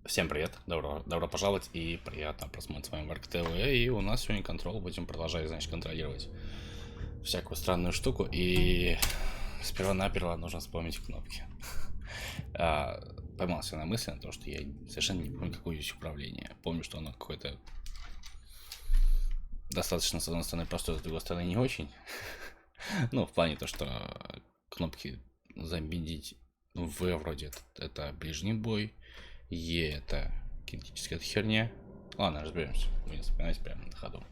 Всем привет, добро пожаловать и приятного просмотра. С вами Варк ТВ, и у нас сегодня контрол. Будем продолжать, значит, контролировать всякую странную штуку. И сперва-наперво нужно вспомнить кнопки. Поймался на мысли на то, что я совершенно не помню, какое здесь управление. Помню, что оно какое-то достаточно, с одной стороны, простое, с другой стороны, не очень. Ну, в плане то, что кнопки заменить В вроде это ближний бой, Е это кинетическая херня. Ладно, разберемся. Будем вспоминать прямо на ходу.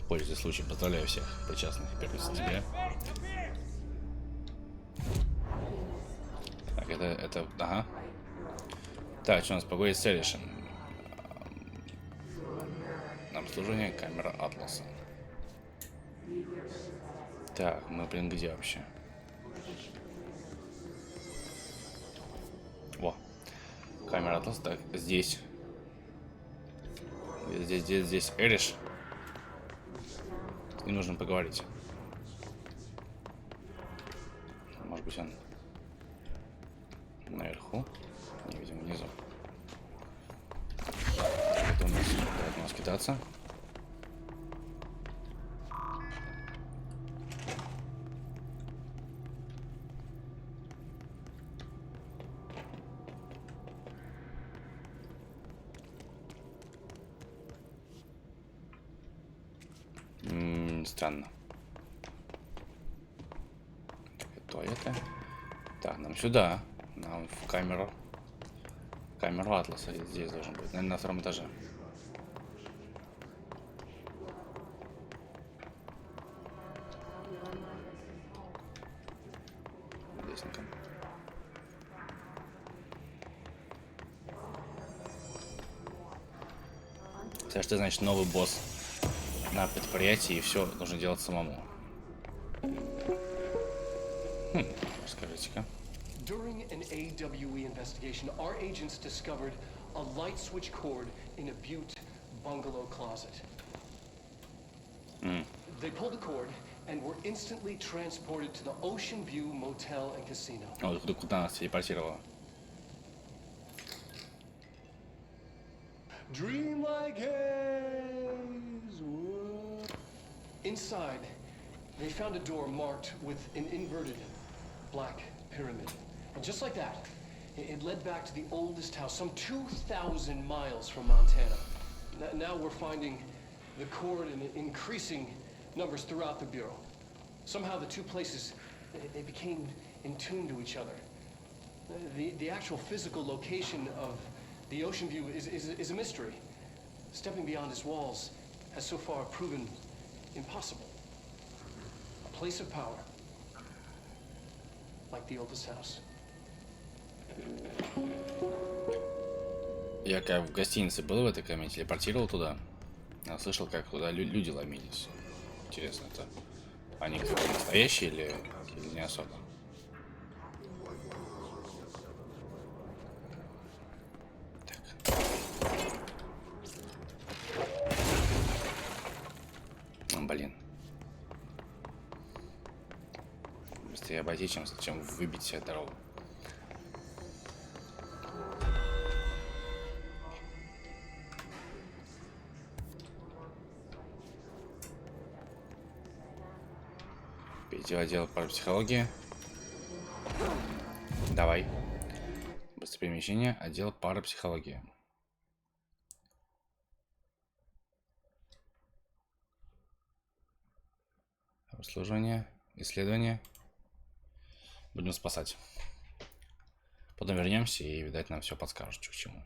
Пользуясь случаем, поздравляю всех причастных 1 сентября. Так, это, ага. Так, что у нас по Great Selection? Обслуживание камера Атласа. Так, мы, блин, где вообще? Во. Камера Атлас, так, здесь. Здесь Эриш. И нужно поговорить. Может быть, он наверху? Не, видимо, внизу. Это у нас кидаться. Странно. Кто это? Так, нам сюда. Нам в камеру. Камеру Атласа. Здесь должен быть. Наверное, на втором этаже. Лестника. Это что значит новый босс на предприятии, и все нужно делать самому. Расскажите-ка. During an AWE investigation, our agents discovered a light switch cord in a Butte bungalow closet. They pulled the cord and were instantly transported to the Ocean View Motel and Casino. О, куда нас телепортировало? Dream like haze. Inside, they found a door marked with an inverted black pyramid. And just like that, it led back to the oldest house, some 2,000 miles from Montana. Now we're finding the cord in increasing numbers throughout the Bureau. Somehow the two places, they became in tune to each other. The actual physical location of the Ocean View is a mystery. Stepping beyond its walls has so far proven impossible. A place of power, like the oldest house. Я как в гостинице был в этой камере, телепортировал туда. Я слышал, как туда люди ломились. Интересно, это они настоящие или не особо? Блин. Быстрее обойти, чем выбить себе дорогу. Перейти в отдел парапсихологии. Давай. Быстрое перемещение. Отдел парапсихологии. Обслуживание. Исследование. Будем спасать. Потом вернемся и, видать, нам все подскажут, что к чему.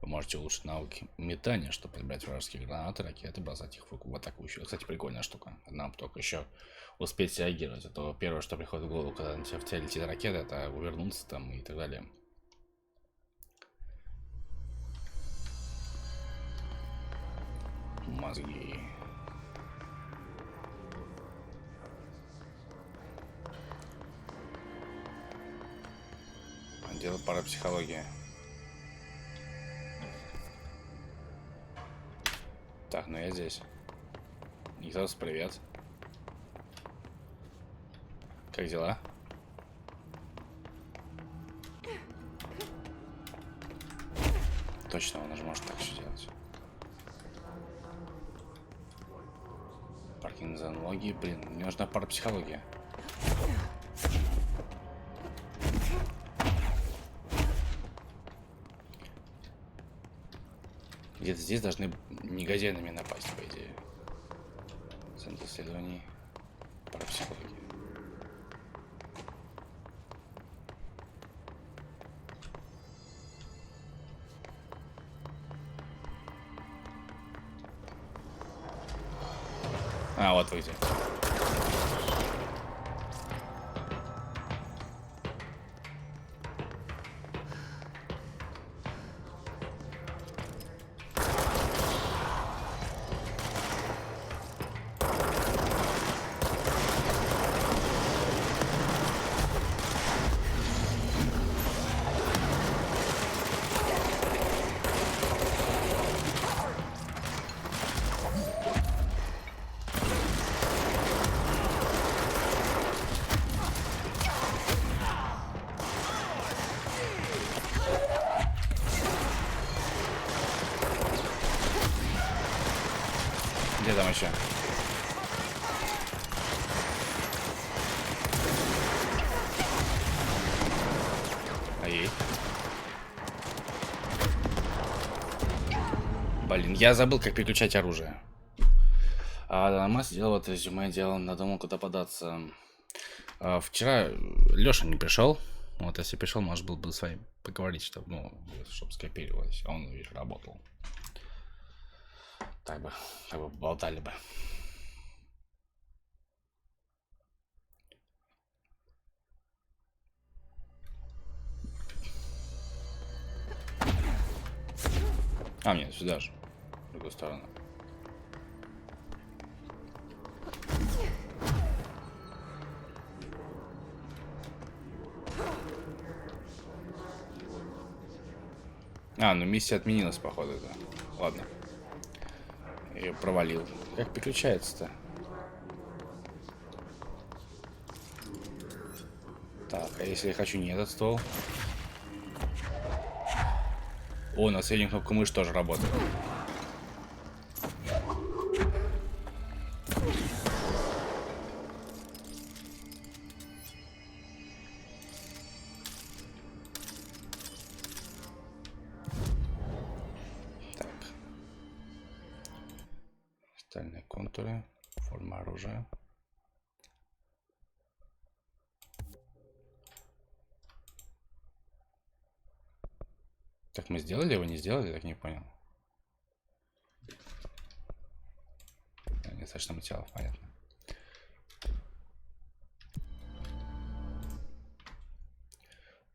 Вы можете улучшить навыки метания, чтобы подбирать вражеские гранаты, ракеты, бросать их в атакующую. Кстати, прикольная штука. Нам только еще успеть реагировать. А то первое, что приходит в голову, когда на тебя в тебя летит ракета, это увернуться там и так далее. Мозги. Отдел парапсихологии. Так, ну я здесь. Николас, привет. Как дела? Точно, он же может так все делать. Паркинг за аналогии. Блин, мне нужна парапсихология. Где-то здесь должны негодяи на меня напасть, по идее. Центр исследований. Парапсихология. А, вот вы где. Где там еще? Ай. Блин, я забыл, как переключать оружие. А Масс сделал вот резюме, надумал, куда податься. Вчера Леша не пришел. Вот, если пришел, может, был бы с вами поговорить, чтобы, ну, чтобы скопировалось. А он работал. Так бы болтали бы. А, нет, сюда же. В другую сторону. А, ну миссия отменилась, походу, да. Ладно. Я ее провалил. Как переключается-то? Так, а если я хочу не этот стол? О, на среднюю кнопку мышь тоже работает. Так. Остальные контуры. Форма оружия. Так, мы сделали его, не сделали? Так не понял. Недостаточно материалов, понятно.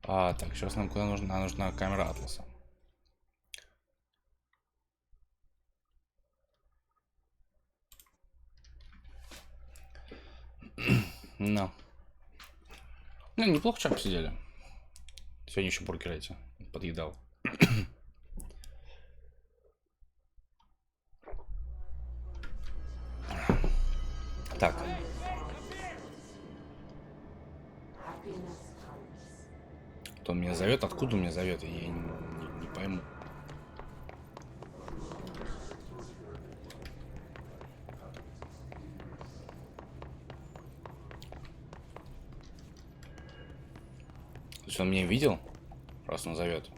Так, сейчас нам куда нужна? Нам нужна камера Атласа. Ну, неплохо, чем посидели. Сегодня еще бургеры эти подъедал. Так. Он меня зовет, откуда он меня зовет, я не пойму. То есть он меня видел, раз он зовет.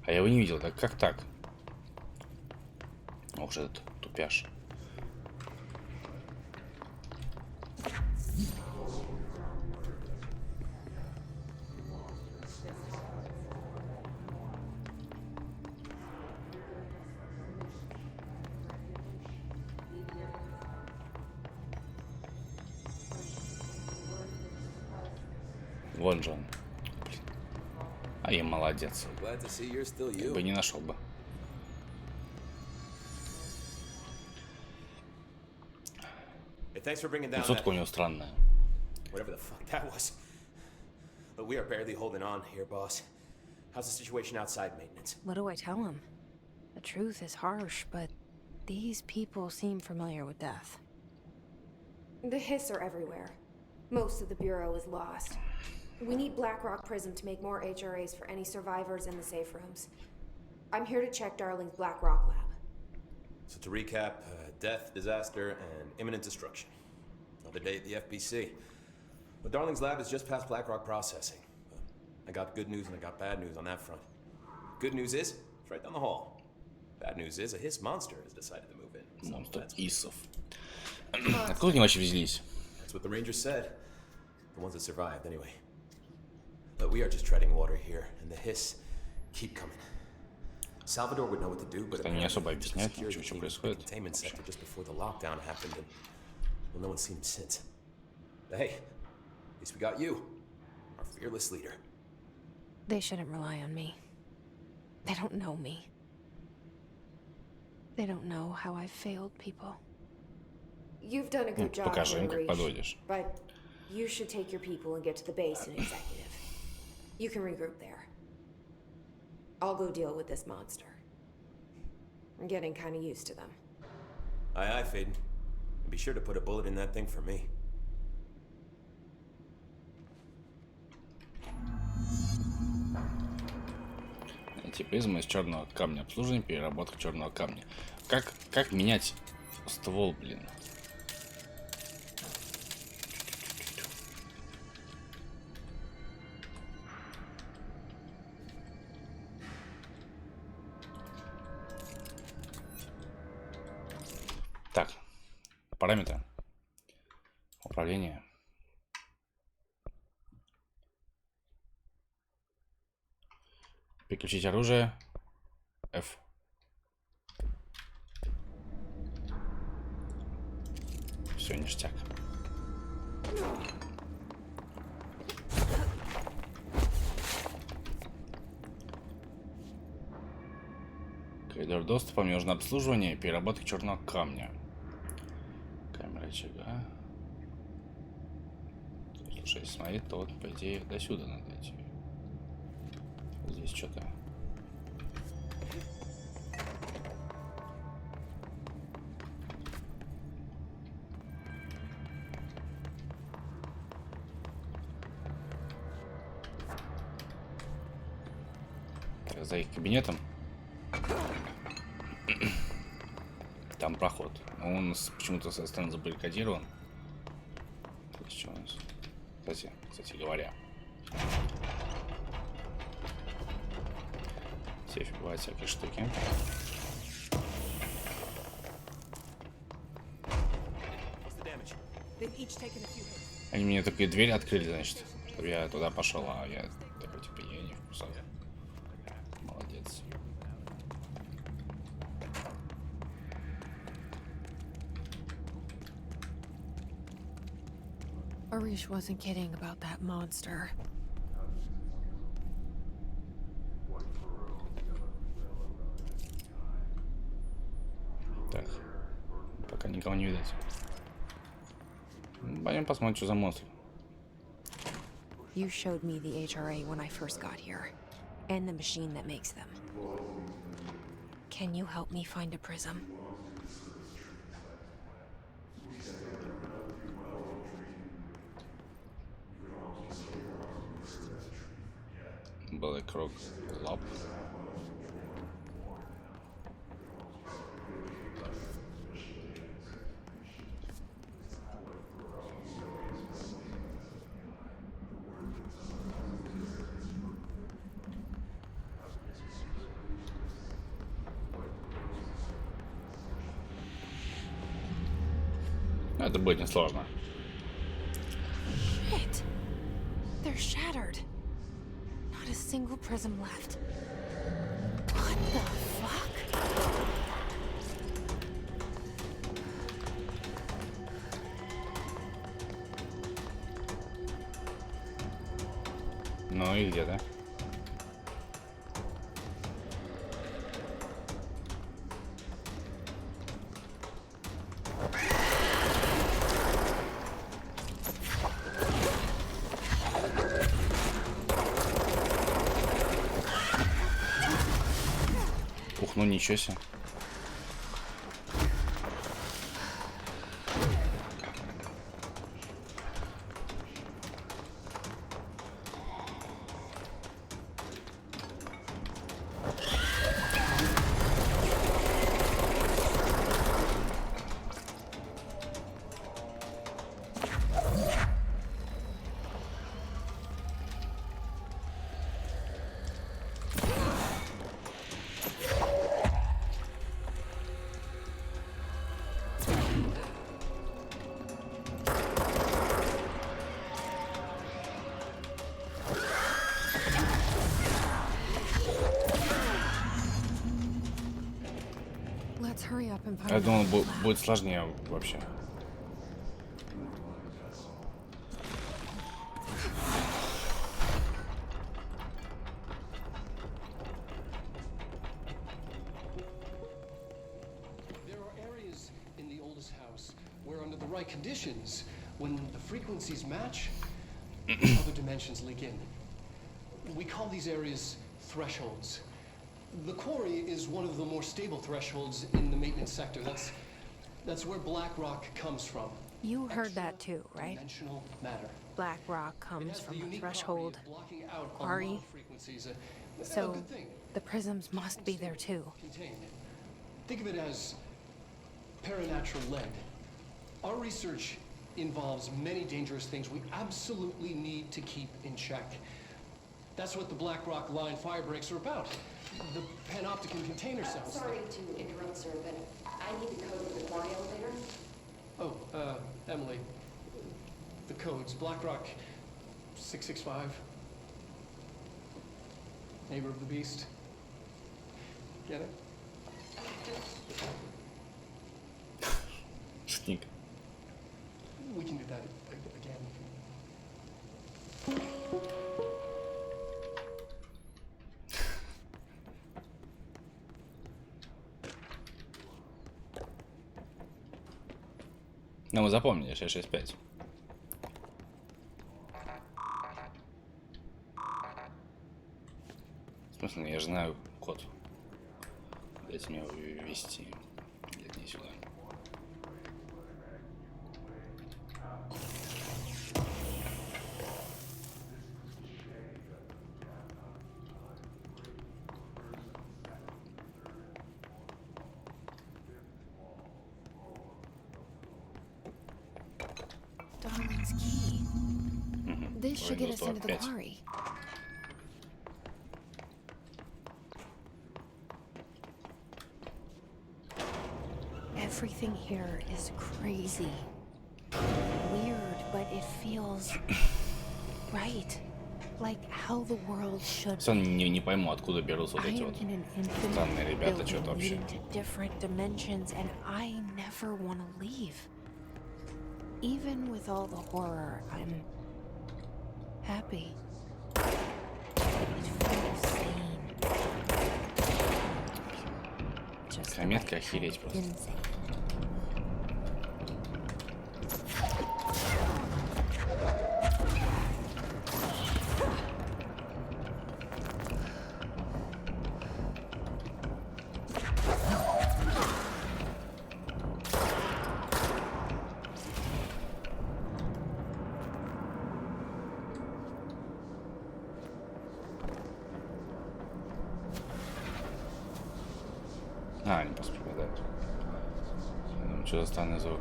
А я его не видел, так как так? Ох же этот тупяш. Вон же он. Блин. А я молодец. Как бы не нашел бы. Сутка у него странная. Whatever the fuck that was. But we are barely holding on here, boss. How's the situation outside maintenance? What do I tell him? The truth is harsh, but these people seem familiar with death. The hiss are everywhere. Most of the Bureau is lost. We need Blackrock Prism to make more HRAs for any survivors in the safe rooms. I'm here to check Darling's Blackrock lab. So to recap, death, disaster, and imminent destruction. Another day at the FBC. But Darling's lab is just past Blackrock processing. I got good news and I got bad news on that front. Good news is, it's right down the hall. Bad news is, a hiss monster has decided to move in. Монстр Исов. Откуда они вообще взялись? That's what the Rangers said. The ones that survived, anyway. But we are just treading water here, and the hiss keep coming. Salvador would know what to do, but Они не особо объясняют, security что team происходит. containment sector just before the lockdown happened, and well, no one's seen him since. But hey, at least we got you, our fearless leader. They shouldn't rely on me. They don't know me. They don't know how I've failed people. You've done a good job, Покажи им, как подводишь. but you should take your people and get to the base in executive. You can regroup there. I'll go deal with this monster. I'm getting kind of used to them. Aye, aye, Faden. And be sure to put a bullet in that thing for me. Найти призму из черного камня. Обслуживание, переработка черного камня. Как менять ствол, блин? Так, параметры. Управление. Переключить оружие. F. Все, ништяк. Коридор доступа. Мне нужно обслуживание и переработка черного камня. Камера очага. Слушай, если смотреть, то вот, по идее, до сюда надо идти. Здесь что-то. Так, за их кабинетом. Там проход. Но он почему-то со стороны забаррикадирован. Что у нас? Кстати говоря. В сейфе бывают всякие штуки. Они мне такие двери открыли, значит, чтобы я туда пошел, а я такой, типа, я не в курсах. Молодец. Arish wasn't kidding about that monster. Так, пока никого не видать. Пойдем посмотрим, что за монстр. You showed me the HRA when I first got here, and the machine that makes them. Can you help me find a prism? Black Rock Lab. Это будет несложно. Shit! They're shattered. Not a single prism left. What the fuck? Ну и где-то. Ух, ну ничего себе. hurry up and find Я out думал, what's left. будет сложнее вообще. There are areas in the oldest house where, under the right conditions, when the frequencies match, other dimensions leak in. We call these areas thresholds. The quarry is one of the more stable thresholds in the maintenance sector. That's where black rock comes from. You heard that too, right? Dimensional matter. Black rock It comes has the from a unique threshold. property of blocking out a quarry. lot of frequencies. A So good thing. the prisms must be there too. Contained. Think of it as paranatural lead. Our research involves many dangerous things we absolutely need to keep in check. That's what the Black Rock Line fire breaks are about. The panopticon container cells. Sorry to interrupt, sir, but I need the code for the quarry elevator. Oh, Emily. The codes. Black Rock 665. Neighbor of the Beast. Get it? Шутник. We can do that again. Ну, вы запомнили, 665. В смысле, я же знаю код. Дайте мне его ввести. Нет, не сюда. Darling's key. This should get us into the 25. quarry. Everything here is crazy. Weird, but it feels right. Like how the world should Все не пойму, откуда берутся вот I эти am вот. in an infinite странные ребята, что-то building вообще. leading to different dimensions, and I never want to leave. Even with all the horror, I'm happy. It feels sane. Just the Кометка right охереть kind of просто. insane. А, они просто пропадают. Я думаю, что за странный звук.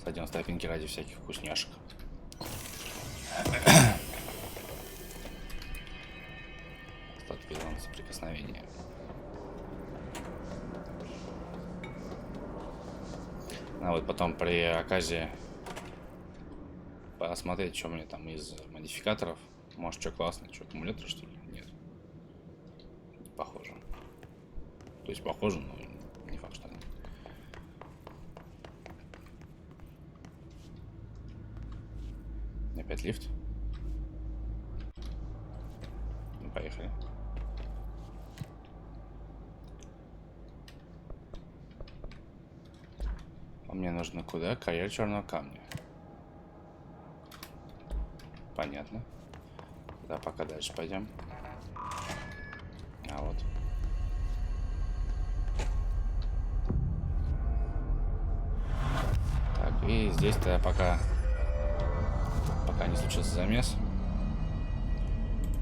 Садим стапинки ради всяких вкусняшек. Остатки зон соприкосновения. А вот потом при оказе посмотреть, что мне там из модификаторов. Может, что классно, что аккумулятор, что ли? Нет. Не похоже. То есть похоже, но не факт, что нет. Опять лифт. Ну, поехали. А мне нужно куда? Карьер черного камня. Понятно. Да, пока дальше пойдем. А вот. Так, и здесь-то пока не случился замес.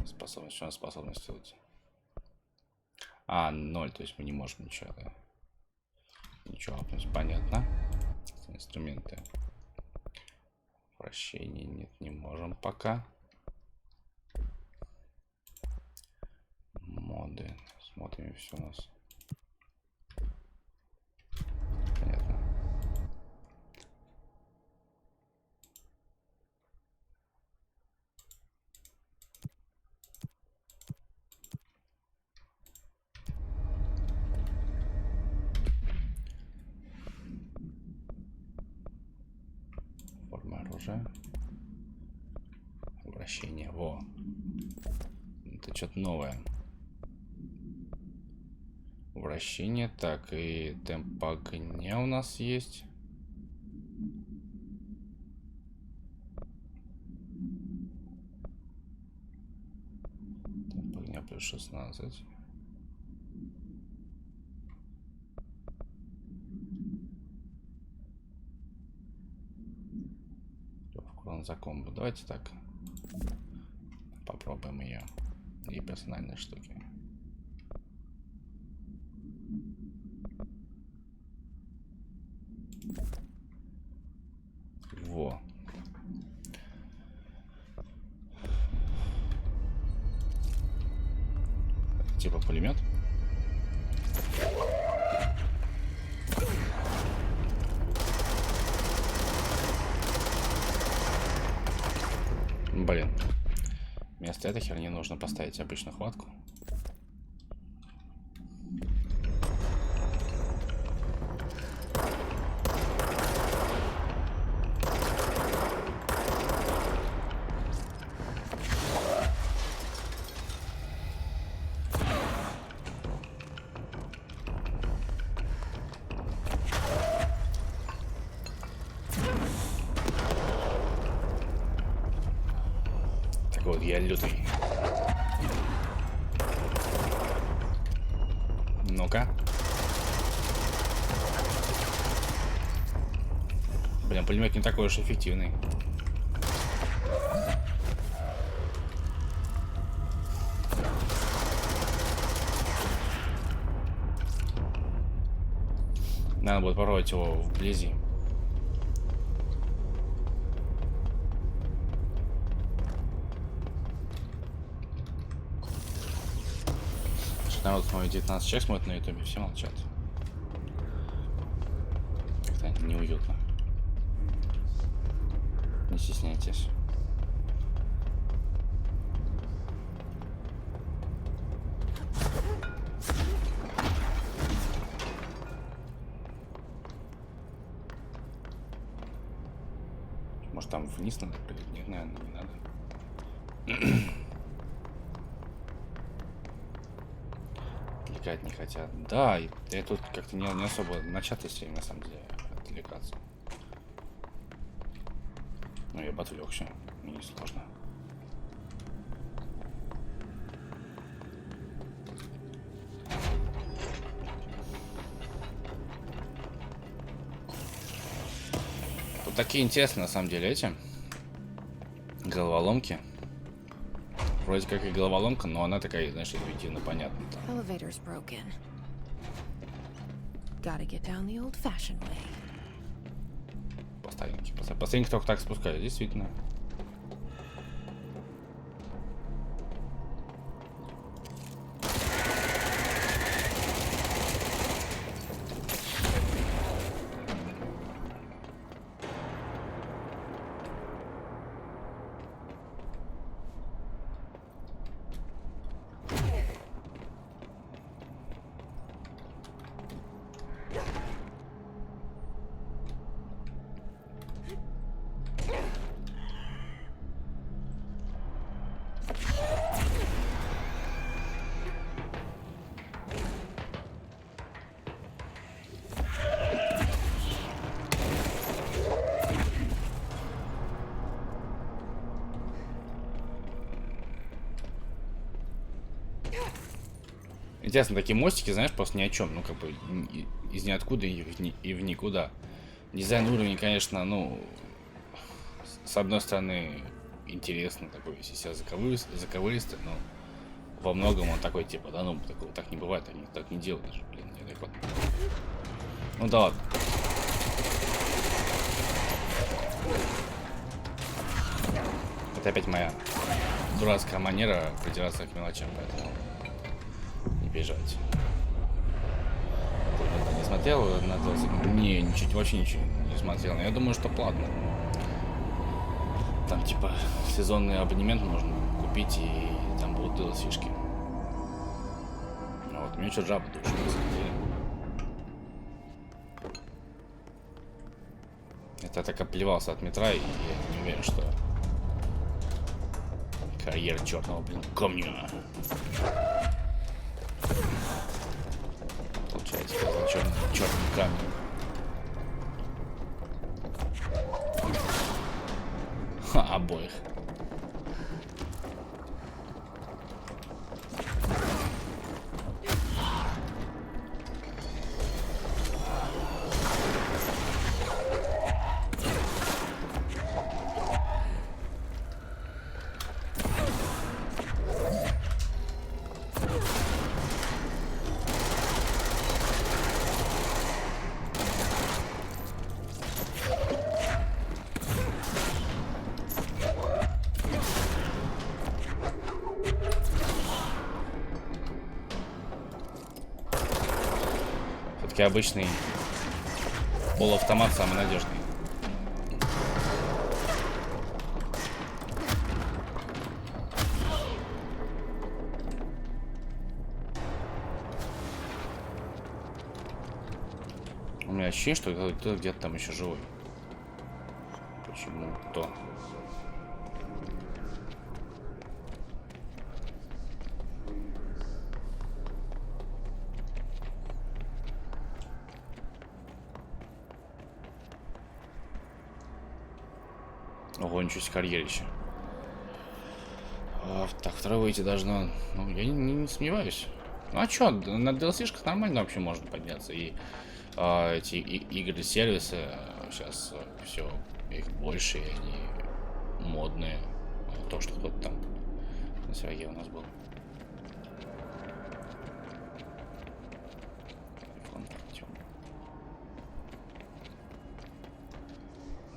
Способность, что у нас способность делать? А, 0, то есть мы не можем ничего, да? Ничего апнуть, понятно. Инструменты. Вращение нет, не можем пока. Моды. Смотрим, все у нас. Понятно. Форма оружия. Обращение. Во. Это что-то новое. Вращение. Так, и темп огня у нас есть. Темп огня плюс 16. За комбо. Давайте так. Попробуем ее. И персональные штуки. Во. Типа пулемет. Блин. Вместо этой херни нужно поставить обычную хватку. Вот я лютый. Ну-ка. Блин, пулемет не такой уж эффективный. Надо будет попробовать его вблизи. Народ мой 19 человек смотрит на ютубе, все молчат. Как-то неуютно. Не стесняйтесь. Может там вниз надо прыгать? Нет, наверное, не надо. Не хотят. Да, я тут как-то не особо начатый стрим, на самом деле, отвлекаться. Но я бы отвлекся, мне не сложно. Тут такие интересные, на самом деле, эти головоломки. Вроде как и головоломка, но она такая, знаешь, интуитивно понятна. Elevator's broken. Gotta get down the old-fashioned way. По старинке. По старинке только так спускаюсь, действительно. Интересно, такие мостики, знаешь, просто ни о чем. Ну, как бы из ниоткуда и в никуда. Дизайн уровня, конечно, ну, с одной стороны, интересно, такой, если себя заковыристый, но во многом он такой, типа, да, ну, такого так не бывает, так не делают даже, блин, неадекватно. Ну да ладно. Это опять моя дурацкая манера придираться к мелочам, поэтому не бежать. Не смотрел на это? Не, ничего, вообще ничего не смотрел. Но я думаю, что платно. Там типа сезонный абонемент можно купить, и там будут DLC-шки. А вот мне что жаба душит, на самом деле. Я так оплевался от метра, и я не уверен, что карьера черного, блин, камня. Получается, черный камень. Ха, обоих. Обычный полуавтомат самый надежный. У меня ощущение, что кто-то где-то там еще живой. Почему-то. Ого, ничего себе, карьерище. Так, второе выйти должно... Ну, я не сомневаюсь. Ну, а чё, на DLC-шках нормально вообще можно подняться. И эти игры-сервисы, сейчас все, их больше, и они модные. То, что кто-то там на сервере у нас был.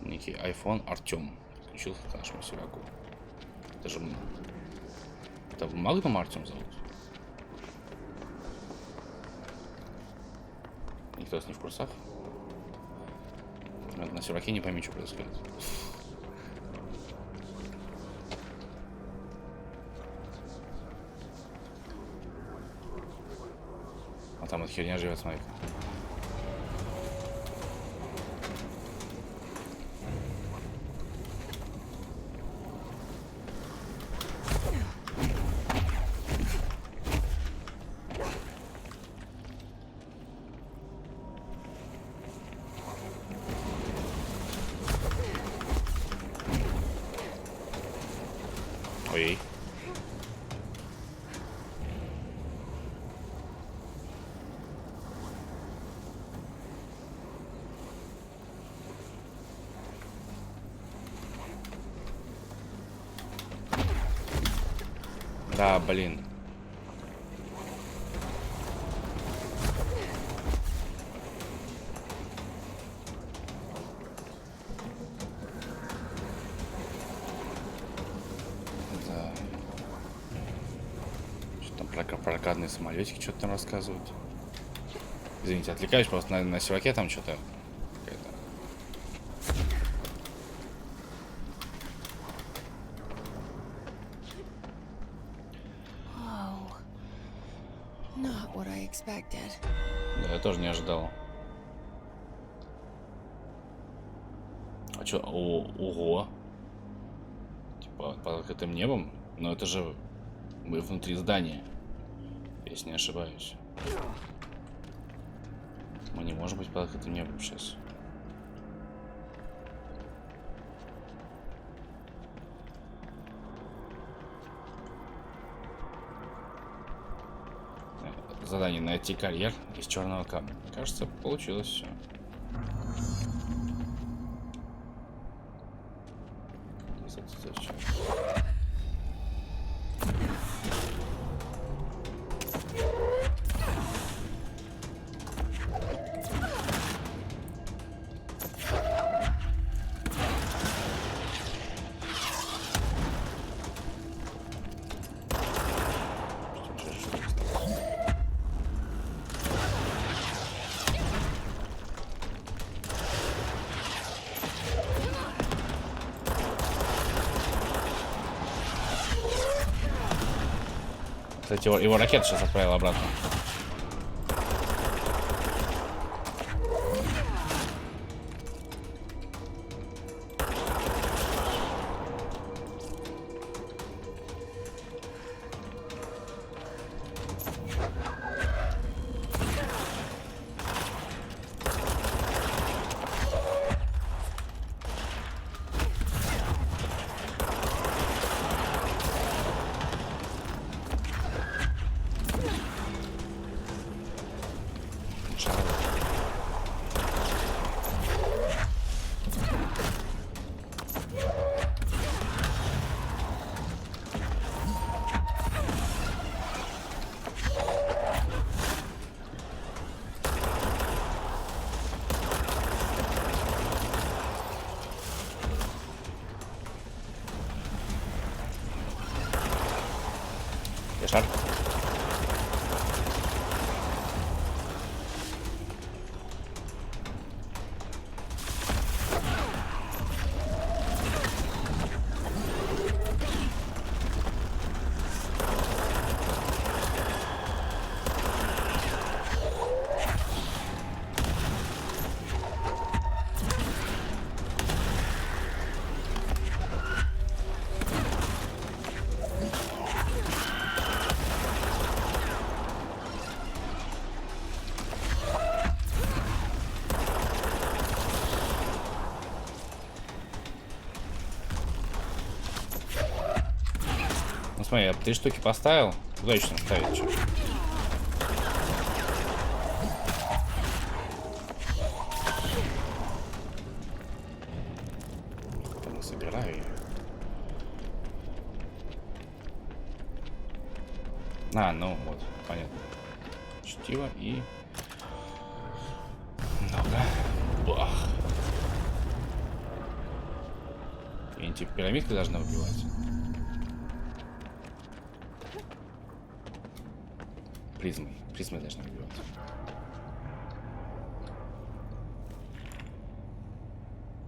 Некий iPhone Артем подключился к нашему серверу. Это же... Это Магнум Артем зовут? Никто с не в курсах? На серваке не пойми, что происходит. А там эта херня живет, смотри. Ой. Да, блин. Прокатные самолетики что-то там рассказывают. Извините, отвлекаюсь, просто на серваке там что-то какая-то. Да, я тоже не ожидал. А чё? Ого! Типа под открытым небом? Но это же мы внутри здания. Если не ошибаюсь. Мы не можем быть под открытым небом сейчас. Задание найти карьер из черного камня. Кажется, получилось все. Кстати, его ракета сейчас отправила обратно. шар. Ну смотри, я 3 штуки поставил. Куда еще ставить? Чё? Собираю ее. А, ну вот, понятно. Чтиво и... Ну-ка. Бах. И типа пирамидка должна убивать. Призмы должны убивать.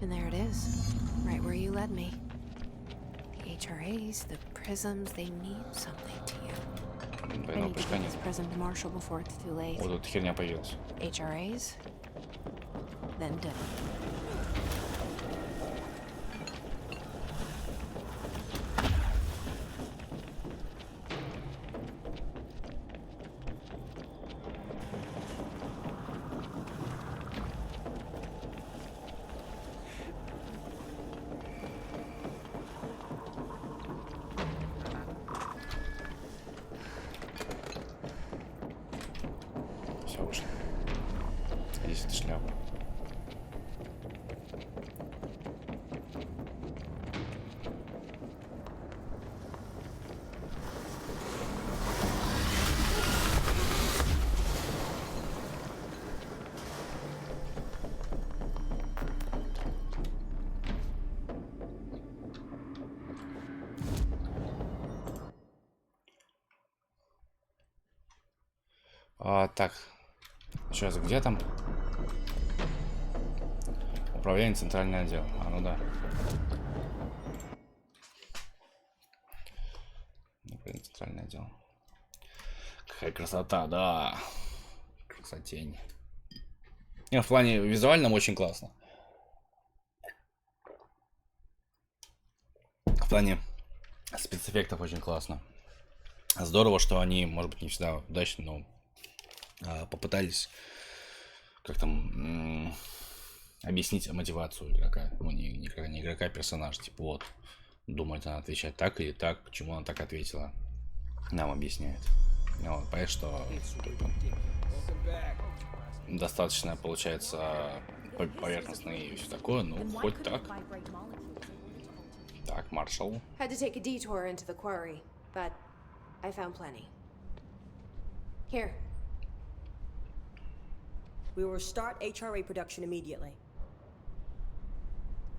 And there it is, right where you led me. The HRAs, the prisms, they mean something to you. I need to get this prism to Marshall before it's too late. Вот тут херня появилась. HRAs, then Dylan. Все вышло. Здесь это шляпа. Так, сейчас где там? Управление центральный отдел. А, ну да. Управление центральный отдел. Какая красота, да. Красотень. Не, в плане визуальном очень классно. В плане спецэффектов очень классно. Здорово, что они, может быть, не всегда удачно, но попытались как там объяснить мотивацию игрока. Ну, не игрока, а персонажа. Типа вот, думает она отвечать так или так, почему она так ответила. Нам объясняет. Ну, вот, понятно, что достаточно, получается, поверхностно и все такое, ну, хоть так. Так, Маршал. Had to take a detour into the quarry, but I found plenty. Here. We will start HRA production immediately.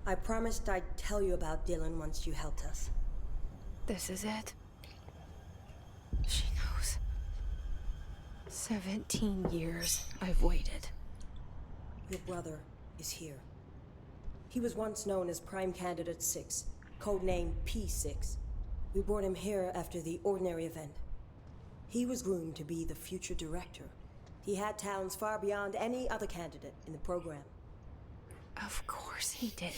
I promised I'd tell you about Dylan once you helped us. This is it. She knows. 17 years I've waited. Your brother is here. He was once known as Prime Candidate 6, codename P6. We brought him here after the ordinary event. He was groomed to be the future director. He had talents far beyond any other candidate in the program. Of course he did.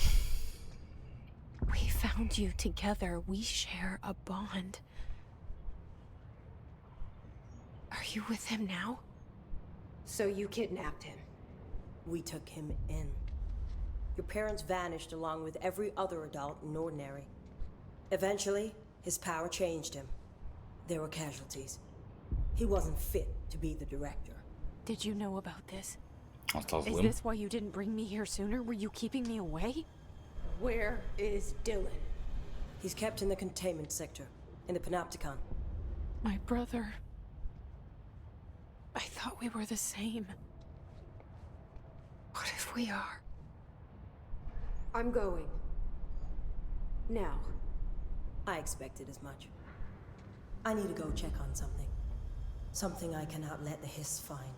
We found you together. We share a bond. Are you with him now? So you kidnapped him? We took him in. Your parents vanished along with every other adult in Ordinary. Eventually, his power changed him. There were casualties. He wasn't fit to be the director. Did you know about this? Остался Is злым. this why you didn't bring me here sooner? Were you keeping me away? Where is Dylan? He's kept in the containment sector, in the Panopticon. My brother. I thought we were the same. What if we are? I'm going. Now. I expected as much. I need to go check on something. Something I cannot let the hiss find.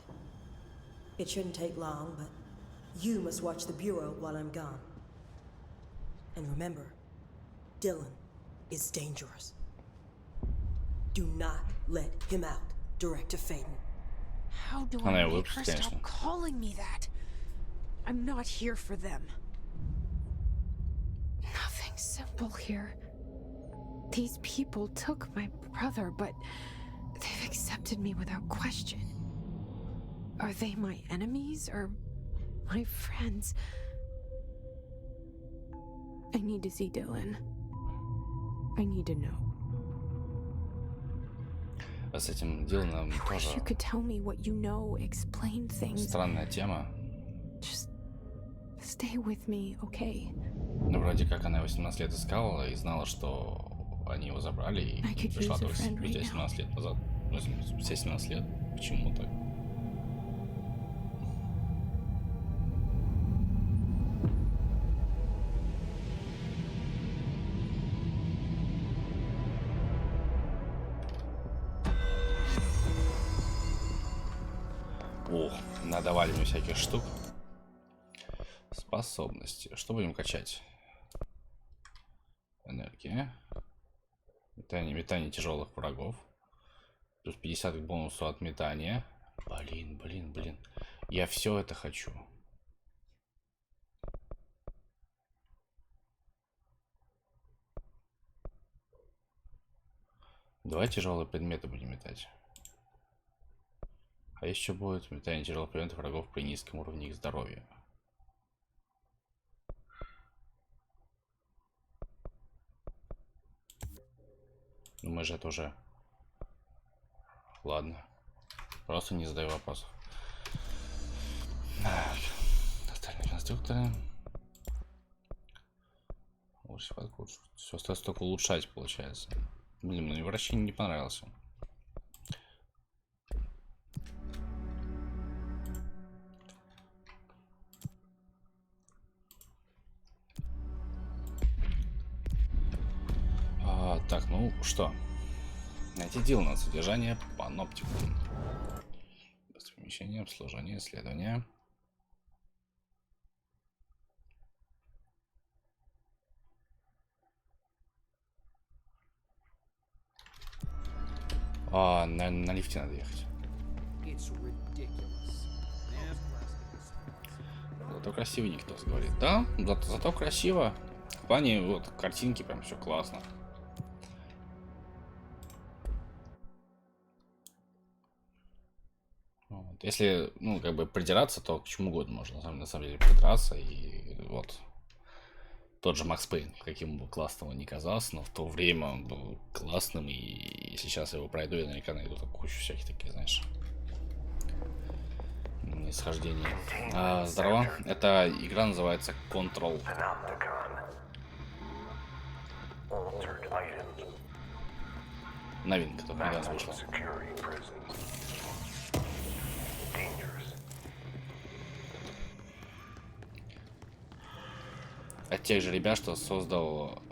It shouldn't take long, but you must watch the bureau while I'm gone. And remember, Dylan is dangerous. Do not let him out. Director Faden. How do I make her stop calling me that? I'm not here for them. Nothing simple here. These people took my brother, but they've accepted me without question. Are they my enemies or my friends? I need to see Dylan. I need to know. А с этим Диланом тоже You could tell me what you know, explain things. странная тема. Just stay with me, okay? Ну, вроде как она 18 лет искала и знала, что они его забрали, и пришла только спустя 17 лет назад. Ну, спустя 17 лет. Почему так? О, надавали мне всяких штук. Способности. Что будем качать? Энергия. Метание тяжелых врагов. Плюс 50 к бонусу от метания. Блин. Я все это хочу. Давай тяжелые предметы будем метать. А еще будет метание тяжелых предметов врагов при низком уровне их здоровья. Ну, мы же это уже... Ладно. Просто не задаю вопросов. Так. Остальные конструкторы. Все остается только улучшать, получается. Блин, мне вращение не понравился. Так, ну что? Найти дело на содержание паноптику. Перемещение, обслуживание, исследование. На лифте надо ехать. Зато красивый никто говорит. Да, зато красиво. В плане вот картинки прям все классно. Вот. Если, ну, как бы придираться, то к чему угодно можно на самом деле придраться. И вот тот же Макс Пейн, каким бы классным он ни казался, но в то время он был классным. И если сейчас его пройду, я наверняка найду кучу всяких таких, знаешь, нисхождений. Здорово. Эта игра называется Control. Новинка, только недавно вышла. От тех же ребят, что создал...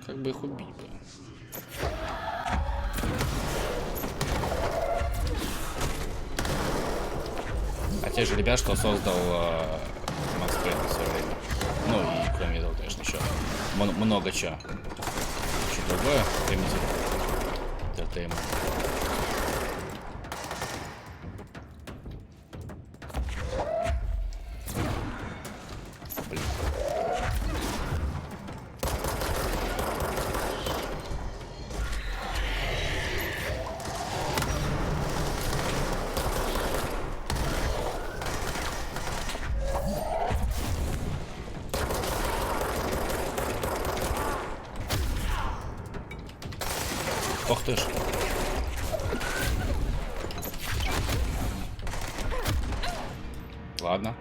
Как бы их убить бы. От тех же ребят, что создал Макс Пейн в свое время. Ну и кроме этого, конечно, еще много чего. Что другое, примитивно. Ох ты ж. Ладно.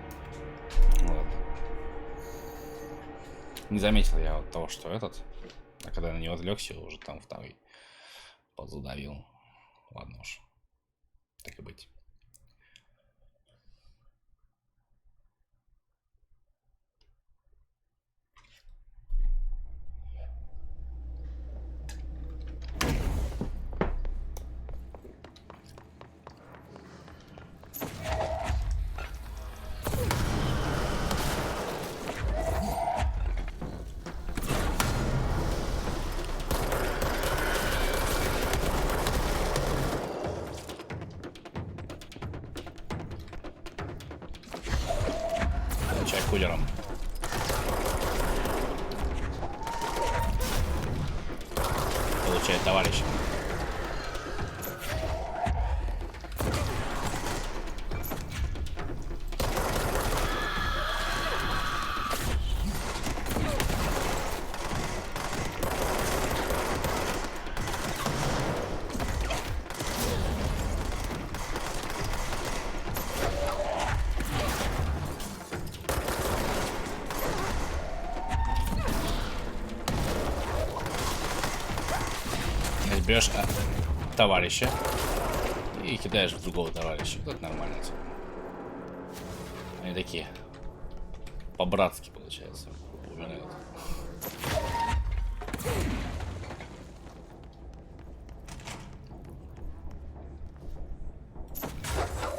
Вот. Не заметил я вот того, что этот. А когда на него отвлекся, уже там второй подзадавил. Ладно уж. Так и быть. встречает товарища. Берешь товарища и кидаешь в другого товарища. Вот это нормально. Они такие по-братски, получается, умирают.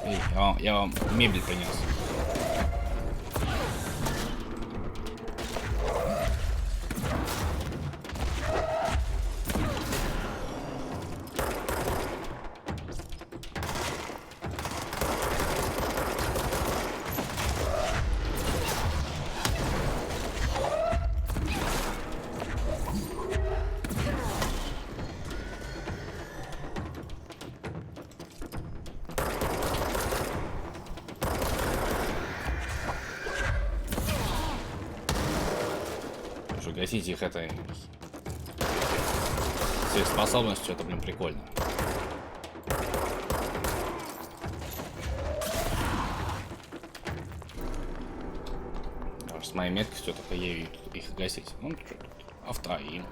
Эй, я вам мебель принес. Гасить их этой с их способностью, это, блин, прикольно. С моей меткостью только ею их гасить. Ну, что тут? Автоим.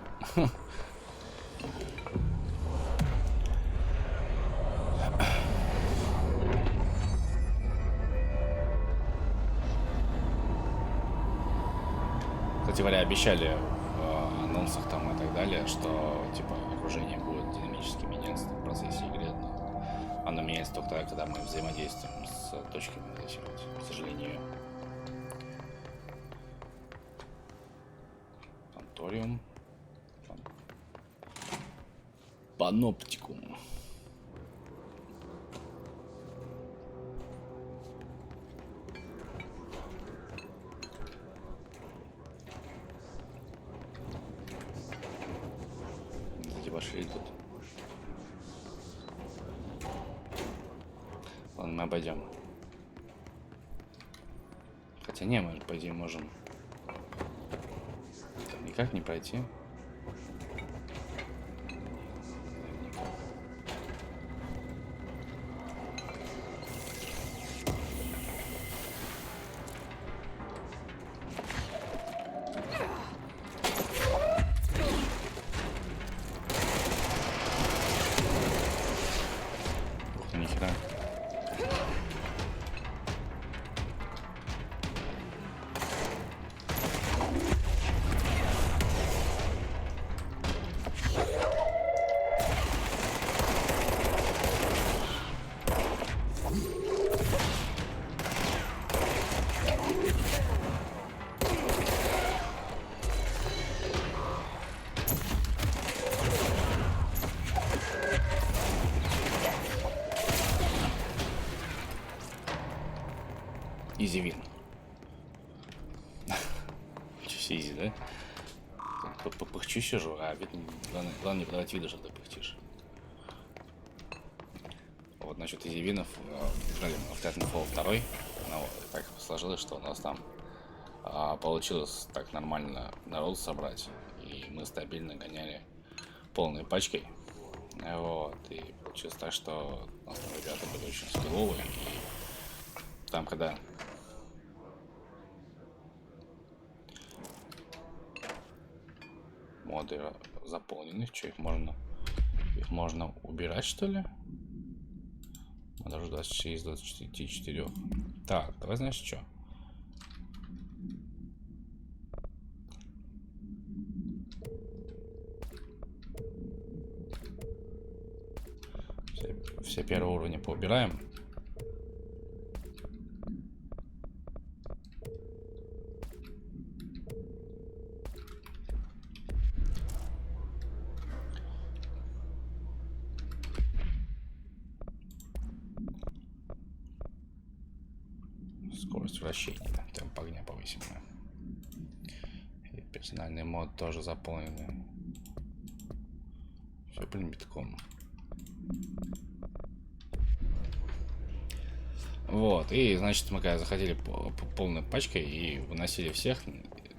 Кстати говоря, обещали в анонсах там и так далее, что типа окружение будет динамически меняться в процессе игры, но оно меняется только тогда, когда мы взаимодействуем с точками, к сожалению. Панториум. Паноптикум. Пошли тут. Ладно, мы обойдем. Хотя не, мы, по идее, можем никак не пройти. Изи вин. Все изи, да? Пыхчу сижу, а вид, главное не подавать виду, что ты пыхтишь. Вот насчет изи винов, в Titanfall 2, ну, вот, так сложилось, что у нас там получилось так нормально народ собрать, и мы стабильно гоняли полной пачкой. Вот, и получилось так, что у нас там ребята были очень скилловые, и там, когда моды заполнены, что их можно убирать, что ли? Даже 26 из 24. Так, давай, знаешь, что? Все первые уровни поубираем. Скорость вращения, темп огня повысим. И персональный мод тоже заполненный. Все блин битком. Вот, и, значит, мы когда заходили по полной пачкой и выносили всех,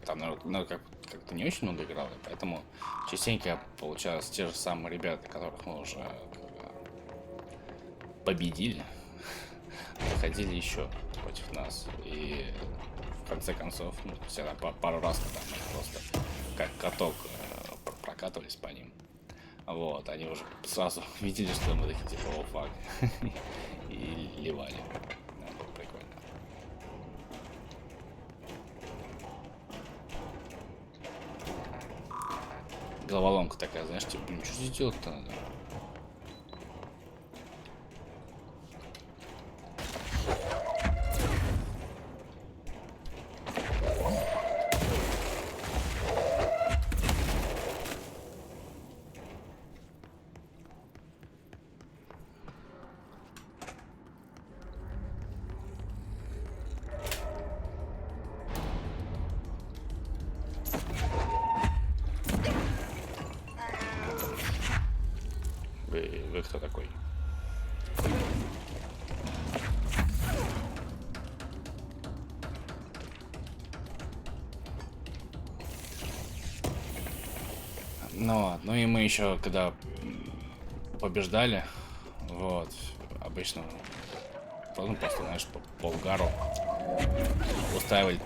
там, народ как-то не очень много играло, поэтому частенько получалось те же самые ребята, которых мы уже победили, заходили еще против нас. И в конце концов, ну, всегда пару раз, когда мы просто как каток прокатывались по ним. Вот, они уже сразу видели, что мы такие типа о фак, и ливали. Да, было прикольно. Головоломка такая, знаешь, типа, блин, что здесь делать-то надо? Вы кто такой? Ну и мы еще, когда побеждали, вот, обычно, ну, просто, знаешь, по угару устраивали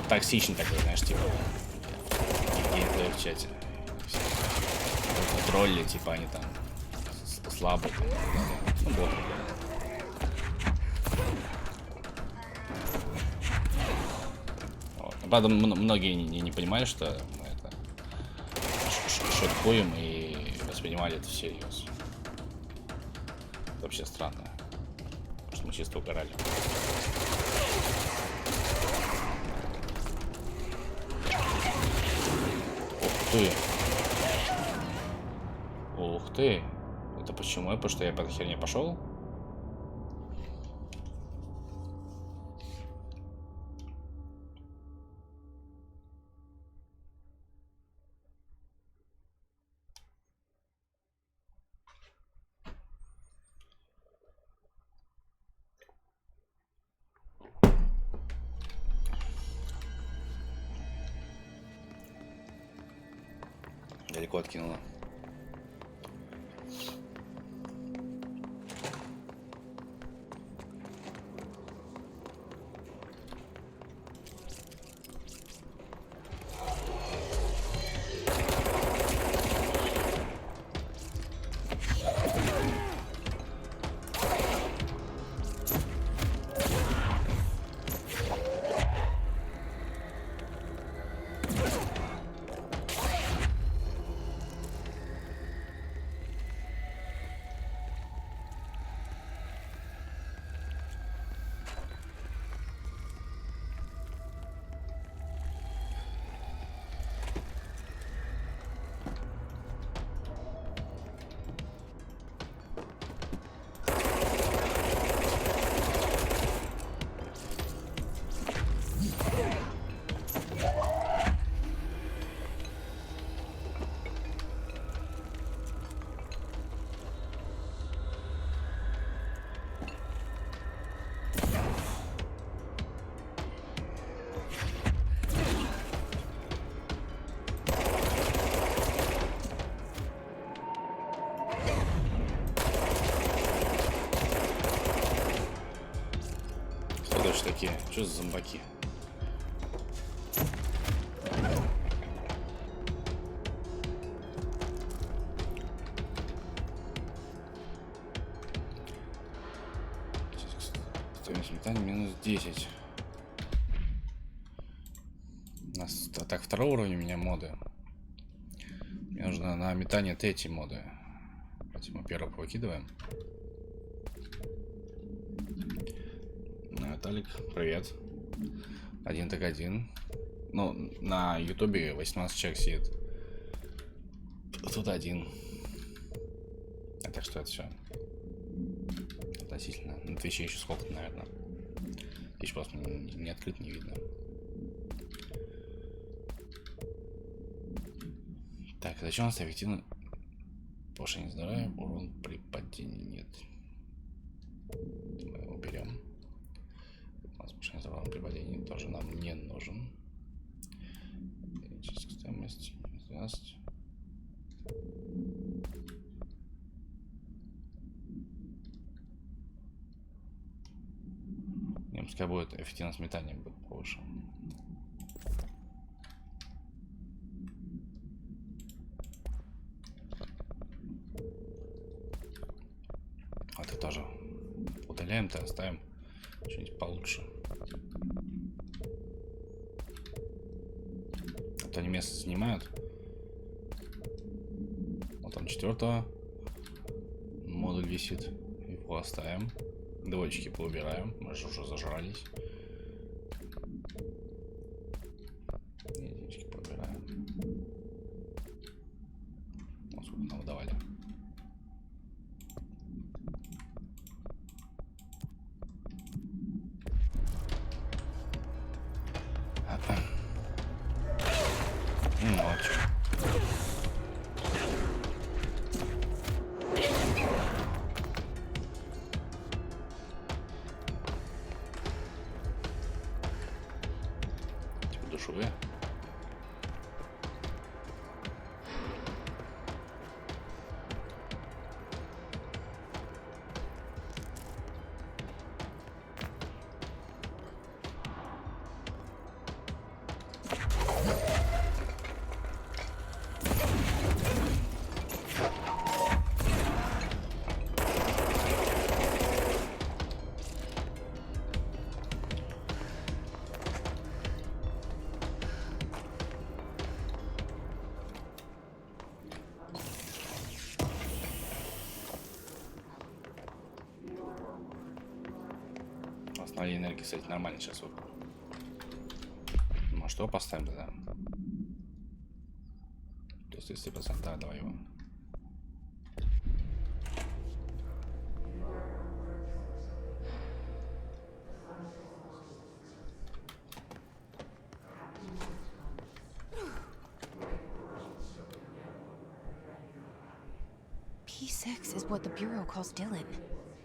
токсичный такой, знаешь, типа, геймплей в чате. Тролли, типа, они там слабые. Ну, было прикольно. Вот. Правда, многие не понимали, что мы это шуткуем и воспринимали это всерьез. Это вообще странно. Потому что мы чисто угорали. Ух ты! Ух ты! Это почему? Потому что я по этой херне пошел? Далеко откинула. Такие, что за зомбаки? Стоимость метания минус 10. У нас так второго уровня у меня моды. Мне нужно на метание третьей моды. Давайте мы первого выкидываем. Виталик, привет. Один так один. Ну, на ютубе 18 человек сидит. Тут один. А так что это все относительно. На Твиче еще сколько-то, наверное. Твич просто не открыт, не видно. Так, зачем у нас объективно повышение здоровья, урон при падении нет. Мы его берем. У нас повышение здоровья при падении тоже нам не нужен. Стоимость 12. Пускай будет эффективность метания будет повыше. А это тоже удаляем-то, оставим что-нибудь получше. А то они место занимают. Вот там 4-го модуль висит. Его оставим. Двоечки поубираем. Мы же уже зажрались. Единички поубираем. Вот сколько нам давали. Ночью. Душевые. Основные энергии, кстати, нормально сейчас вот. Может, его поставим тогда? То есть 30%, да, давай его. P6 is what the Bureau calls Dylan.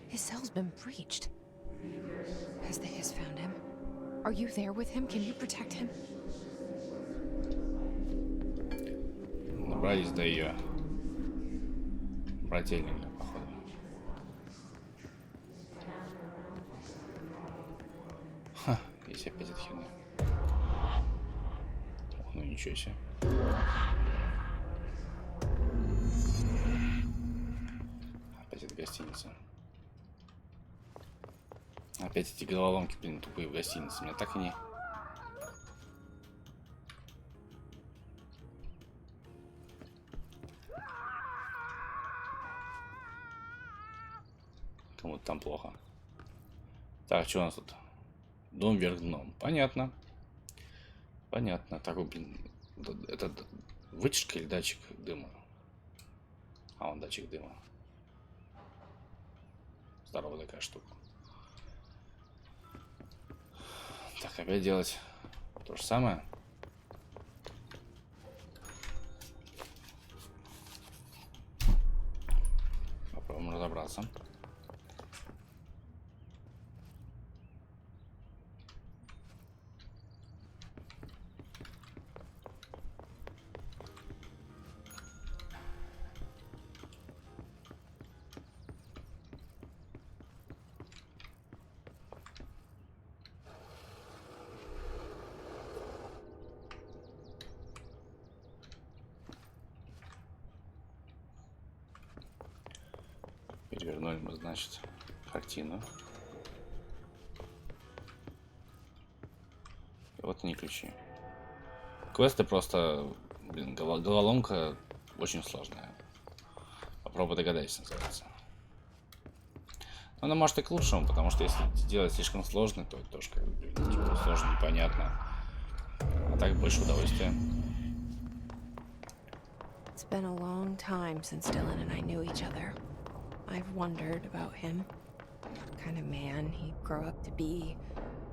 His cell's been breached. Has the Hiss found him? Are you there with him? Can you protect him? Добрались до ее брательника, походу. Ха, есть опять эта херня. Ох, ну ничего себе. Опять эта гостиница. Опять эти головоломки, блин, тупые в гостинице. Меня так и не... Кому-то там плохо. Так, что у нас тут? Дом вверх дном. Понятно. Понятно. Такой, блин, это вытяжка или датчик дыма? А, он датчик дыма. Здоровая такая штука. Так, опять делать то же самое. Попробуем разобраться. Перевернули мы, значит, картину. И вот они ключи. Квесты просто, блин, головоломка очень сложная. Попробуй догадайся, называется. Но она может и к лучшему, потому что если делать слишком сложно, то это тоже как бы, блин, сложно, непонятно. А так больше удовольствия. It's been a long time since Dylan and I knew each other. I've wondered about him. What kind of man he'd grow up to be.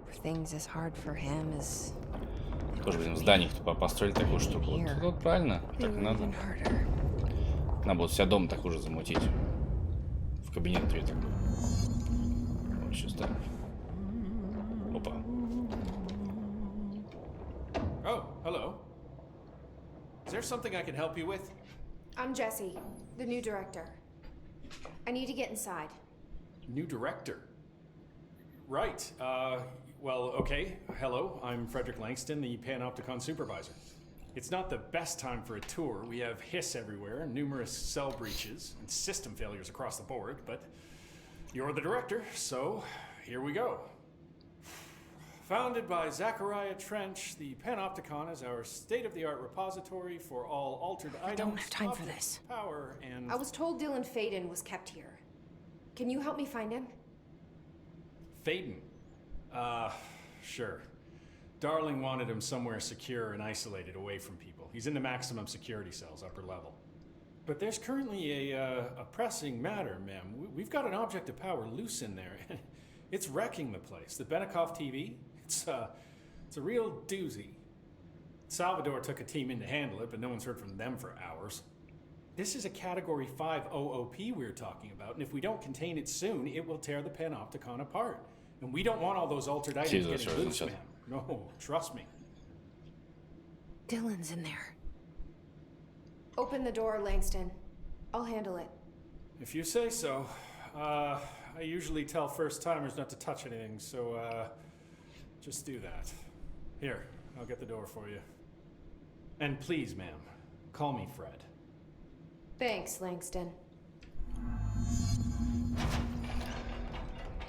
Were things as hard for him as... Тоже, блин, в зданиях типа построили такую штуку. Вот правильно, так и надо. Надо будет вся дом так уже замутить. В кабинет дверь такой. Вот сейчас так. Опа. Oh, hello. Is there something I can help you with? I'm Jessie, the new director. I need to get inside. New director. Right. Well, okay. Hello, I'm Frederick Langston, the Panopticon supervisor. It's not the best time for a tour. We have hiss everywhere, numerous cell breaches, and system failures across the board, but you're the director, so here we go. Founded by Zachariah Trench, the Panopticon is our state-of-the-art repository for all altered items. I don't have time for objects, this. Power and... I was told Dylan Faden was kept here. Can you help me find him? Faden. Sure. Darling wanted him somewhere secure and isolated away from people. He's in the maximum security cells, upper level. But there's currently a pressing matter, ma'am. We've got an object of power loose in there. It's wrecking the place. The Benikoff TV, it's a real doozy. Salvador took a team in to handle it, but no one's heard from them for hours. This is a Category 5 OOP we're talking about, and if we don't contain it soon, it will tear the Panopticon apart. And we don't want all those altered items getting loose, ma'am. No, trust me. Dylan's in there. Open the door, Langston. I'll handle it. If you say so. I usually tell first-timers not to touch anything, so, just do that. Here, I'll get the door for you. And please, ma'am, call me Fred. Thanks, Langston.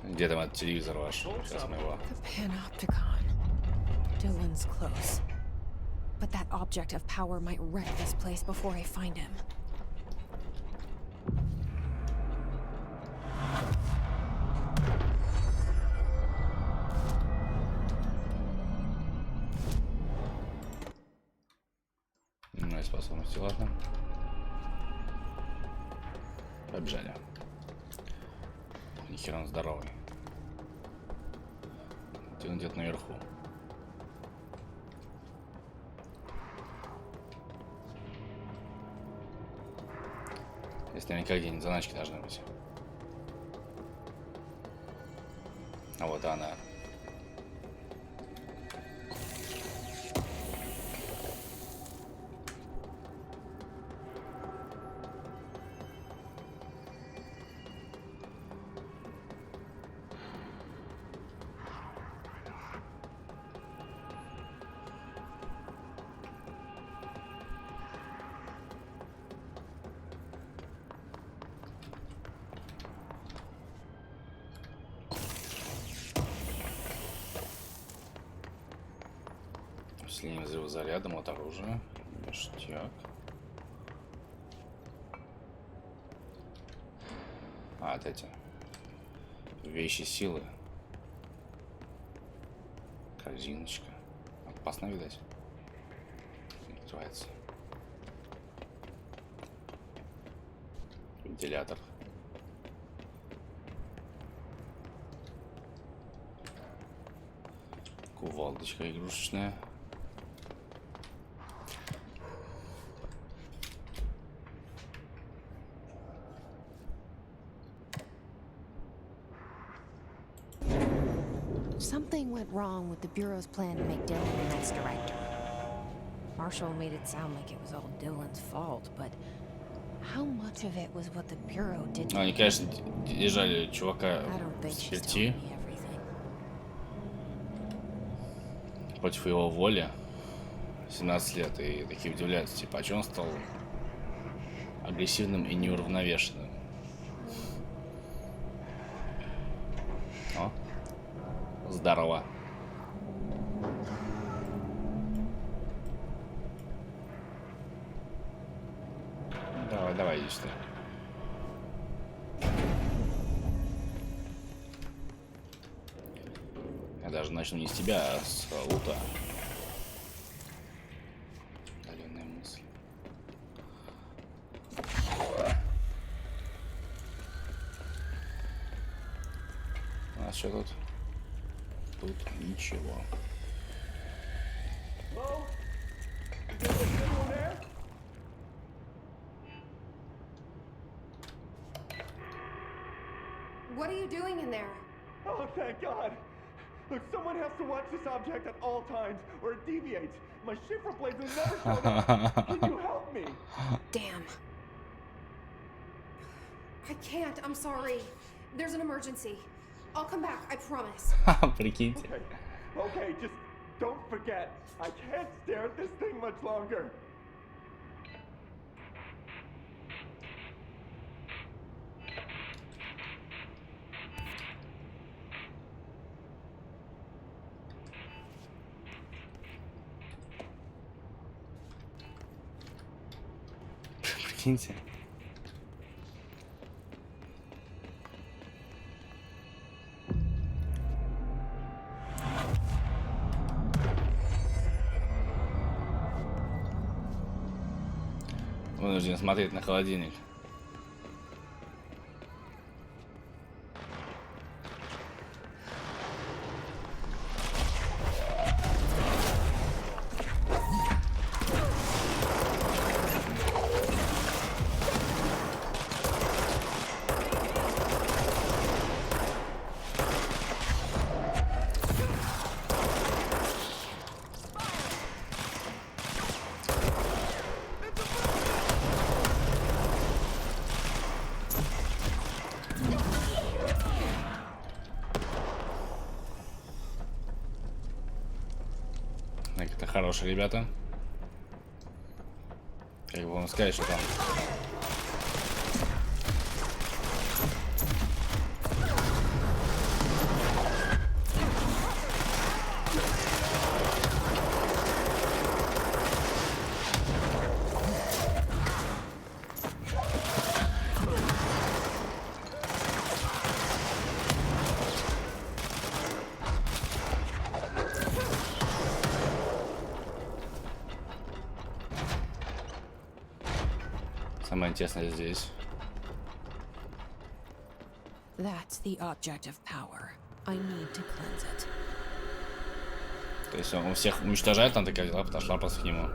Где там этот телевизор ваш? Сейчас мы его... The Panopticon. Dylan's close. But that object of power might wreck this place before I find him. Мои способности, ладно. Побежали. Нихера он здоровый. Он где-то наверху. Здесь наверняка где-нибудь заначки должны быть. А вот она. С линией взрыва зарядом от оружия. Ништяк. А, вот эти. Вещи силы. Корзиночка. Опасно, видать. Открывается. Вентилятор. Кувалдочка игрушечная. Something went wrong with the Bureau's plan to make Dylan the next director. Marshall made it sound like it was all Dylan's fault, but how much of it was what the Bureau did? Они, конечно, держали чувака I don't в think she's заперти telling me everything. против его воли. 17 лет, и такие удивляются, типа, а чё он стал агрессивным и неуравновешенным? О, здорово. Давай, давай, иди сюда. Я даже начну не с тебя, а с лута. Длинная мысль. У нас что тут? Тут ничего. What are you doing in there? Oh, thank God. Look, someone has to watch this object at all times, or it deviates. My shifter blades will never show up. Can you help me? Damn. I can't. I'm sorry. There's an emergency. I'll come back. I promise. Прикиньте. Okay, just don't forget. I can't stare at this thing much longer. Прикиньте. Вынужден смотреть на холодильник. Это хорошие ребята. Как бы вам сказать, что там. Самое интересное здесь. That's the object of power. I need to cleanse it. То есть он всех уничтожает, она такая взяла, подошла просто к нему.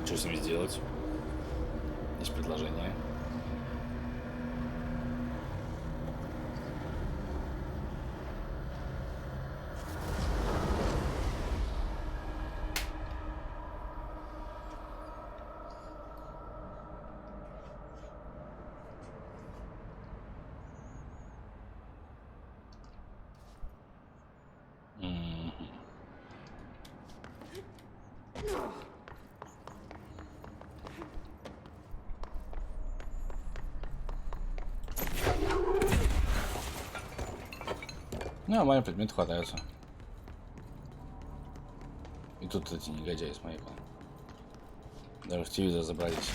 Что с ними сделать? Есть предложение. Ну, а мои предметы хватаются. И тут эти негодяи, смотри-ка. Даже в телевизор забрались.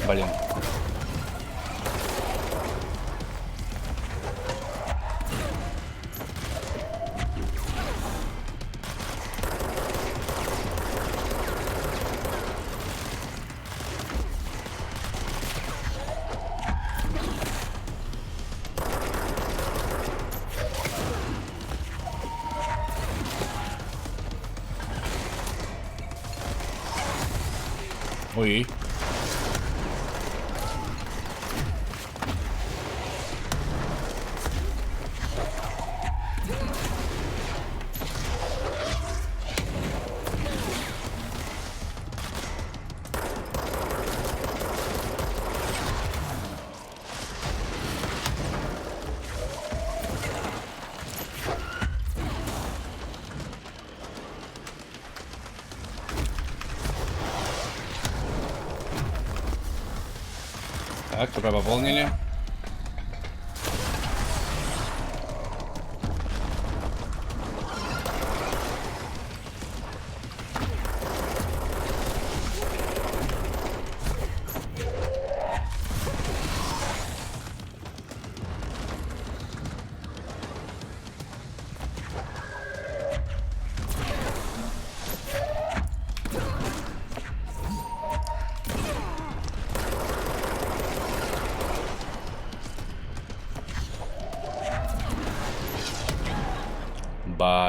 Блин. Ой. Так, КП пополнили.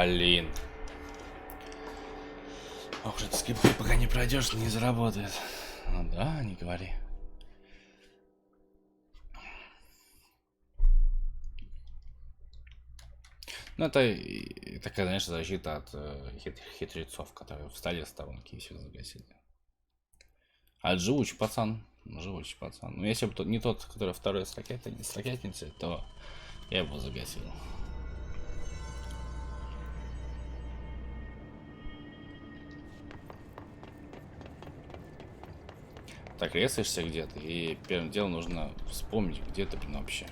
Блин. Ох, это скипы пока не пройдешь, не заработает. Ну да, не говори. Ну это такая, знаешь, защита от хитрецов, которые встали в сторонки и все загасили. А живучий пацан. Живучий пацан. Ну если бы не тот, который второй с ракетницей, то я его загасил. Так, резаешься где-то, и первым делом нужно вспомнить, где ты, блин, вообще.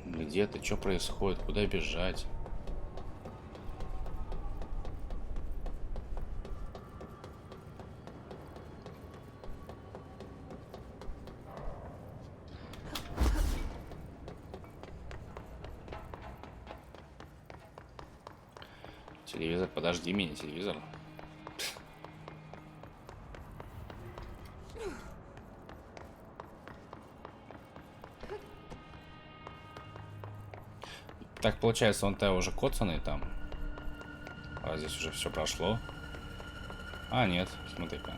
Где ты, что происходит, куда бежать. Телевизор, подожди меня, телевизор. Так, получается, он-то уже коцанный там. А здесь уже все прошло. А, нет, смотри-ка.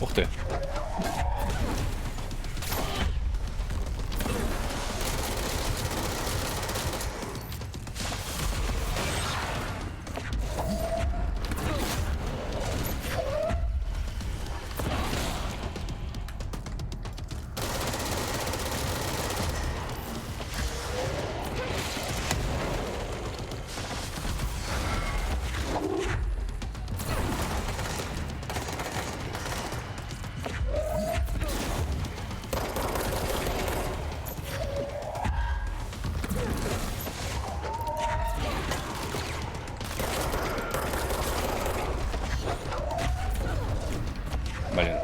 Ух ты. Блин.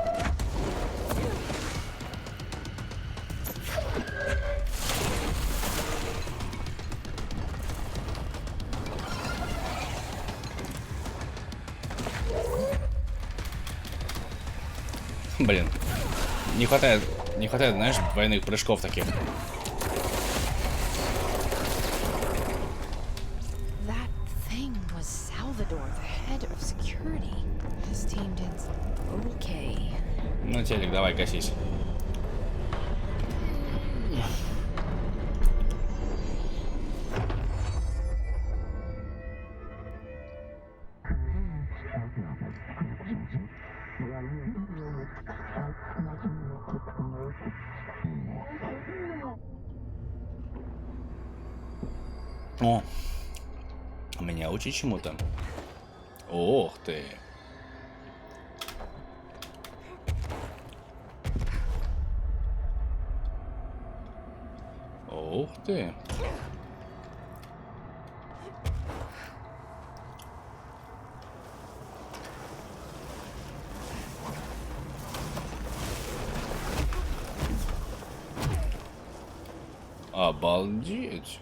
Блин. Не хватает, знаешь, двойных прыжков таких. That thing was Salvador, the head of security. His team did okay. Ну, телек, давай, косись. О, меня учить чему-то. Ох ты. Ух ты. Обалдеть.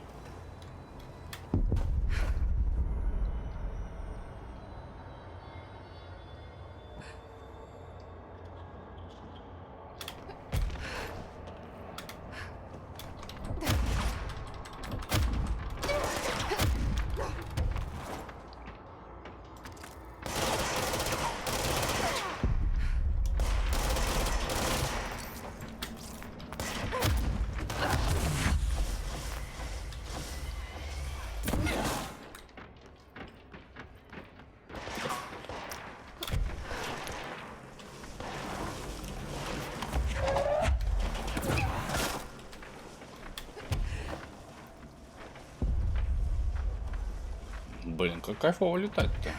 Блин, как кайфово летать-то.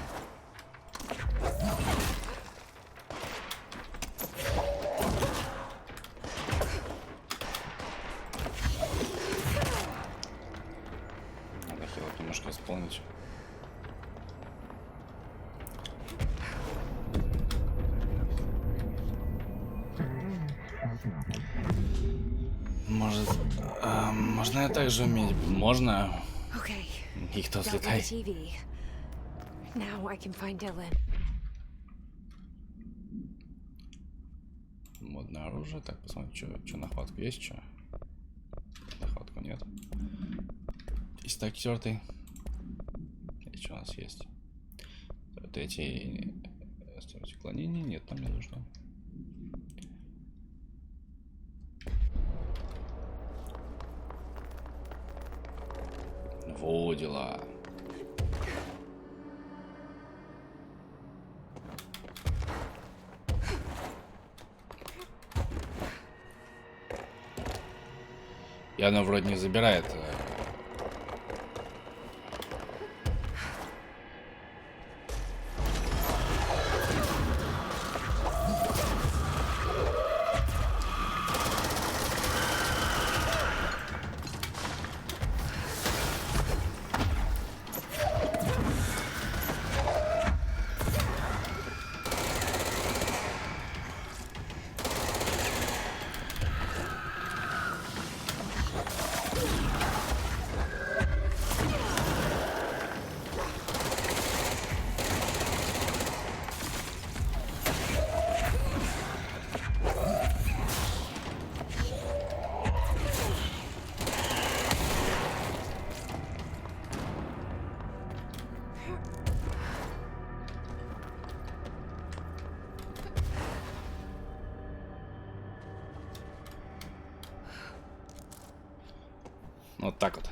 Надо хилок немножко исполнить. Может, можно я также уметь? Можно? Okay. И кто Got rid of слетает? TV. Now I can find Dylan. Модное оружие. Так, посмотрим, что нахватку есть, что? Нахватку нет. И стак тертый. И что у нас есть? Вот эти клонения. Нет, там не нужно. Во дела. И она вроде не забирает. Вот так вот.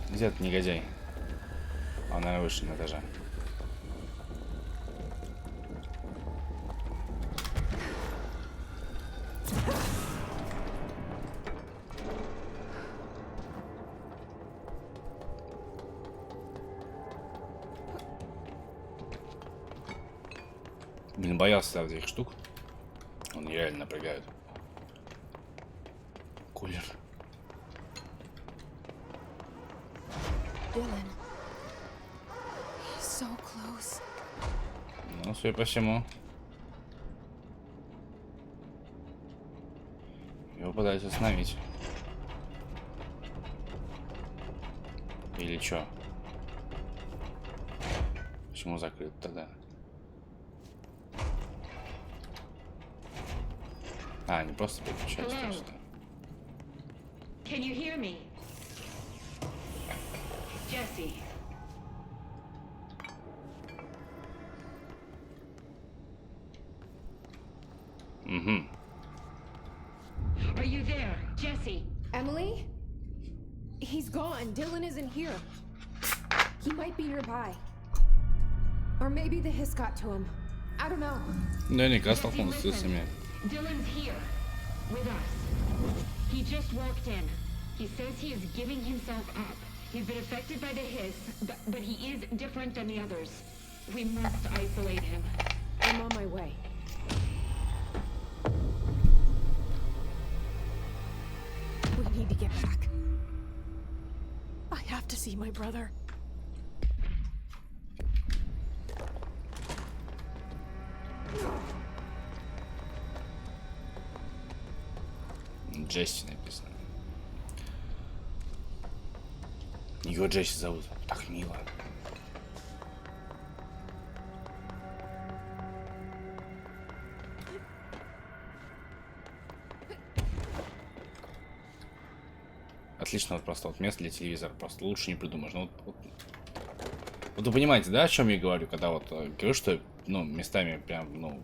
Где этот негодяй? Он, наверное, выше на этаже. Блин, боялся этих штук. Он нереально напрягает. Кулер. Dylan. So close. Ну, судя по всему. Его пытаются остановить. Или что? Почему закрыт тогда? А, не просто переключать, Hello. просто. Can you hear me? Jesse. Угу. Are you there, Jesse? Emily? He's gone. Dylan isn't here. He might be nearby. Or maybe the hiss got to him. I don't know. Наверняка Jesse, столкнулся с listen. этими. Dylan's here. With us. He just walked in. He says he is giving himself up. He's been affected by the hiss, but he is different than the others. We must isolate him. I'm on my way. We need to get back. I have to see my brother. Джесси написано. Ее Джесси зовут. Так мило. Отлично, вот просто вот место для телевизора. Просто лучше не придумаешь. Ну, вот вы понимаете, да, о чем я говорю, когда вот говорю, что, ну, местами прям, ну,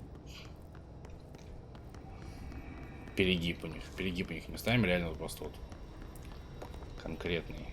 перегиб у них местами реально вот просто вот конкретный.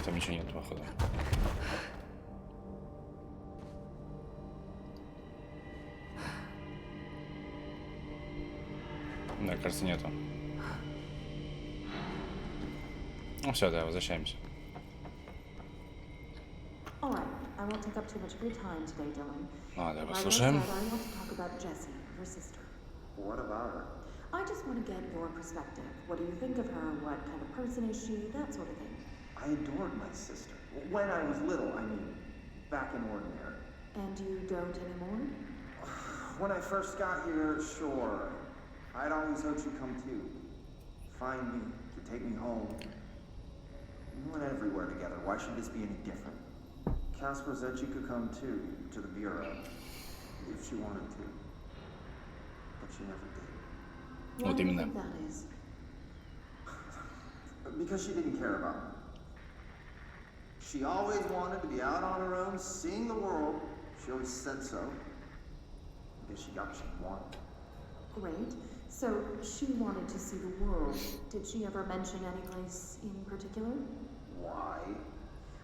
Там ничего нет, походу. Да, кажется, нету. Ну все, да, возвращаемся. All right, I won't take up too much of your time today, Dylan. А, да, Like I послушаем. said, I want to talk about Jessie, your sister. What about her? I just want to get your perspective. What do you think of her? What kind of person is she? That sort of thing. I adored my sister. When I was little, I mean, back in ordinary. And you don't anymore? When I first got here, sure. I'd always hoped she'd come too. Find me, to take me home. We went everywhere together. Why should this be any different? Casper said she could come too, to the bureau, if she wanted to. But she never did. Why Вот do you именно. think that is? Because she didn't care about me. She always wanted to be out on her own, seeing the world. She always said so. I guess she got what she wanted. Great. So she wanted to see the world. Did she ever mention any place in particular? Why?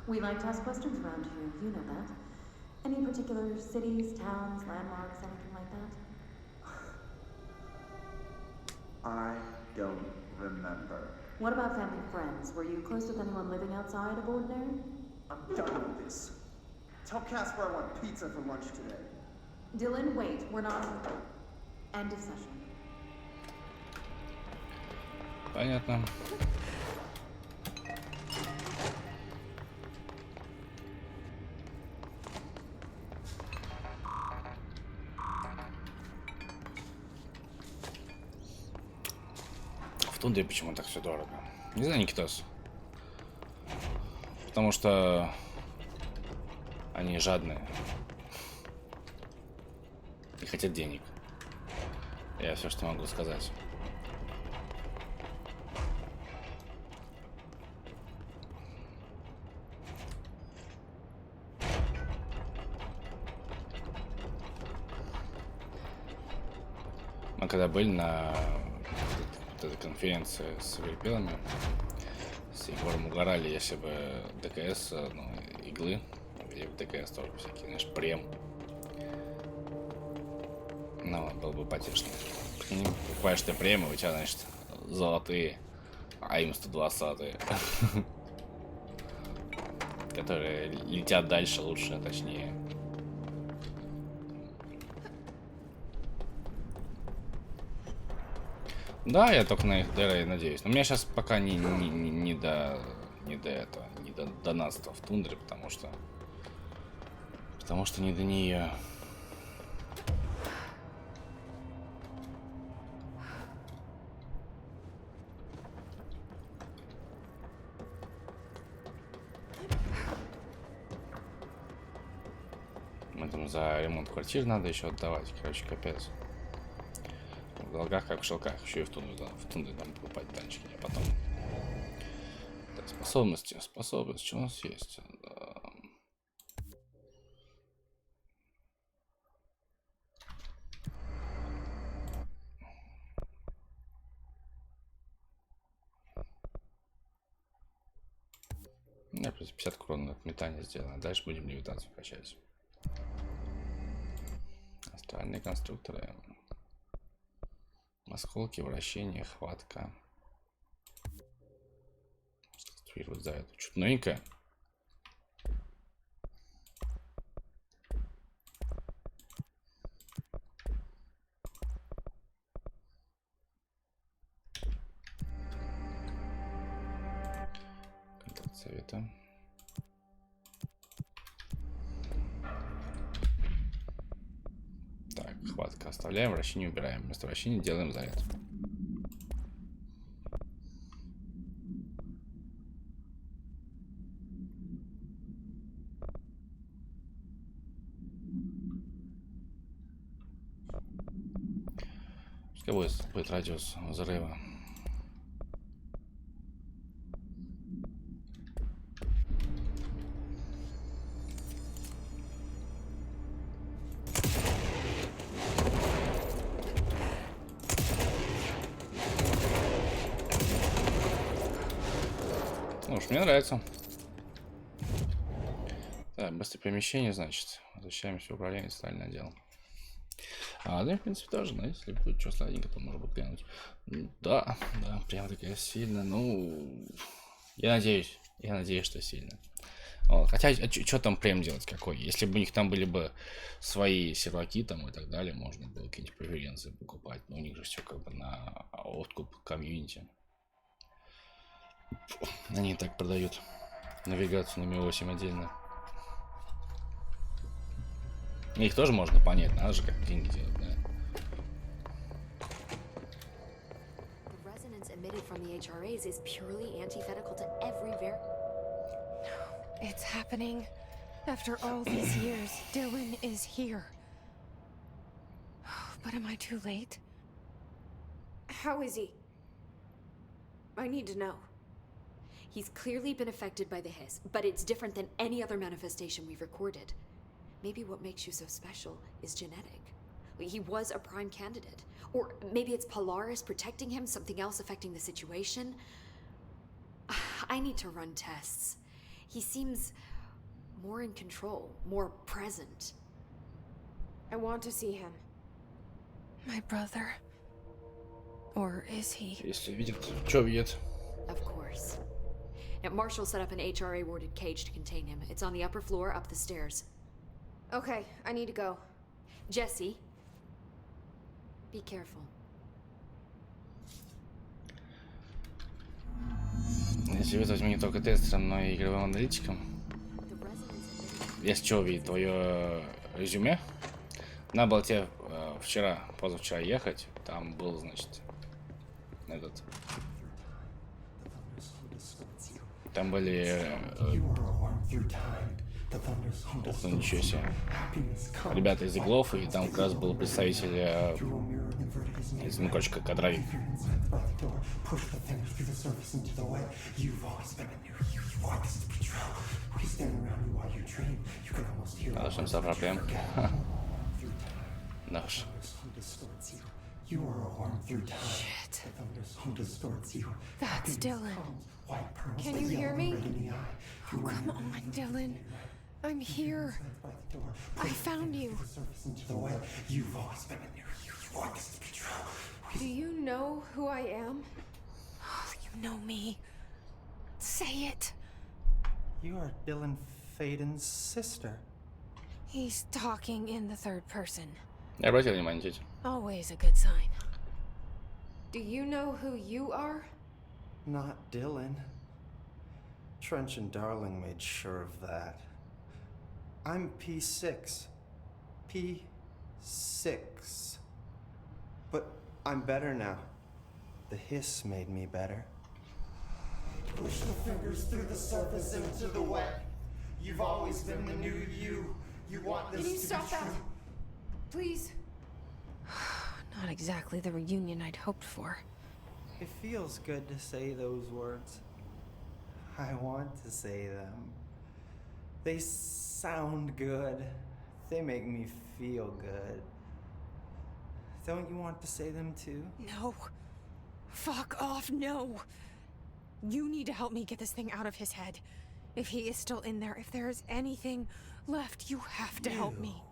We like to ask questions around here, you know that. Any particular cities, towns, landmarks, anything like that? I don't remember. What about family and friends? Were you close with anyone living outside of ordinary? I'm done with this. Tell Casper I want pizza for lunch today. Dylan, wait. We're not... End of session. Понятно. В тундре почему так все дорого? Не знаю, Никитос. Потому что они жадные и хотят денег. Я все, что могу сказать. Мы когда были на вот этой конференции с ребятами, с Егором угорали, если бы ДКС, ну, иглы, или в ДКС тоже всякие, знаешь, прем. Ну, было бы потешно. Прикинь, покупаешь ты премы, у тебя, значит, золотые, а им 120-е. Которые летят дальше лучше, точнее. Да, я только на их деле надеюсь. Но у меня сейчас пока не до донатства в тундре, потому что не до нее. Там за ремонт квартир надо еще отдавать. Короче, капец. В долгах, как в шелках. Еще и в тундре там покупать танчики. А потом. Так, способности. Способность. Что у нас есть? Да. Я плюс 50 крон от метания сделано. Дальше будем левитацию качать. Астральные конструкторы. Осколки, вращение, хватка. Сконструировать за это. Что-то новенькое. Контакт совета. Так, хватка оставляем, вращение убираем. Вместо вращения делаем заряд. Пускай будет радиус взрыва. Ну уж мне нравится. Так, быстрое перемещение, значит. Возвращаемся в управление центральным отделом. Да, в принципе, тоже, но если будет что сладенько, то можно будет глянуть. Да, прям такая сильно. Ну, я надеюсь, что сильно. Вот. Хотя, что там прям делать какой? Если бы у них там были бы свои серваки там и так далее, можно было какие-нибудь преференции покупать. Но у них же все как бы на откуп комьюнити. Они и так продают навигацию на Mi 8 отдельно. Их тоже можно понять, надо же как деньги делать, да. It's happening. After all these years, Dylan is here. But am I too late? How is he? I need to know. He's clearly been affected by the hiss, but it's different than any other manifestation we've recorded. Maybe what makes you so special is genetic. He was a prime candidate. Or maybe it's Polaris protecting him, something else affecting the situation. I need to run tests. He seems more in control, more present. I want to see him. My brother? Or is he? Если видит, что видит? Of course. Now, Marshall set up an HRA-warded cage to contain him. It's on the upper floor, up the stairs. Okay, I need to go. Jesse, be careful. Если вызвать не только тестером, но и игровым аналитиком. Если что, увидит твое резюме. Надо было тебе позавчера ехать. Там был, значит, этот. Там были. Ух, ну ничего себе. Ребята из иглов, и там как раз был представитель ну, короче, как кадровик. Да, что за проблем? Да уж. Shit. That's Dylan. Can you hear me? Oh, come on, Dylan. I'm here. I found you. Do you know who I am? Oh, you know me. Say it. You are Dylan Faden's sister. He's talking in the third person. Я обратил внимание, тетя. Always a good sign. Do you know who you are? Not Dylan. Trench and Darling made sure of that. I'm P6. P6. But I'm better now. The hiss made me better. Push the fingers through the surface into the wet. You've always been the new you. You want this Can you to stop be that? true. Please? Not exactly the reunion I'd hoped for. It feels good to say those words. I want to say them. They sound good. They make me feel good. Don't you want to say them too? No. Fuck off, no. You need to help me get this thing out of his head. If he is still in there, if there is anything left, you have to help me.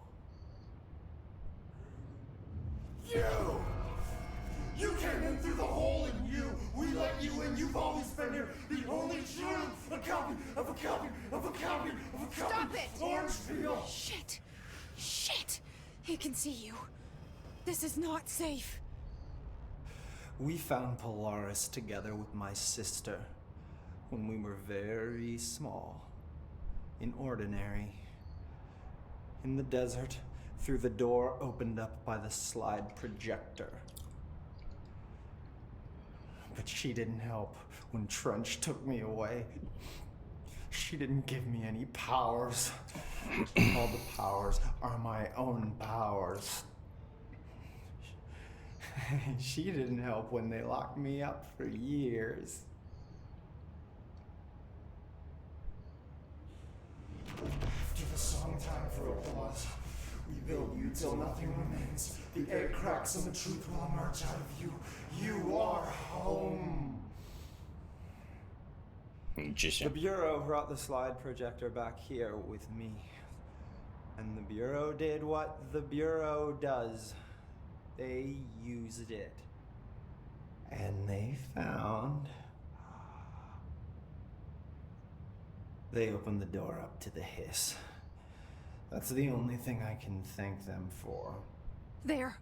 You came in through the hole in you. We let you in. You've always been here. The only true. A copy of a copy of a copy of a copy. Stop it! Orange peel. Shit. Shit. He can see you. This is not safe. We found Polaris together with my sister when we were very small. In Ordinary. In the desert, through the door opened up by the slide projector. But she didn't help when Trench took me away. She didn't give me any powers. All the powers are my own powers. She didn't help when they locked me up for years. After the song Time for Applause, we build you till nothing remains. The egg cracks and the truth will emerge out of you. You are home. The Bureau brought the slide projector back here with me. And the Bureau did what the Bureau does. They used it. And they found... They opened the door up to the hiss. That's the only thing I can thank them for. There.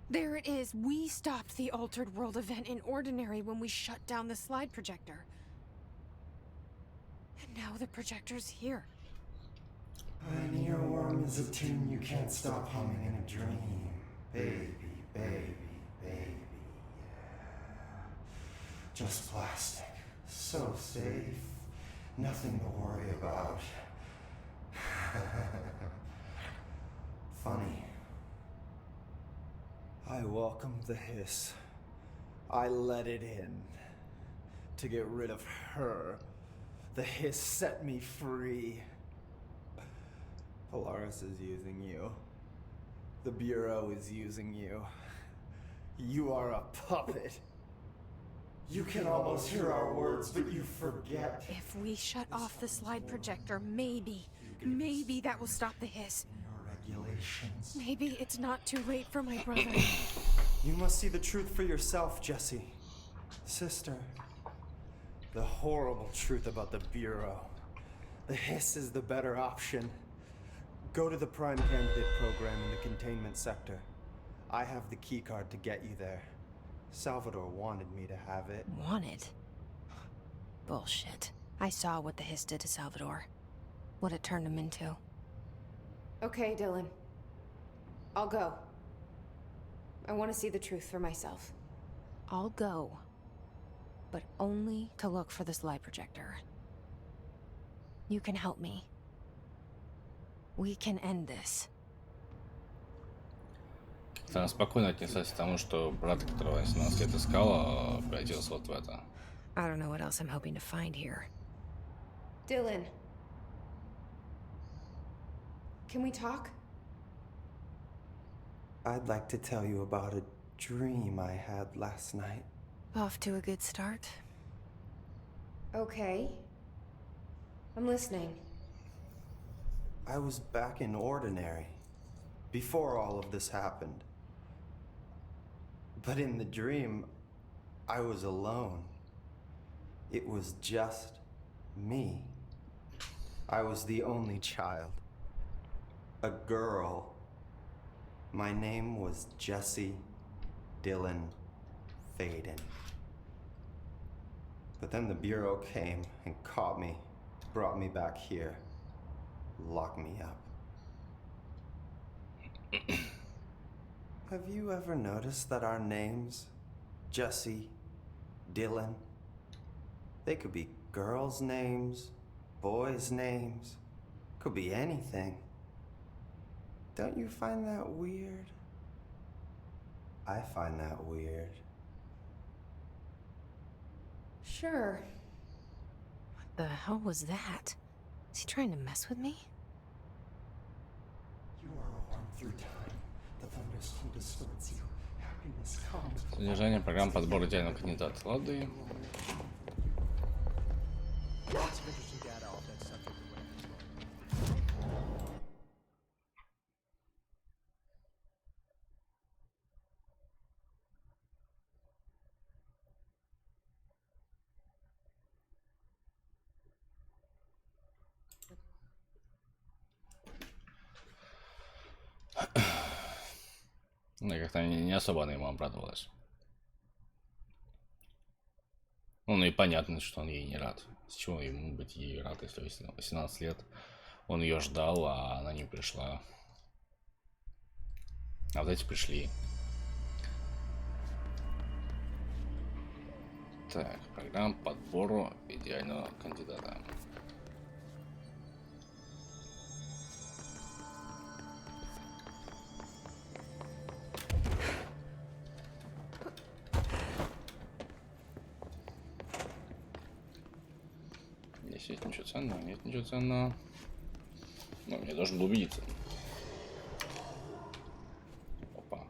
There it is. We stopped the Altered World event in Ordinary when we shut down the slide projector. And now the projector's here. An earworm is a tune you can't stop humming in a dream. Baby, baby, baby, yeah. Just plastic. So safe. Nothing to worry about. Funny. I welcomed the hiss. I let it in. To get rid of her. The hiss set me free. Polaris is using you. The Bureau is using you. You are a puppet. You can almost hear our words, but you forget. If we shut off the slide projector, maybe that will stop the hiss. Your regulations. Maybe it's not too late for my brother. You must see the truth for yourself, Jesse. Sister. The horrible truth about the Bureau. The hiss is the better option. Go to the Prime Candidate program in the containment sector. I have the keycard to get you there. Salvador wanted me to have it. Wanted? Bullshit. I saw what the hiss did to Salvador. What it turned him into. Okay, Dylan. I'll go. I want to see the truth for myself. I'll go. But only to look for the slide projector. You can help me. We can end this. Она спокойно отнеслась к тому, что брат, которого 17 лет искала, превратился вот в это. I don't know what else I'm hoping to find here. Dylan. Can we talk? I'd like to tell you about a dream I had last night. Off to a good start. Okay. I'm listening. I was back in Ordinary, before all of this happened. But in the dream, I was alone. It was just me. I was the only child. A girl. My name was Jesse Dylan fading. But then the Bureau came and caught me, brought me back here, locked me up. Have you ever noticed that our names, Jesse, Dylan, they could be girls' names, boys' names, could be anything. Don't you find that weird? I find that weird. Sure. What the hell was that? Is he trying to mess with me? You are a worm through time. The thunderstorm distorts you. Happiness comes. Содержание программ подбора идеального кандидата. Лады. Lots of interesting data off that subject. Ну, как-то не особо она ему обрадовалась. Ну и понятно, что он ей не рад. С чего ему быть ей рад, если 18 лет он ее ждал, а она не пришла. А вот эти пришли. Так, программа подбору идеального кандидата. Здесь есть ничего ценного, нет ничего ценного. Но мне должен был убедиться. Опа.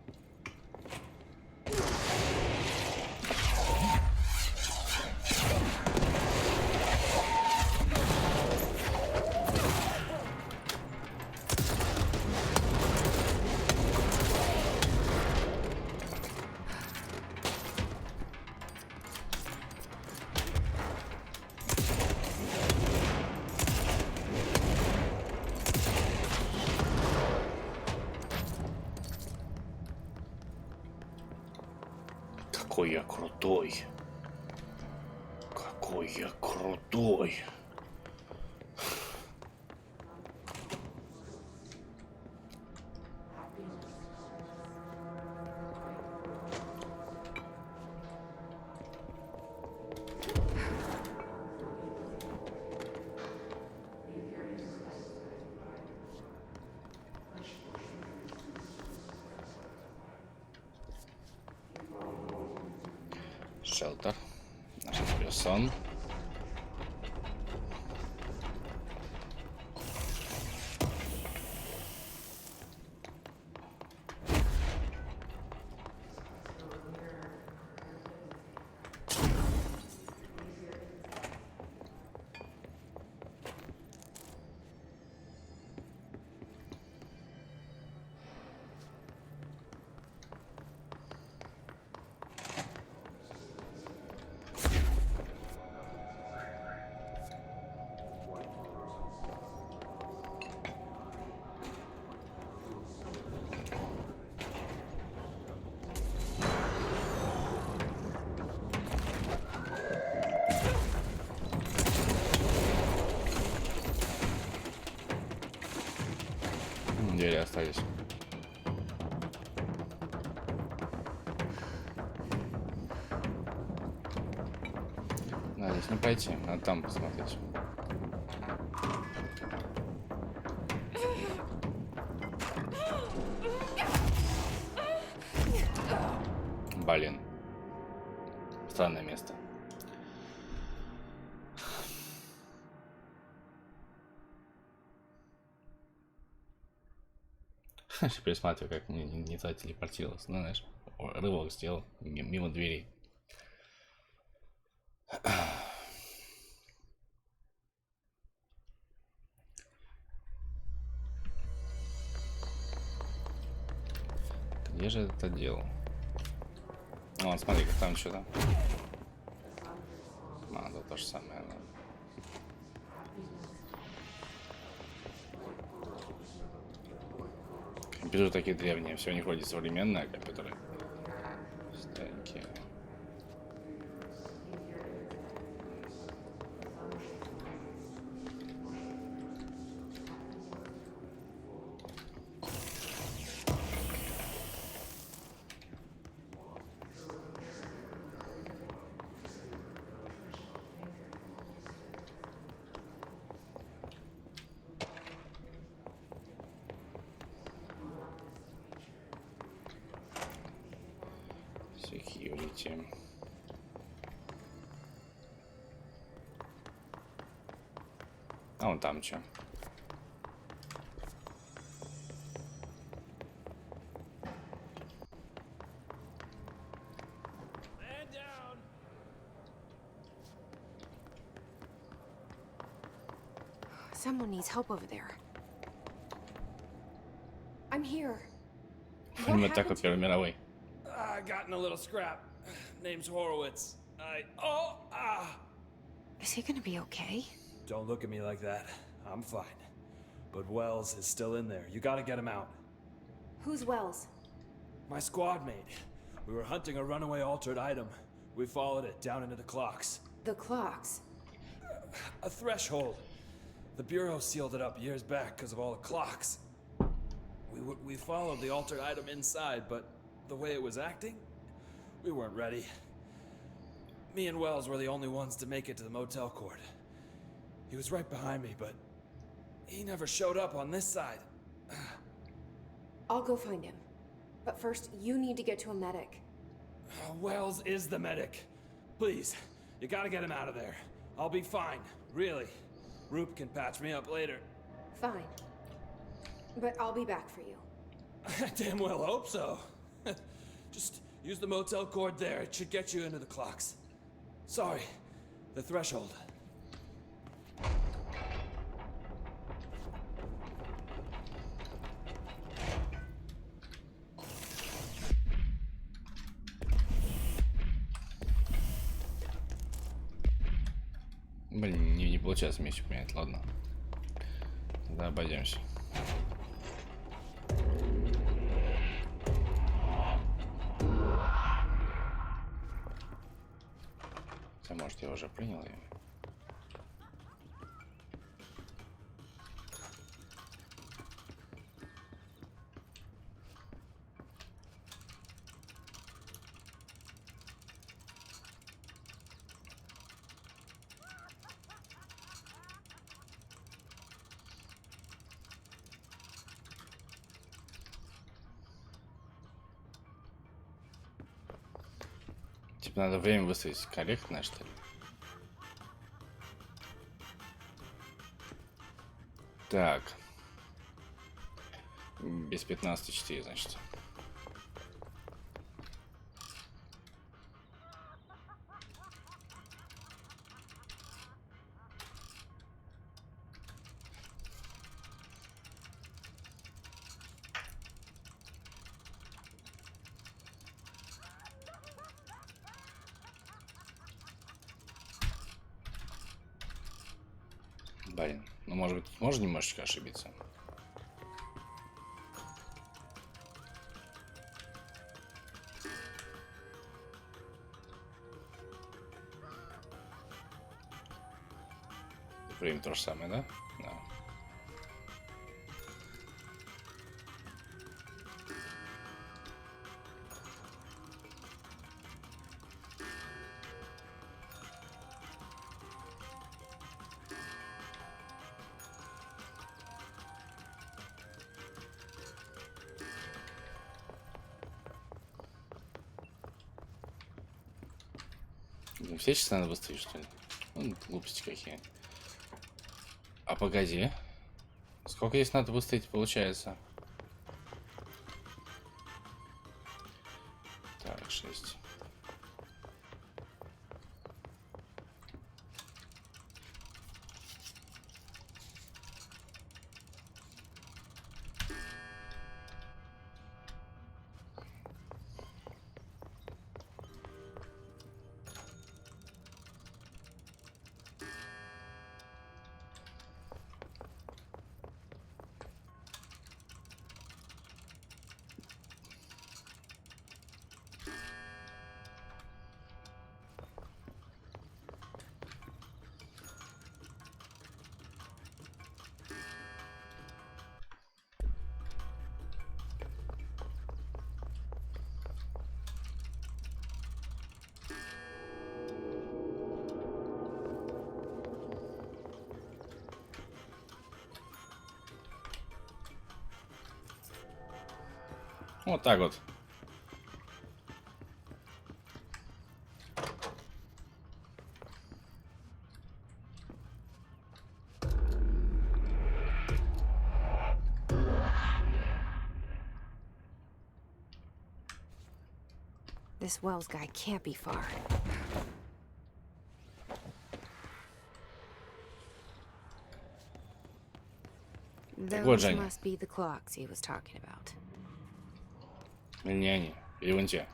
Какой я крутой. Какой я крутой. Шелтер. Наш Микрофон. Двери остались. Надо здесь не пойти, надо там посмотреть. Блин. Странное место. Пересматриваю, как мне не туда телепортировалось. Ну, знаешь, рывок сделал мимо дверей. Где же это отдел? Вон, смотри, как там что-то. А, да, то же самое. Компьютеры такие древние, все не ходит современные компьютеры. Старенькие. Security. А вон там что? Someone needs help over there. I'm here. Фильм «Атака Первой мировой». I got in a little scrap. Name's Horowitz. Is he gonna be okay? Don't look at me like that. I'm fine. But Wells is still in there. You gotta get him out. Who's Wells? My squad mate. We were hunting a runaway altered item. We followed it down into the clocks. The clocks. A threshold. The Bureau sealed it up years back because of all the clocks. We followed the altered item inside, but the way it was acting, we weren't ready. Me and Wells were the only ones to make it to the motel court. He was right behind me, but he never showed up on this side. I'll go find him. But first, you need to get to a medic. Wells is the medic. Please, you gotta get him out of there. I'll be fine, really. Roop can patch me up later. Fine. But I'll be back for you. I damn well hope so. Just use the motel cord there. It should get you into the clocks. Sorry, the threshold. Блин, не получается меч поменять, ладно. Тогда обойдемся. Хотя, может, я уже принял ее. Типа надо время выставить корректное, что ли? Так. Без 15.4, значит. Блин, ну может быть, можно немножечко ошибиться. Время то же самое, да? Да. Все часы надо выставить, что ли? Ну, глупости какие. А погоди. Сколько здесь надо выставить, получается? Так, 6. Вот так вот. This Wells guy can't be far. Вот Those же они. must be the clocks he was talking about. Не они. Или вон те.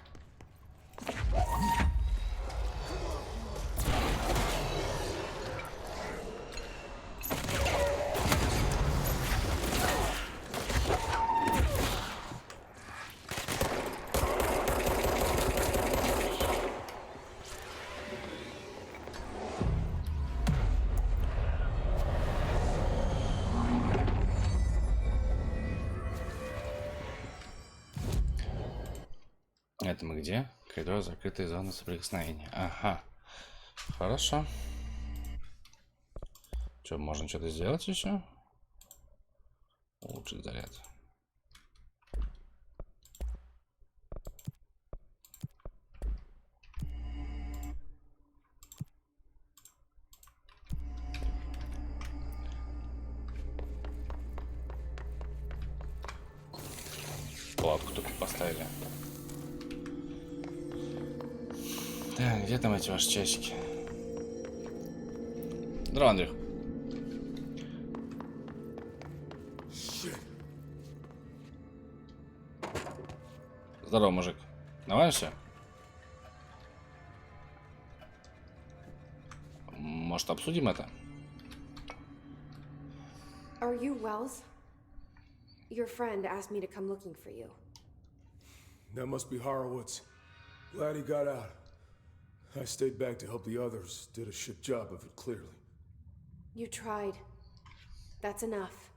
Это мы где? Коридор закрытой зоны соприкосновения. Ага. Хорошо. Что, можно что-то сделать еще? Улучшить заряд. Платку только поставили. Так, где там эти ваши часики? Здорово, Андрюх. Здорово, мужик. Давай все. Может, обсудим это? Are you Wells? Your friend asked me to come looking for you. That must be Horowitz. Glad he got out. I stayed back to help the others. Did a shit job of it, clearly. You tried. That's enough.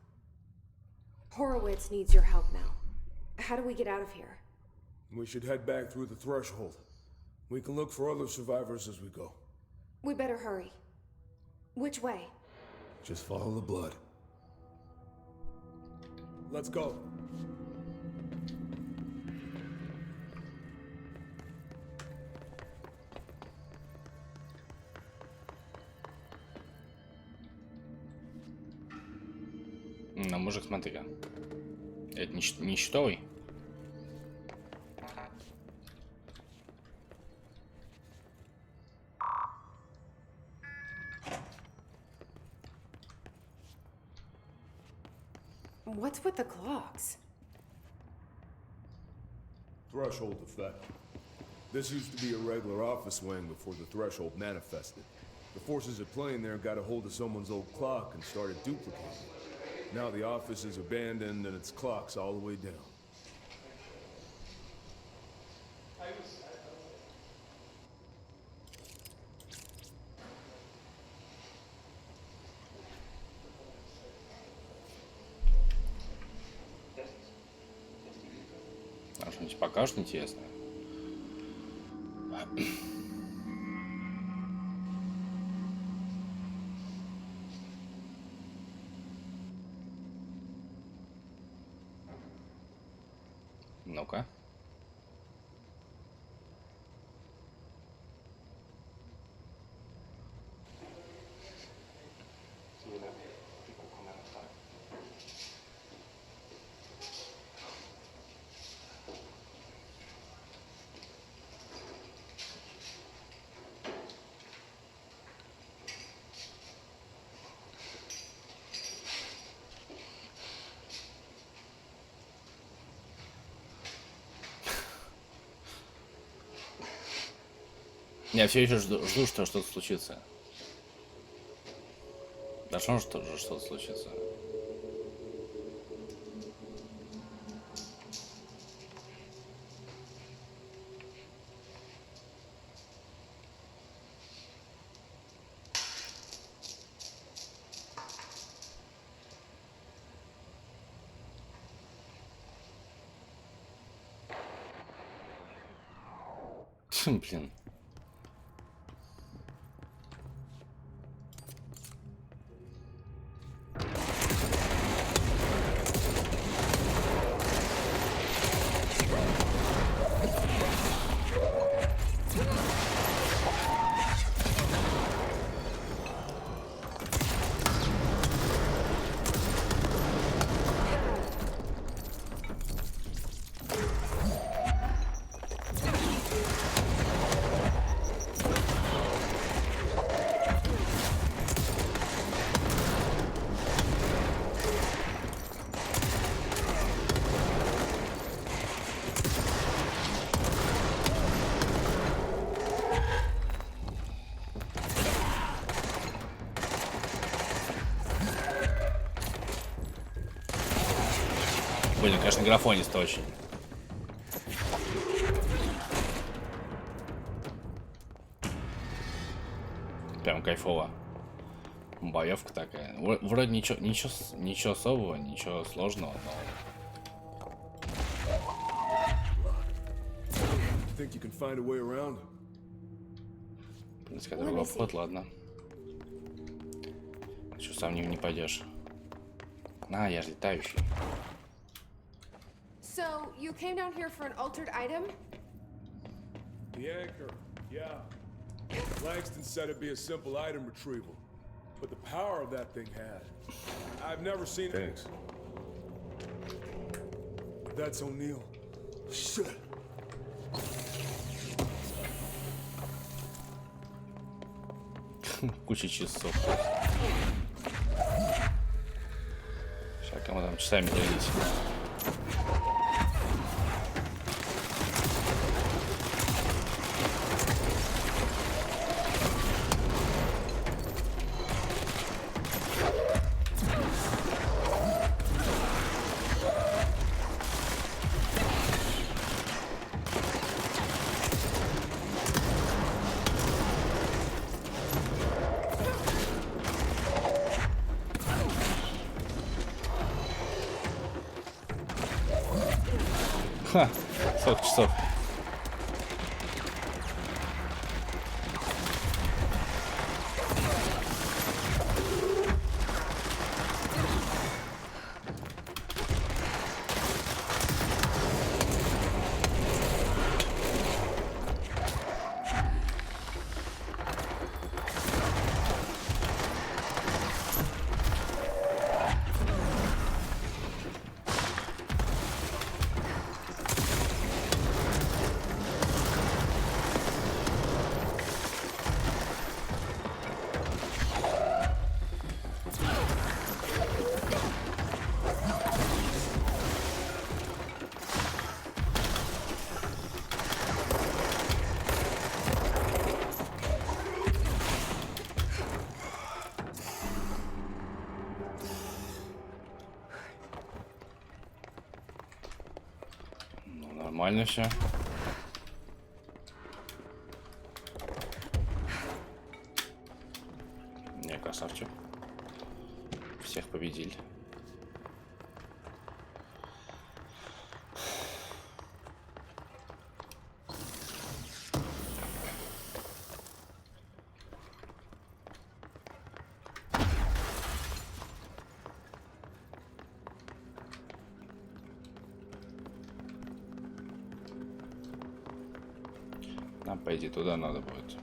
Horowitz needs your help now. How do we get out of here? We should head back through the threshold. We can look for other survivors as we go. We better hurry. Which way? Just follow the blood. Let's go. Ну, мужик, смотри-ка. Это не щитовый? What's with the clocks? Threshold effect. This used to be a regular office wing before the threshold manifested. The forces at play in there got a hold of someone's old clock and started duplicating it. Now the office is abandoned and its clock's all the way down. А что-нибудь покажут интересное? Ну-ка. Я все еще жду, что что-то случится. Должно что-то случится. Блин. Блин, конечно, графонист очень. Прям кайфово. Боевка такая. Вроде ничего особого, ничего сложного, но... Think you can find a way around? В принципе, другой вход, ладно. Что, сам не пойдешь? На, я же летающий. So, you came down here for an altered item? The anchor, yeah. Langston said it'd be a simple item retrieval. But the power of that thing had. I've never seen it. That's O'Neill. Shit. Куча часов. Сейчас мы там часами делись. Ха, 40 часов. Нормально все. Не, красавчик. Всех победили. Нам, по идее, туда надо будет.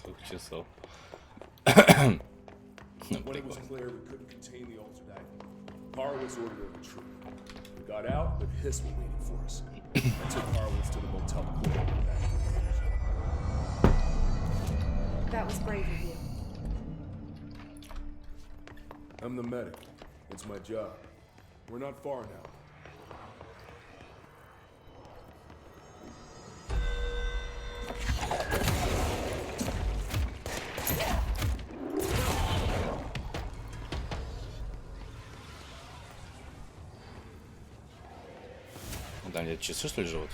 Сколько часов? When it was clear we couldn't contain the altered item, Horowitz ordered a retreat. We got out, but Hiss were waiting for us. I took Horowitz to the motel court. That was brave of you. I'm the medic. It's my job. We're not far now. Там где-то часы, что ли, живут?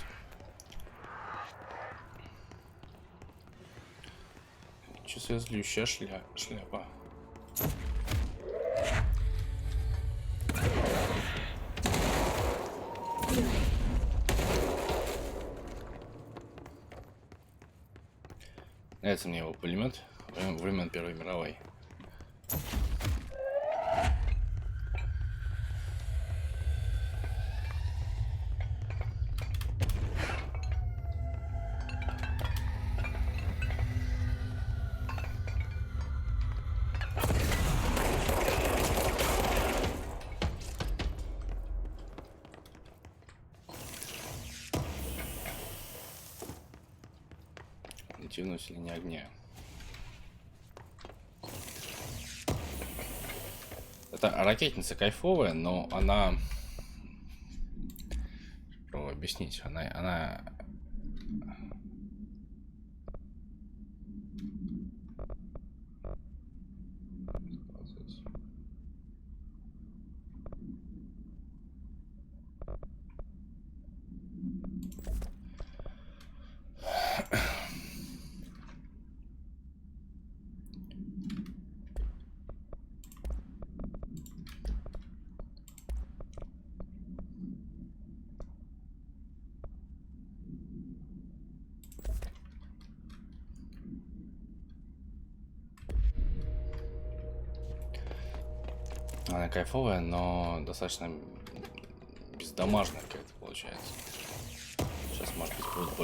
Часы злющая шляпа. Нравится мне его пулемет времен Первой мировой. Активное усиление огня. Это ракетница кайфовая, но она... Попробую объяснить. Она... Она кайфовая, но достаточно бездамажная какая-то получается. Сейчас, может быть, будет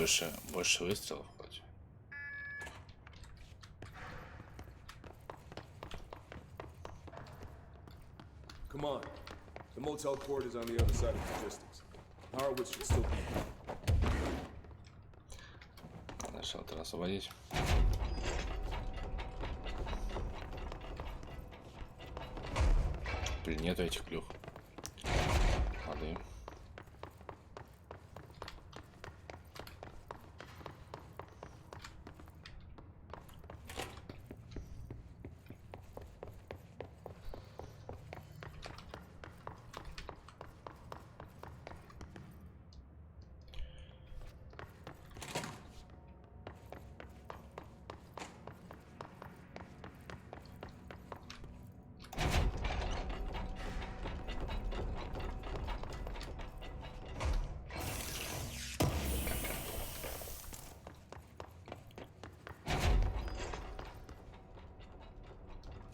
больше выстрелов хоть. Come on. The motel court is on the other side of logistics. Horowitz should still be. Надо шелтер освободить. Блин, нету этих плюх. Воды.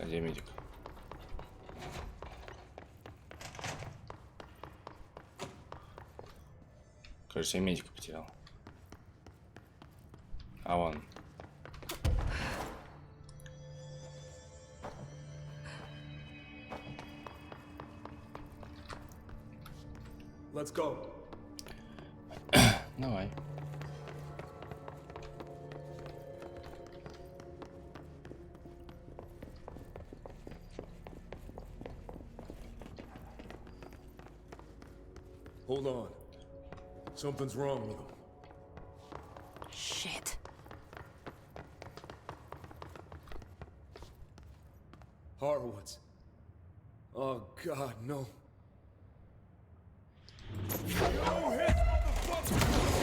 Где медик? Кажется, я медика потерял. А вон. Let's go. Давай. Hold on. Something's wrong with him. Shit. Horowitz. Oh, God, no. No hit, motherfucker!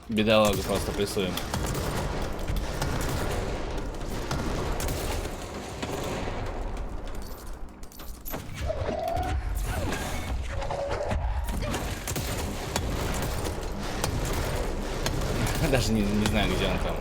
Бедолага просто прессуем. Даже не знаю, где он там.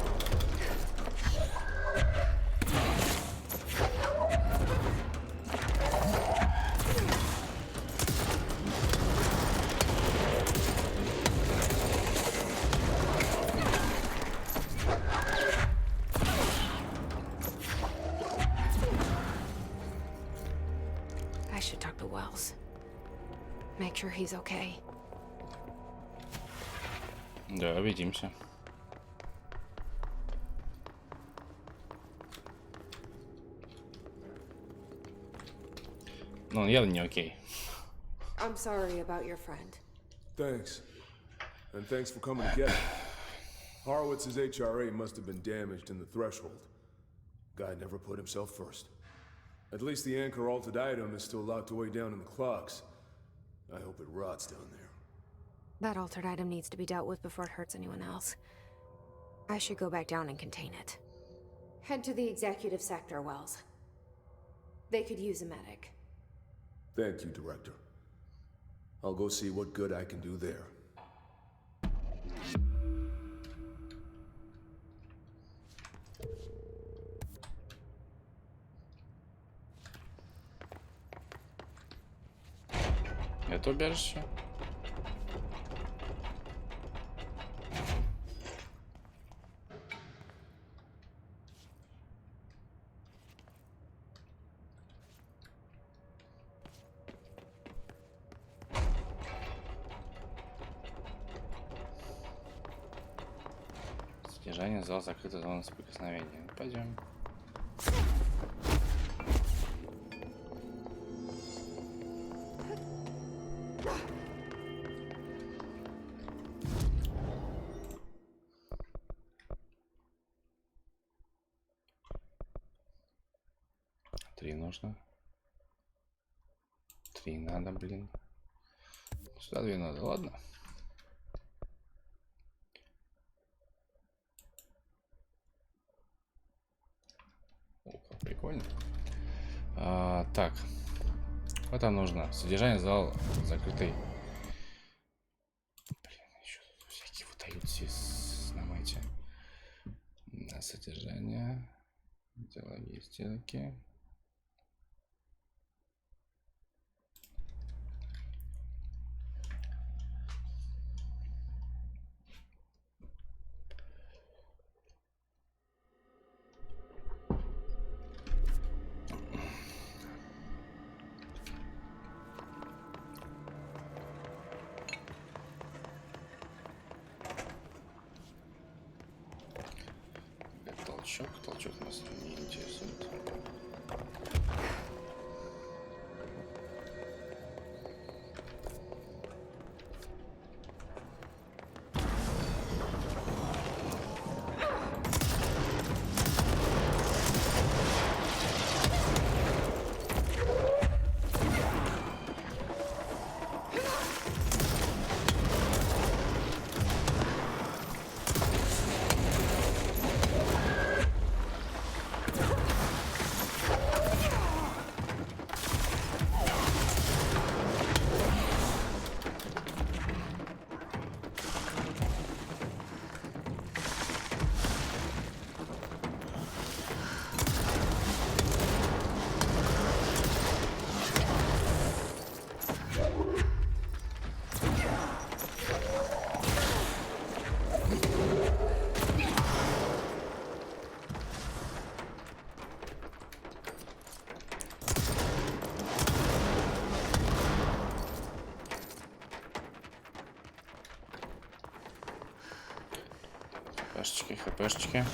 I should talk to Wells. Make sure he's okay. Да, увидимся. Ну, он явно не окей. I'm sorry about your friend. Thanks. And thanks for coming to get him. Horowitz's HRA must have been damaged in the threshold. Guy never put himself first. At least the anchor altered item is still locked away down in the clocks. I hope it rots down there. That altered item needs to be dealt with before it hurts anyone else. I should go back down and contain it. Head to the executive sector, Wells. They could use a medic. Thank you, Director. I'll go see what good I can do there. Это убежище. Содержание, зал, закрытая зона соприкосновения. Пойдем. Три нужно. Три надо, блин. Сюда две надо, ладно. О, как прикольно. Так. Вот там нужно. Содержание зал закрытый. Блин, еще тут всякие вот на эти. На содержание. Диалоги, сделки. Толчок нас не интересует. ХПшечки.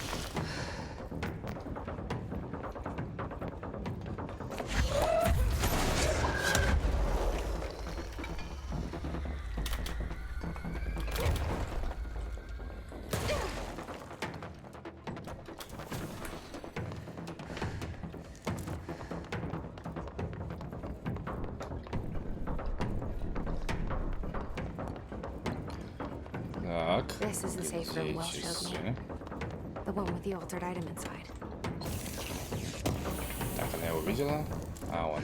Так. This is the safe room Will showed me. The one with the altered item inside. Так, она его видела. А, он.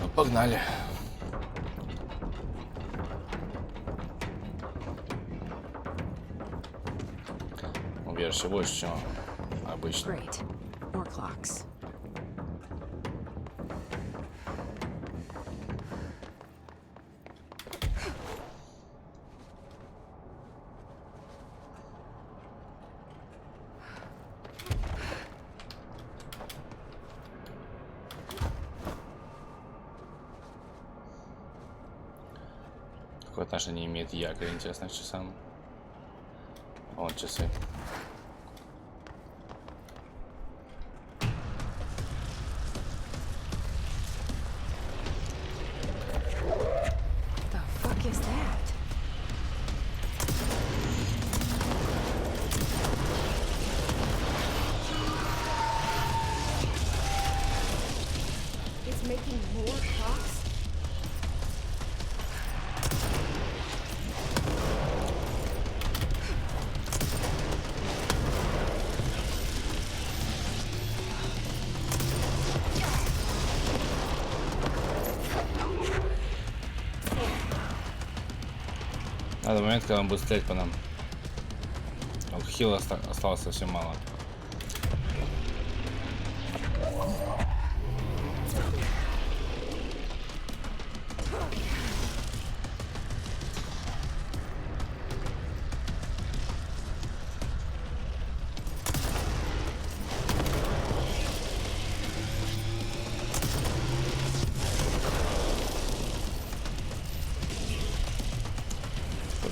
Ну, погнали. Убежище больше, чем обычно. Great. More clocks. Какое отношение имеет якорь, интересно, к часам? Вот часы. The fuck is that? It's making more clocks? Надо момент, когда он будет стрелять по нам. Вот хила осталось совсем мало.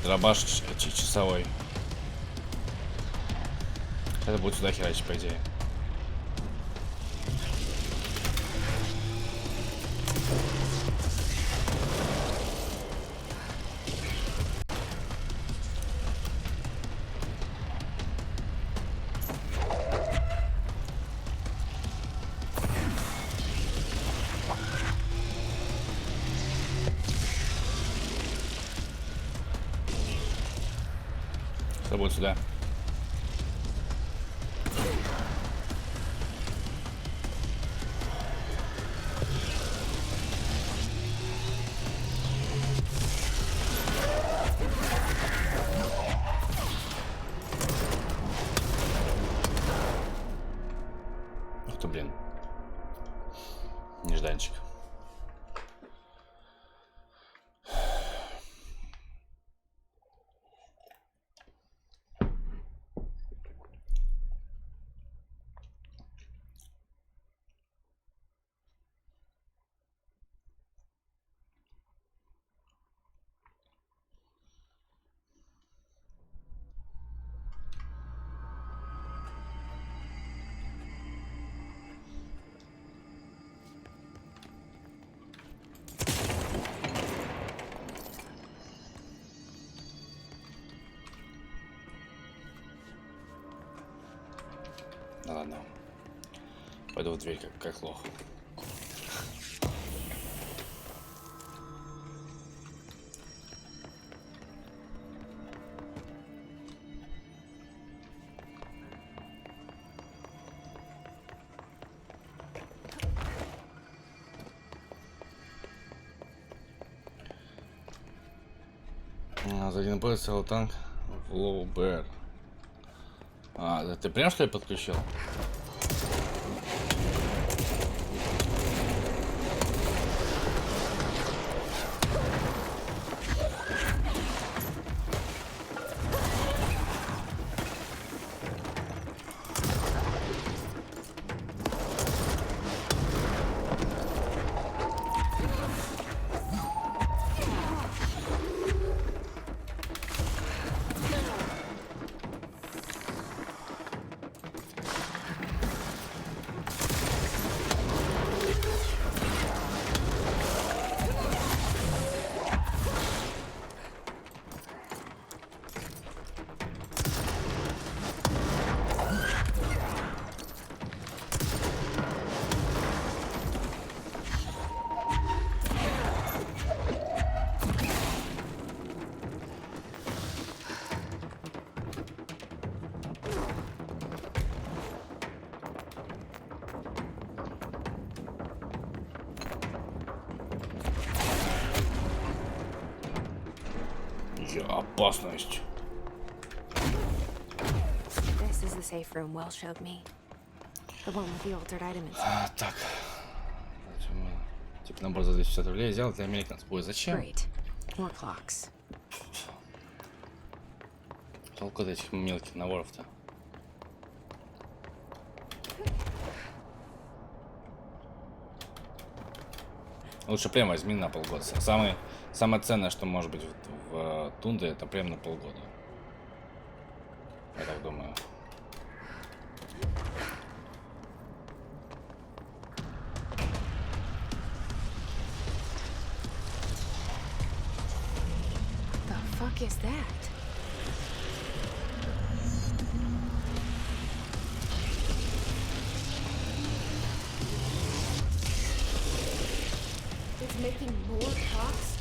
Дробаш часовой. Это будет сюда херачить, по идее. Это будет сюда. Ух ты, блин. Нежданчик. Ну ладно. Пойду в дверь, как лох. За один поезд целый танк в лоу БР. А, ты прям что ли подключил? Опасность. This is the safe room Will showed me. The one with the altered item inside. Так. Типа набор за 250 рублей взял для американцев. Ой, зачем? Great. More clocks. Толку от этих мелких наборов-то. Лучше прям возьми на полгода. Самое ценное, что может быть в Тундре, это прям на полгода. Я так думаю. The fuck is that? It's making more clocks?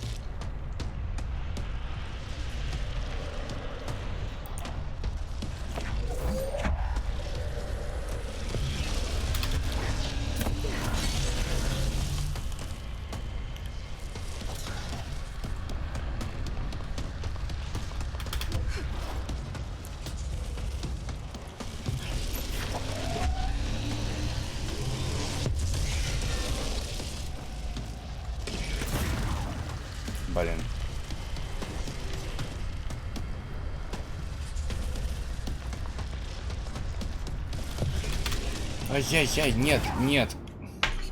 Ай-яй-яй, нет, нет.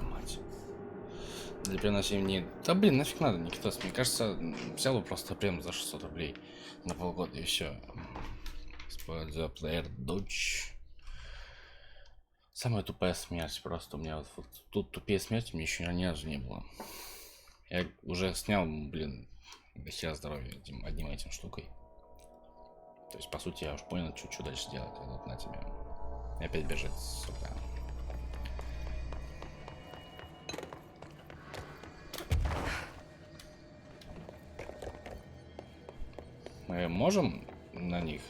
Мать. Для переносения не... Да блин, нафиг надо, никто. Мне кажется, взял бы просто прям за 600 рублей на полгода и все. Используя плеер Dodge. Самая тупая смерть просто. У меня вот тут тупее смерти мне еще ни разу не было. Я уже снял, блин, до хера здоровья одним этим штукой. То есть, по сути, я уж понял, что дальше делать. Вот на тебе. И опять бежать, сука. Мы можем на них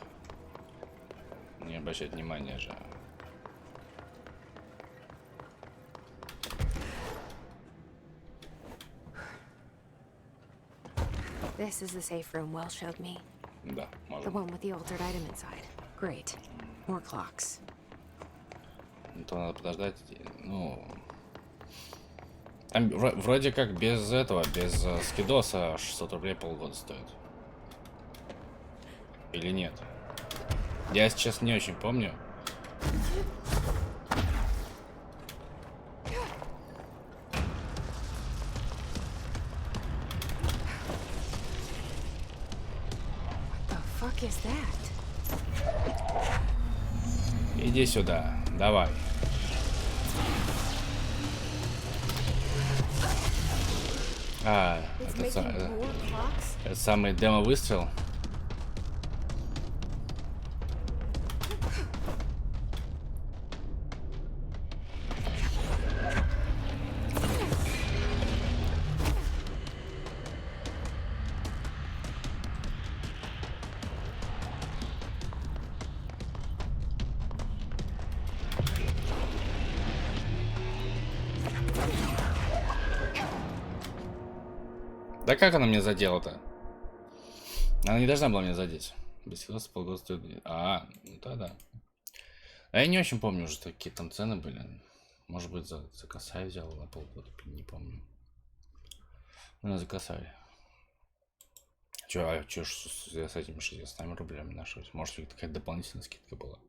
не обращать внимания же? This is the safe room Well showed me. Да, можем. The one with the altered item inside. Great. More clocks. Ну, то надо подождать. Ну... Там вроде как без этого, без скидоса 600 рублей полгода стоит. Или нет? Я сейчас не очень помню. Is that? Иди сюда, давай. Это самый демо-выстрел. Да как она меня задела-то? Она не должна была меня задеть. Без филоса полгода стоит. Ну да. А я не очень помню уже, какие там цены были. Может быть, за косарь взял на полгода, не помню. Ну, за косарь. Че я с этими 600 рублями нашелся? Может, какая-то дополнительная скидка была?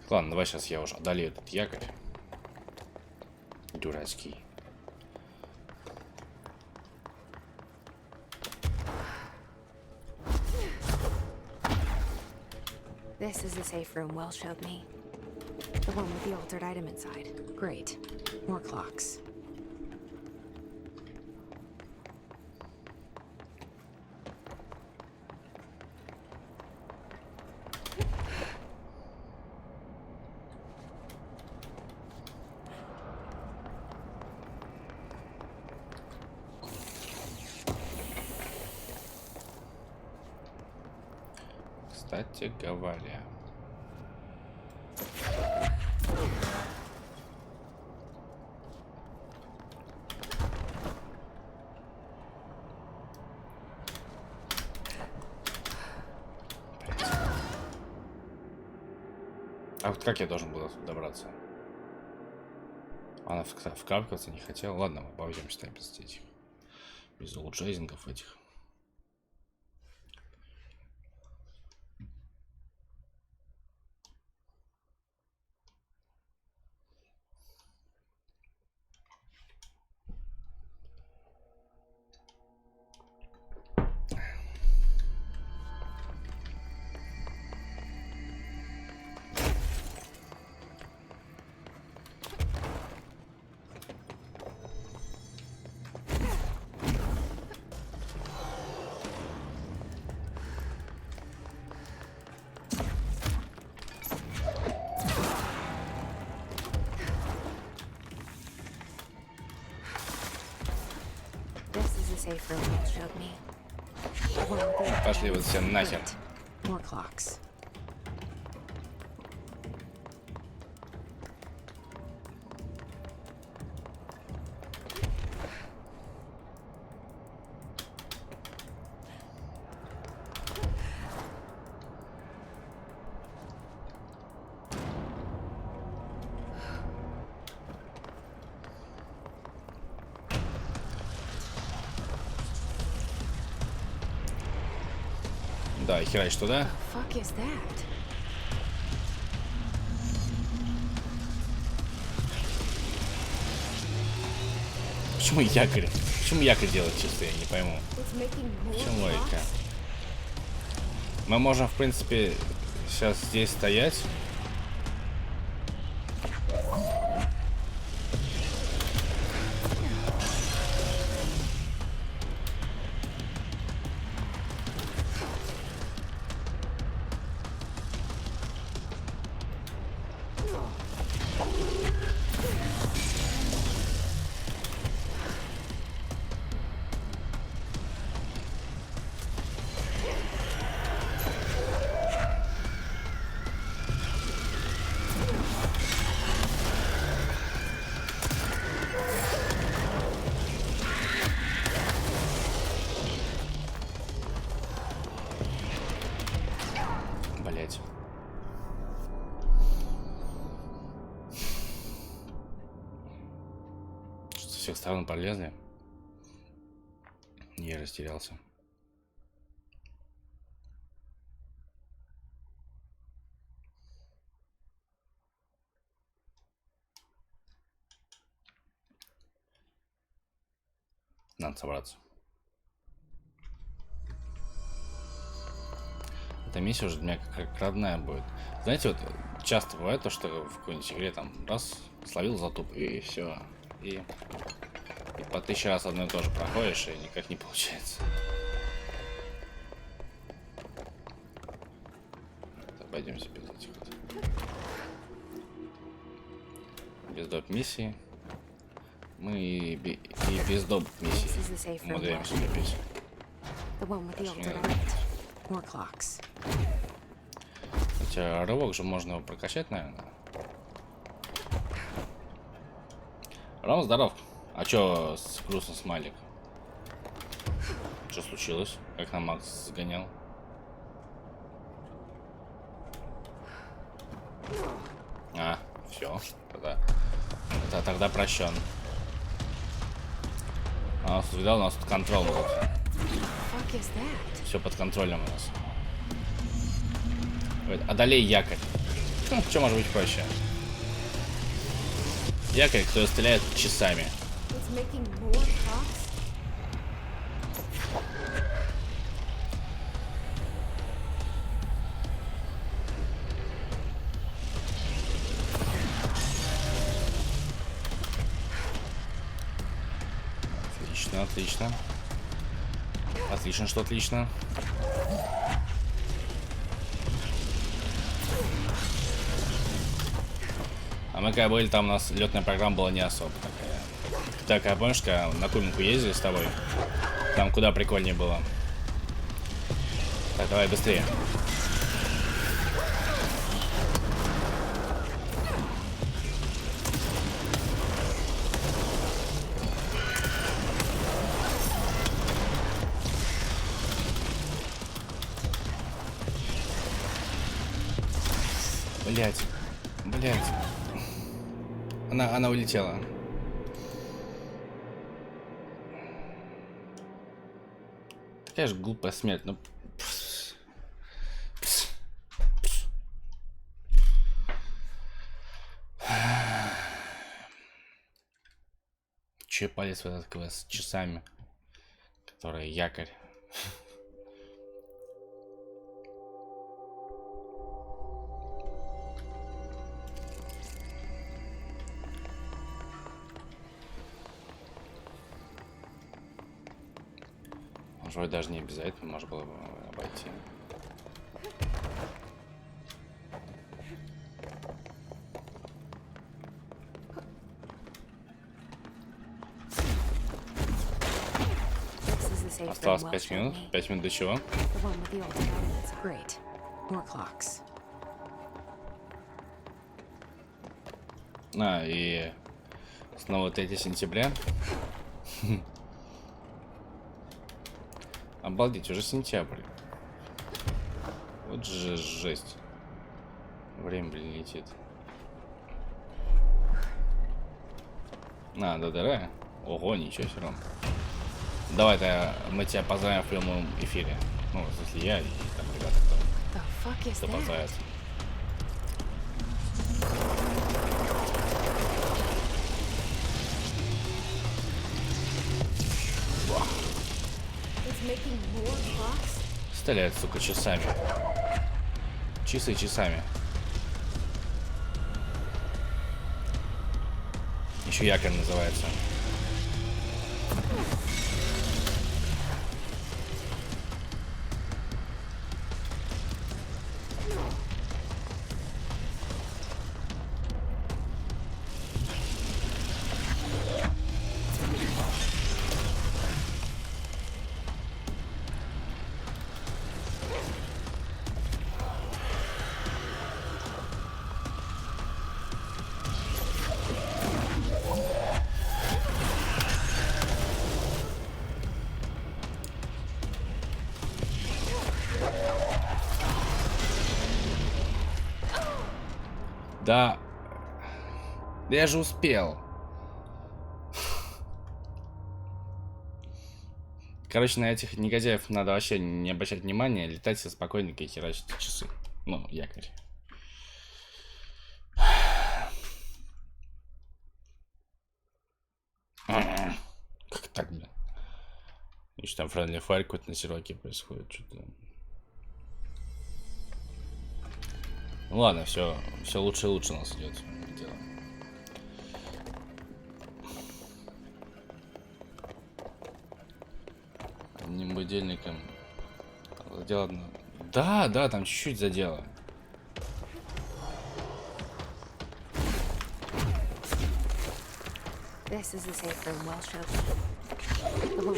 Ладно, давай сейчас я уже одолею этот якорь. Дурацкий. This is the safe room Well showed me. The one with the altered item inside. Great. More clocks. Кстати говоря. А вот как я должен был добраться? Она вкапываться не хотела. Ладно, мы обойдемся там без этих. Без улучшайзингов этих. Safe room Well showed me. The one with the altered Пошли item вот все inside. нахер. Great. More clocks. Да, херач туда. Fuck is that? Почему якорь? Почему якорь делать чисто, я не пойму. В чем логика? Мы можем, в принципе, сейчас здесь стоять. Блять. Что-то со всех сторон полезли. Я растерялся. Надо собраться. Эта миссия уже для меня как родная будет. Знаете, вот часто бывает то, что в какой-нибудь игре там раз словил затуп и все. И по 1000 раз одно и то же проходишь, и никак не получается. Обойдемся без этих вот. Без доп миссии. Мы и без доп миссий умудряемся любить. Хотя рывок же можно его прокачать, наверное. Ром, здоров. А чё с грустным смайлик? Что случилось? Как нам Макс сгонял? А, все, тогда прощен. А, видал, у нас тут контроль будет. Все под контролем у нас. Одолей якорь. Что может быть проще? Якорь, кто стреляет часами. Отлично, отлично. Отлично, что отлично. А мы когда были, там у нас летная программа была не особо такая. Так, а помнишь, когда на Куминку ездили с тобой? Там куда прикольнее было. Так, давай быстрее. Блять. Блять. Она улетела. Такая же глупая смерть, ну. Че полез в этот квест с часами, который якорь. Может, даже не обязательно, можно было бы обойти. Осталось 5 минут. 5 минут до чего? А, и снова 3 сентября. Обалдеть, уже сентябрь. Вот же жесть. Время, блин, летит. А, да-да-да. Ого, ничего себе. Давай-то мы тебя поздравим в прямом эфире. Ну, если я и там ребята, кто позвает. Стреляет, сука, часами. Часы часами. Еще якорь называется. Да. Да я же успел. Короче, на этих негодяев надо вообще не обращать внимания, летать себе спокойненько и херачить часы. Ну, якорь. Как так, блин? Еще там friendly fire какой-то на серваке происходит. Что-то. Ну ладно, все лучше и лучше у нас идет дело. Одним будильником задело. Да, там чуть-чуть задело.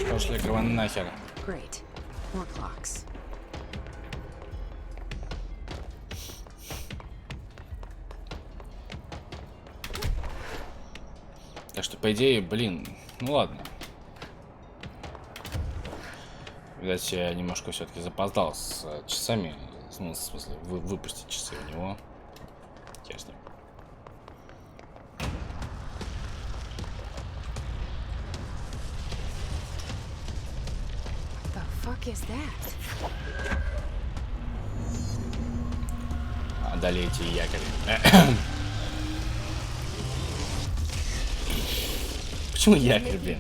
Пошли к вам нахер. Так что, по идее, блин, ну ладно. Видать, я немножко все-таки запоздал с часами. Ну, в смысле, выпустить часы у него. Ясно. Одолейте якорь. Почему якорь, блин?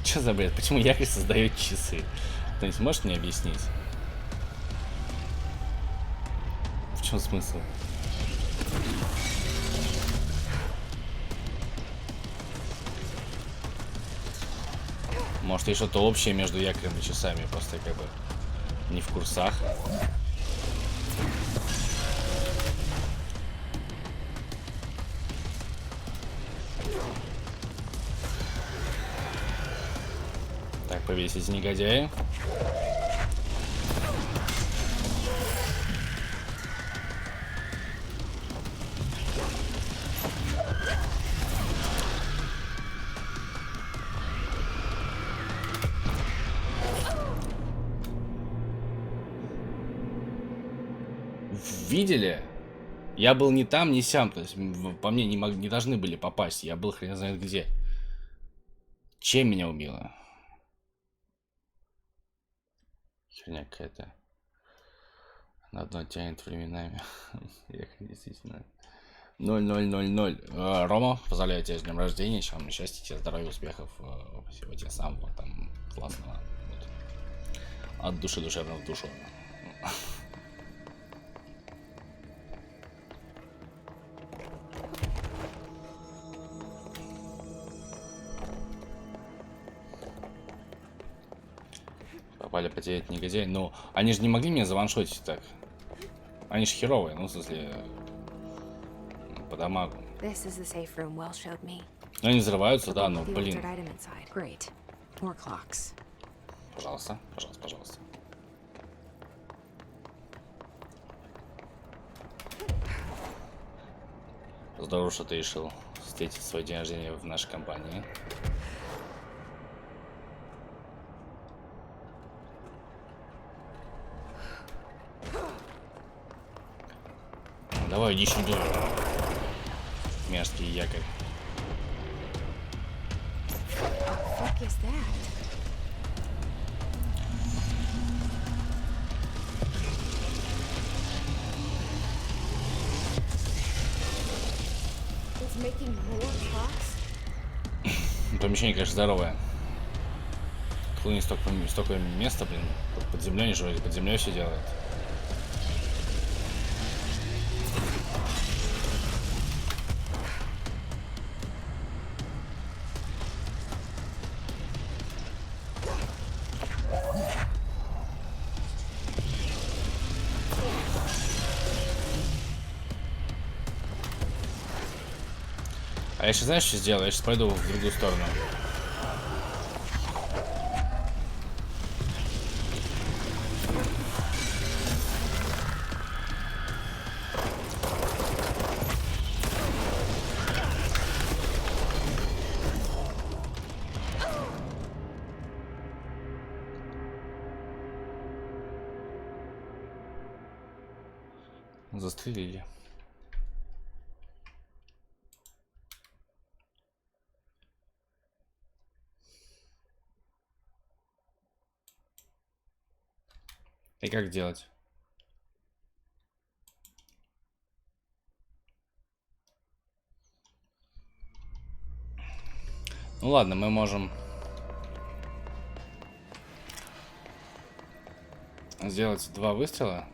Что за бред? Почему якорь создает часы? Кто-нибудь может мне объяснить? В чем смысл? Может, есть что-то общее между якорем и часами, просто как бы не в курсах. Так, повесить негодяи. Видели? Я был не там, не сям, то есть по мне не должны были попасть. Я был хрен знает где. Чем меня убило? Херня какая-то. На одно тянет временами. Действительно. 0000. Рома, поздравляю тебя с днем рождения. Чем вам счастья, тебе здоровья, успехов. Всего тебе самого там классного. Вот. От души душевно в душу. Попали потерять негодяи. Но они же не могли меня заваншотить так. Они же херовые, ну в смысле по дамагу. Но они взрываются, да, но блин. Пожалуйста, пожалуйста, пожалуйста. Здорово, что ты решил встретить свой день рождения в нашей компании. Давай, иди сюда. Мерзкий якорь. Помещение, конечно, здоровое. Клуни столько места, блин. Под землей не живет, под землей все делает. А я сейчас, знаешь, что сделаю? Я сейчас пойду в другую сторону. Застрелили. И как делать? Ну ладно, мы можем сделать 2 выстрела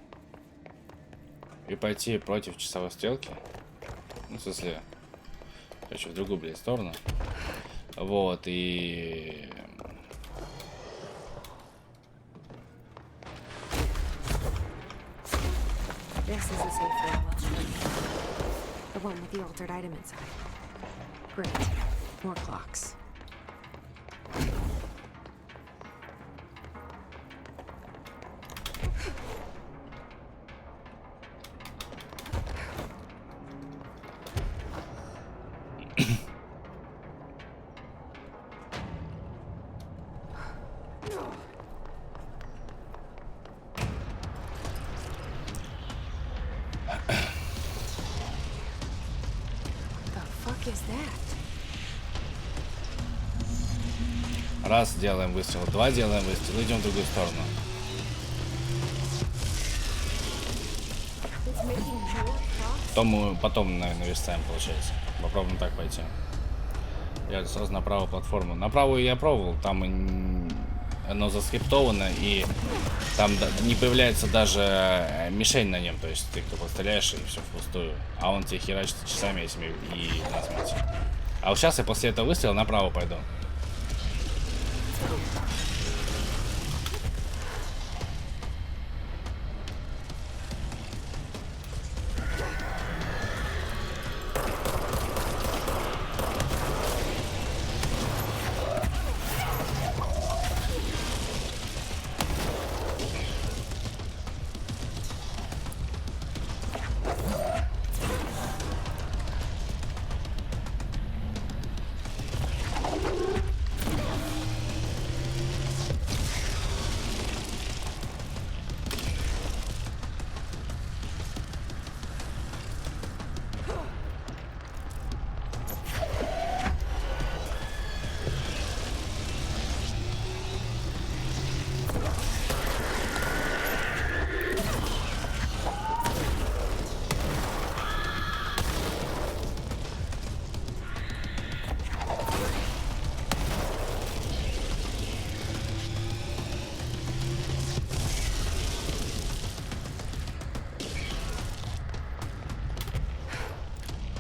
и пойти против часовой стрелки. Ну, в смысле, короче, в другую, блядь, сторону. Вот, и... This is the safe farewell. The one with the altered item inside. Great. More clocks. Раз, делаем выстрел, 2 делаем выстрел, идем в другую сторону. Потом, наверное, верстаем, получается. Попробуем так пойти. Я сразу на правую платформу. На правую я пробовал, там оно заскриптовано, и там не появляется даже мишень на нем. То есть ты только стреляешь, и все впустую. А он тебе херачит часами этими и на смерти. А вот сейчас я после этого выстрела направо пойду.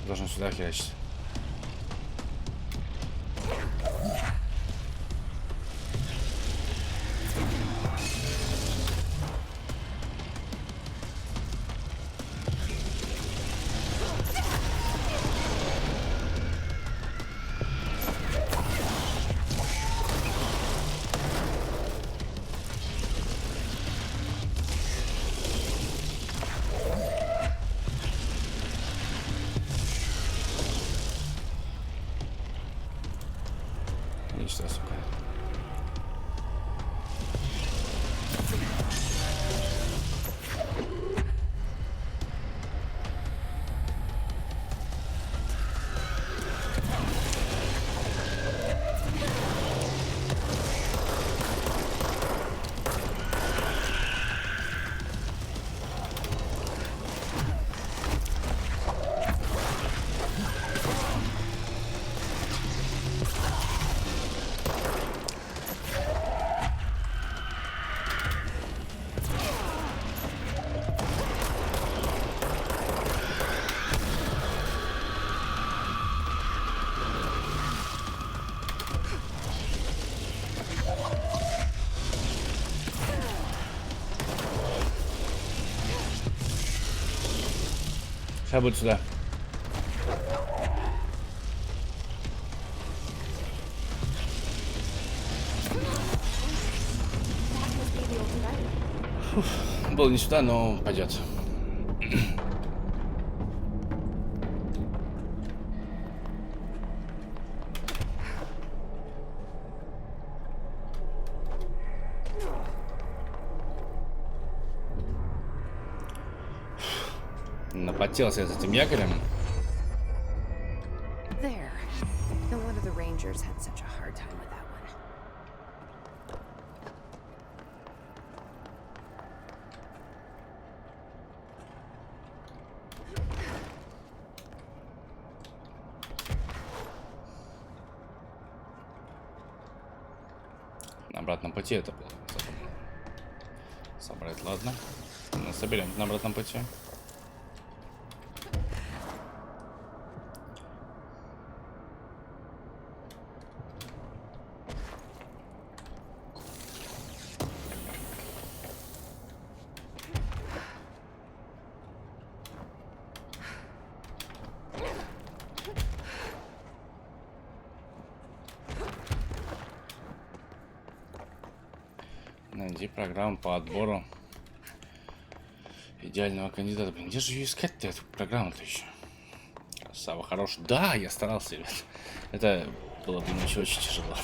Должен сюда херачить. Сейчас будет сюда. Был не сюда, но пойдет. Напотелся с этим якорем. There. No wonder the Rangers had such a hard time with that one. На обратном пути это было. Собрать, ладно. Мы соберем на обратном пути. Найди программу по отбору идеального кандидата. Блин, где же ее искать-то, эту программу-то еще? Красава, хороший. Да, я старался, ребят. Это было бы очень тяжело.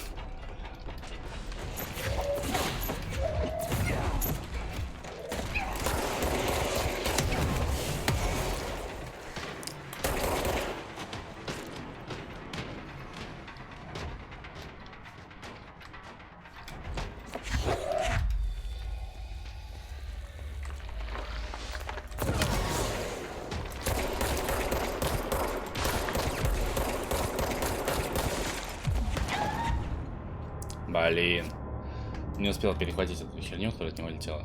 Блин. Не успел перехватить эту херню, которая от него летела.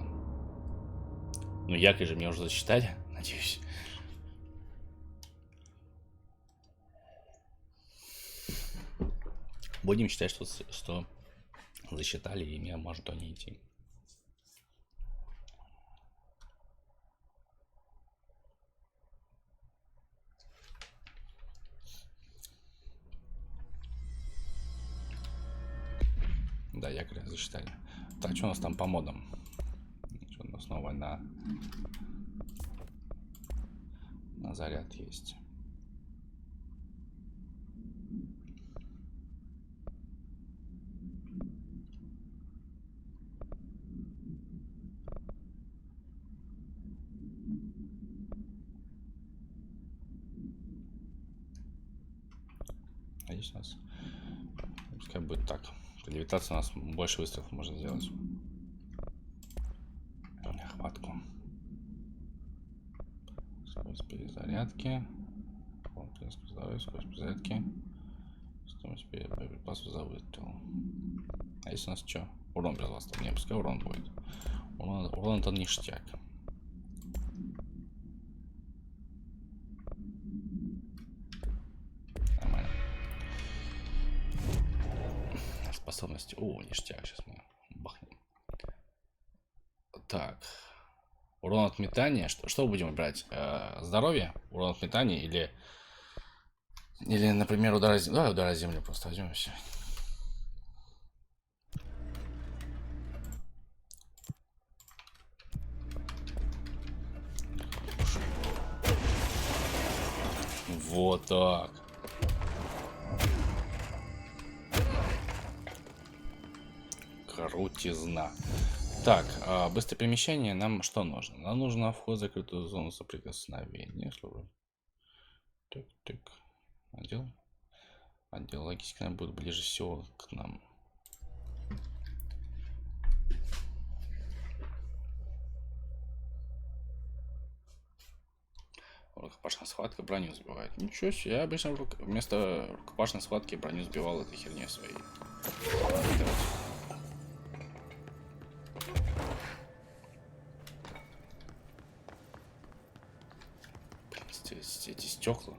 Ну, якорь же мне уже засчитали, надеюсь. Будем считать, что засчитали, и меня может то не идти. Да, якорь засчитали. Так, что у нас там по модам? Что у нас снова на заряд есть. А здесь у нас пускай будет так. При левитации у нас больше выстрелов можно сделать. Хватку. Скорость перезарядки. Скорость перезарядки. Стоимость боеприпасов за выстрел. А если у нас что? Урон производства. Не, пускай урон будет. Урон это ништяк. Нормально. Способности. О, ништяк. Сейчас мы бахнем. Так. Урон от метания. Что будем брать? Здоровье? Урон от метания или, например, удар о землю? Давай удар о землю просто возьмем и все. Вот так. Крутизна. Так, быстрое перемещение нам что нужно? Нам нужно вход в закрытую зону соприкосновения. Так. Отдел логистики будет ближе всего к нам. Рукопашная схватка броню сбивает. Ничего себе, я обычно вместо рукопашной схватки броню сбивал этой херней своей. Эти стекла.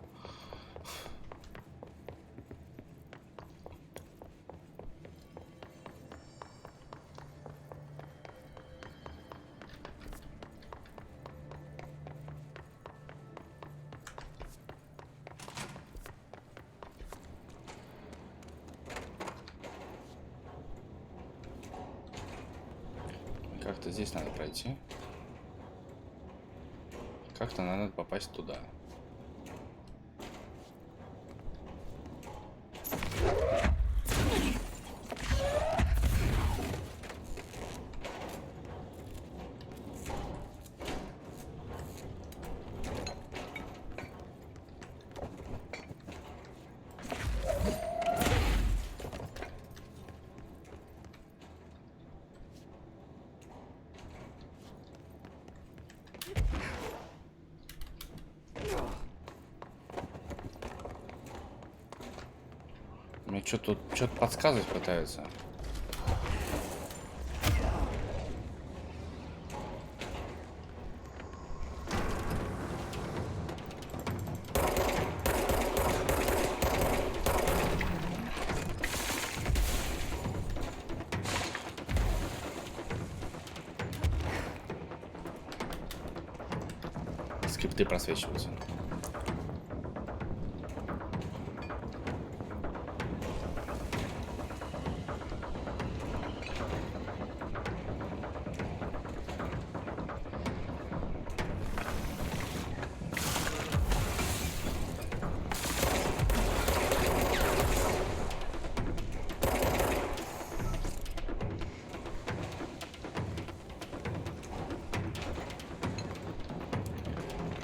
Как-то здесь надо пройти. Как-то надо попасть туда. Мне что-то подсказывать пытаются. Скрипты просвечиваются.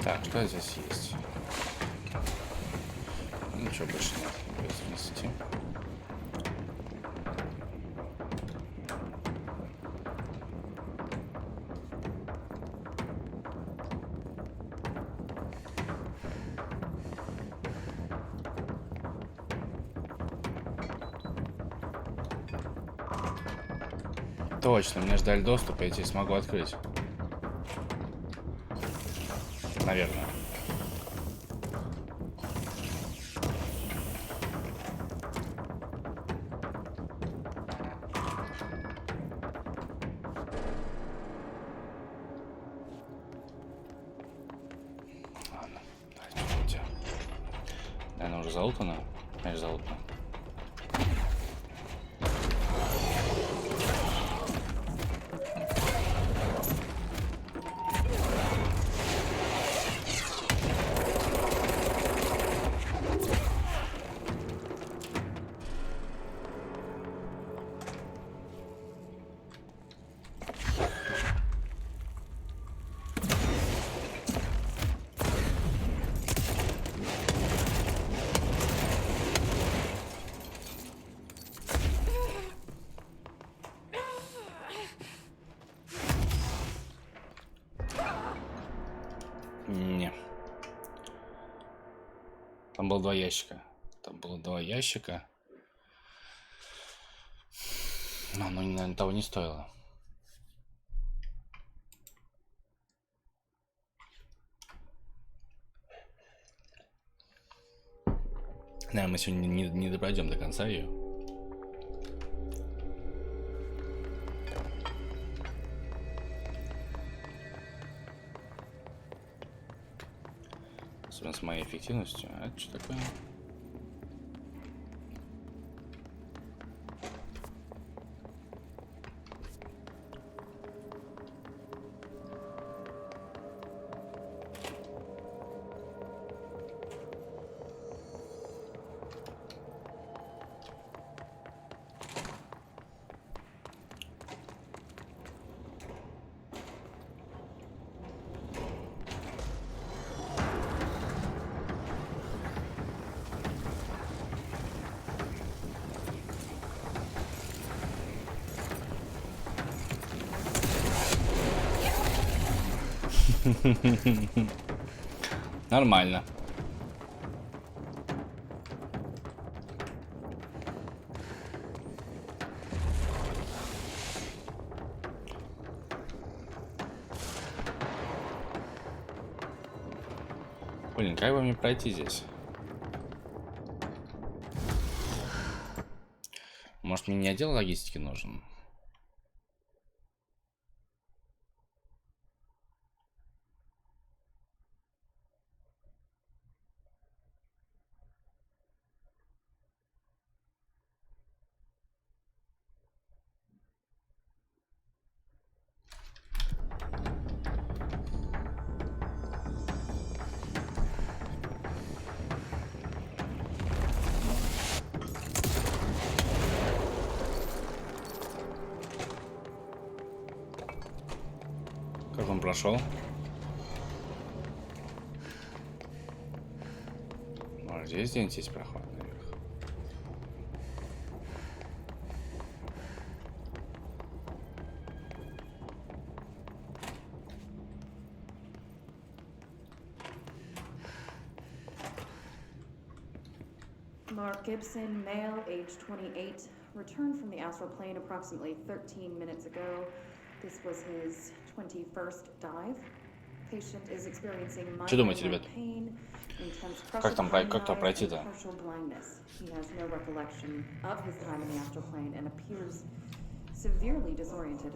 Так, что здесь есть? Ничего больше нет. Без внести. Точно, мне ждали доступа, я теперь смогу открыть. Наверное. Ладно, давайте, что наверное, уже залутано. Конечно, залутано. Не. Там было 2 ящика. Там было 2 ящика. Но оно, наверное, того не стоило. Наверное, мы сегодня не допройдем до конца ее. Особенно с моей эффективностью. А это что такое? Нормально. Блин, как бы мне пройти здесь? Может, мне не отдел логистики нужен? он прошел. Может, здесь где-нибудь есть проход наверх? Mark Gibson, male, age 28, returned from the astral plane approximately 13 minutes ago. This was his 21st dive. Patient is experiencing Что думаете, ребят? pain, intense Как там pressure пройти-то? partial blindness. He has no recollection of his time in the astral plane and appears severely disoriented.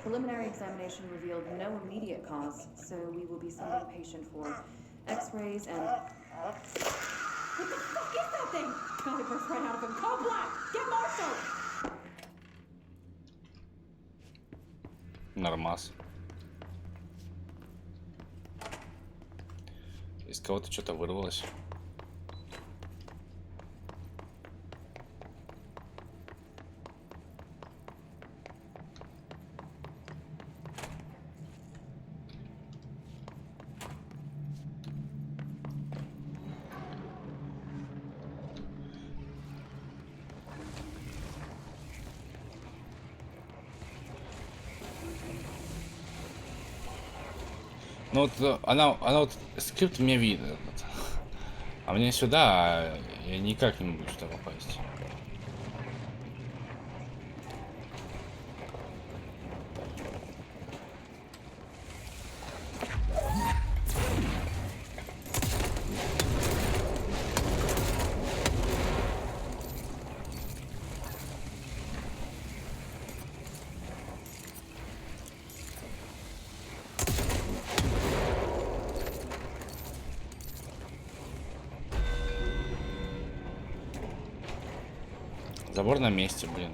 Preliminary examination revealed no immediate cause, so we will be sending the patient for X-rays and... What the fuck is that thing? God, it burst right out of him. Call Black! Get Marshall! Нормас. Из кого-то что-то вырвалось. Ну вот она вот скрипт мне видно, а мне сюда я никак не могу сюда попасть. Забор на месте, блин.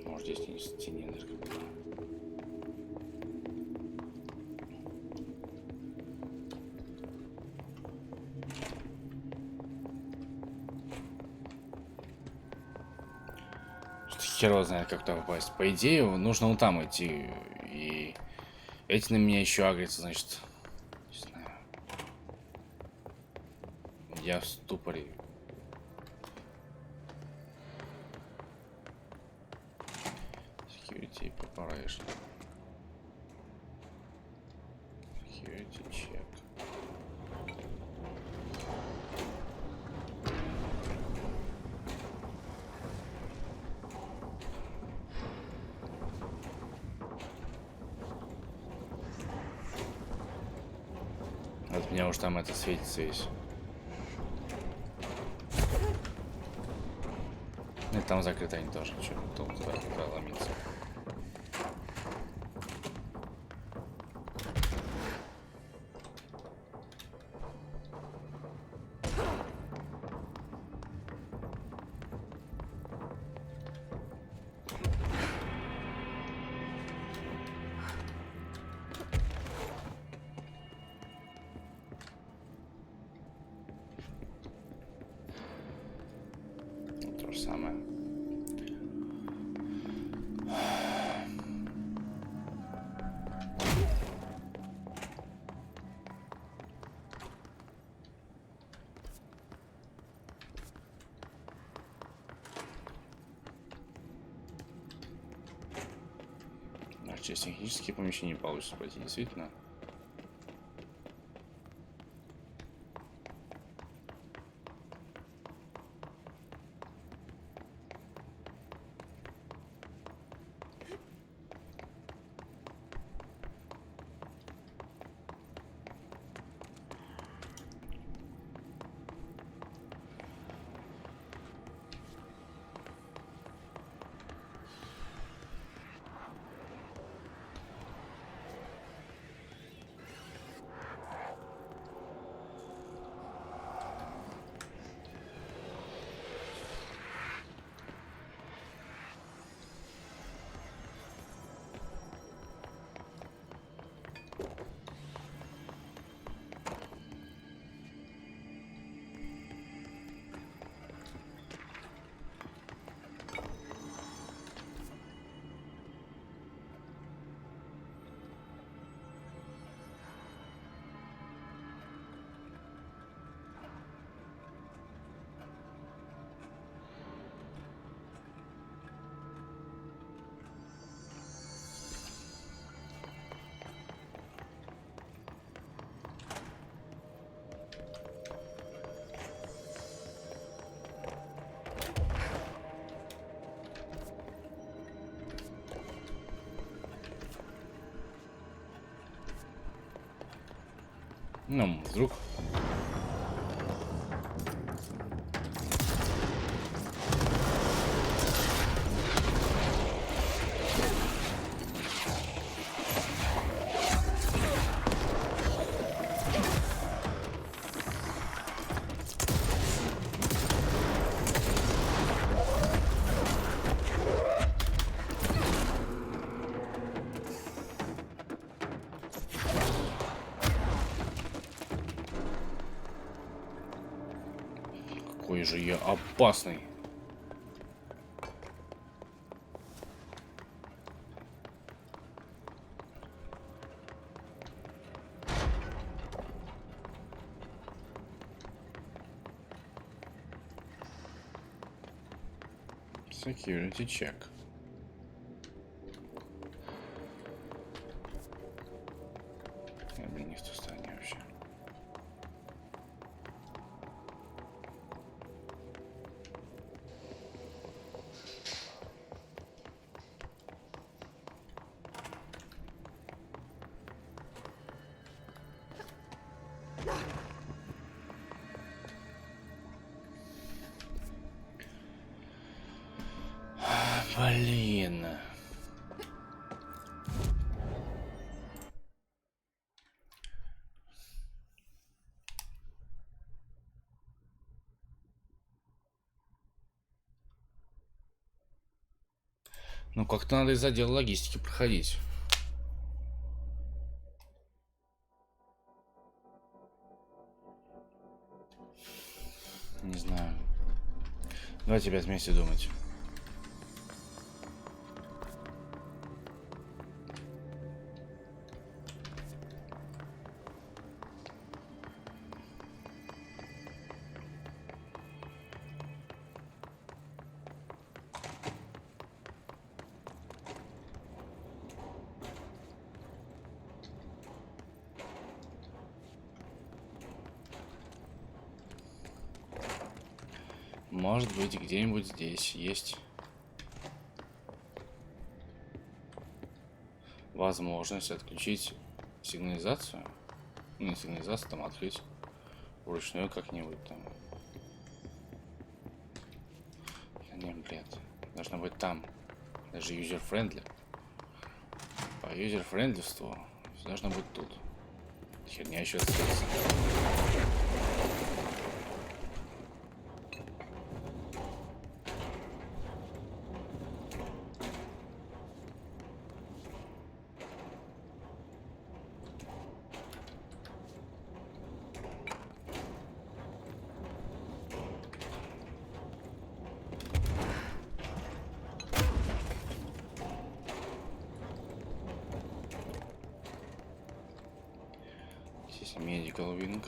Может, здесь не стене даже как-то. Хер его знает, как туда попасть. По идее, нужно вот там идти. И эти на меня еще агрятся, значит. Не знаю. Я в ступоре. Security preparation. Security check. От меня уж там это светится весь. И там закрыто они тоже. Что тут туда ломиться. То же самое. Через технические помещения не получится пройти, действительно. Ну, вдруг. Какой же я опасный. Security check. Я, блин, не в той стороне вообще. Блин. Ну, как-то надо из отдела логистики проходить. Не знаю. Давайте опять вместе думать. Может быть, где-нибудь здесь есть возможность отключить сигнализацию. Ну, не сигнализацию, там открыть вручную как-нибудь там. Да не, бред. Должно быть там. Даже юзер-френдли. По юзер-френдливству должно быть тут. Херня еще остается. Здесь medical wing.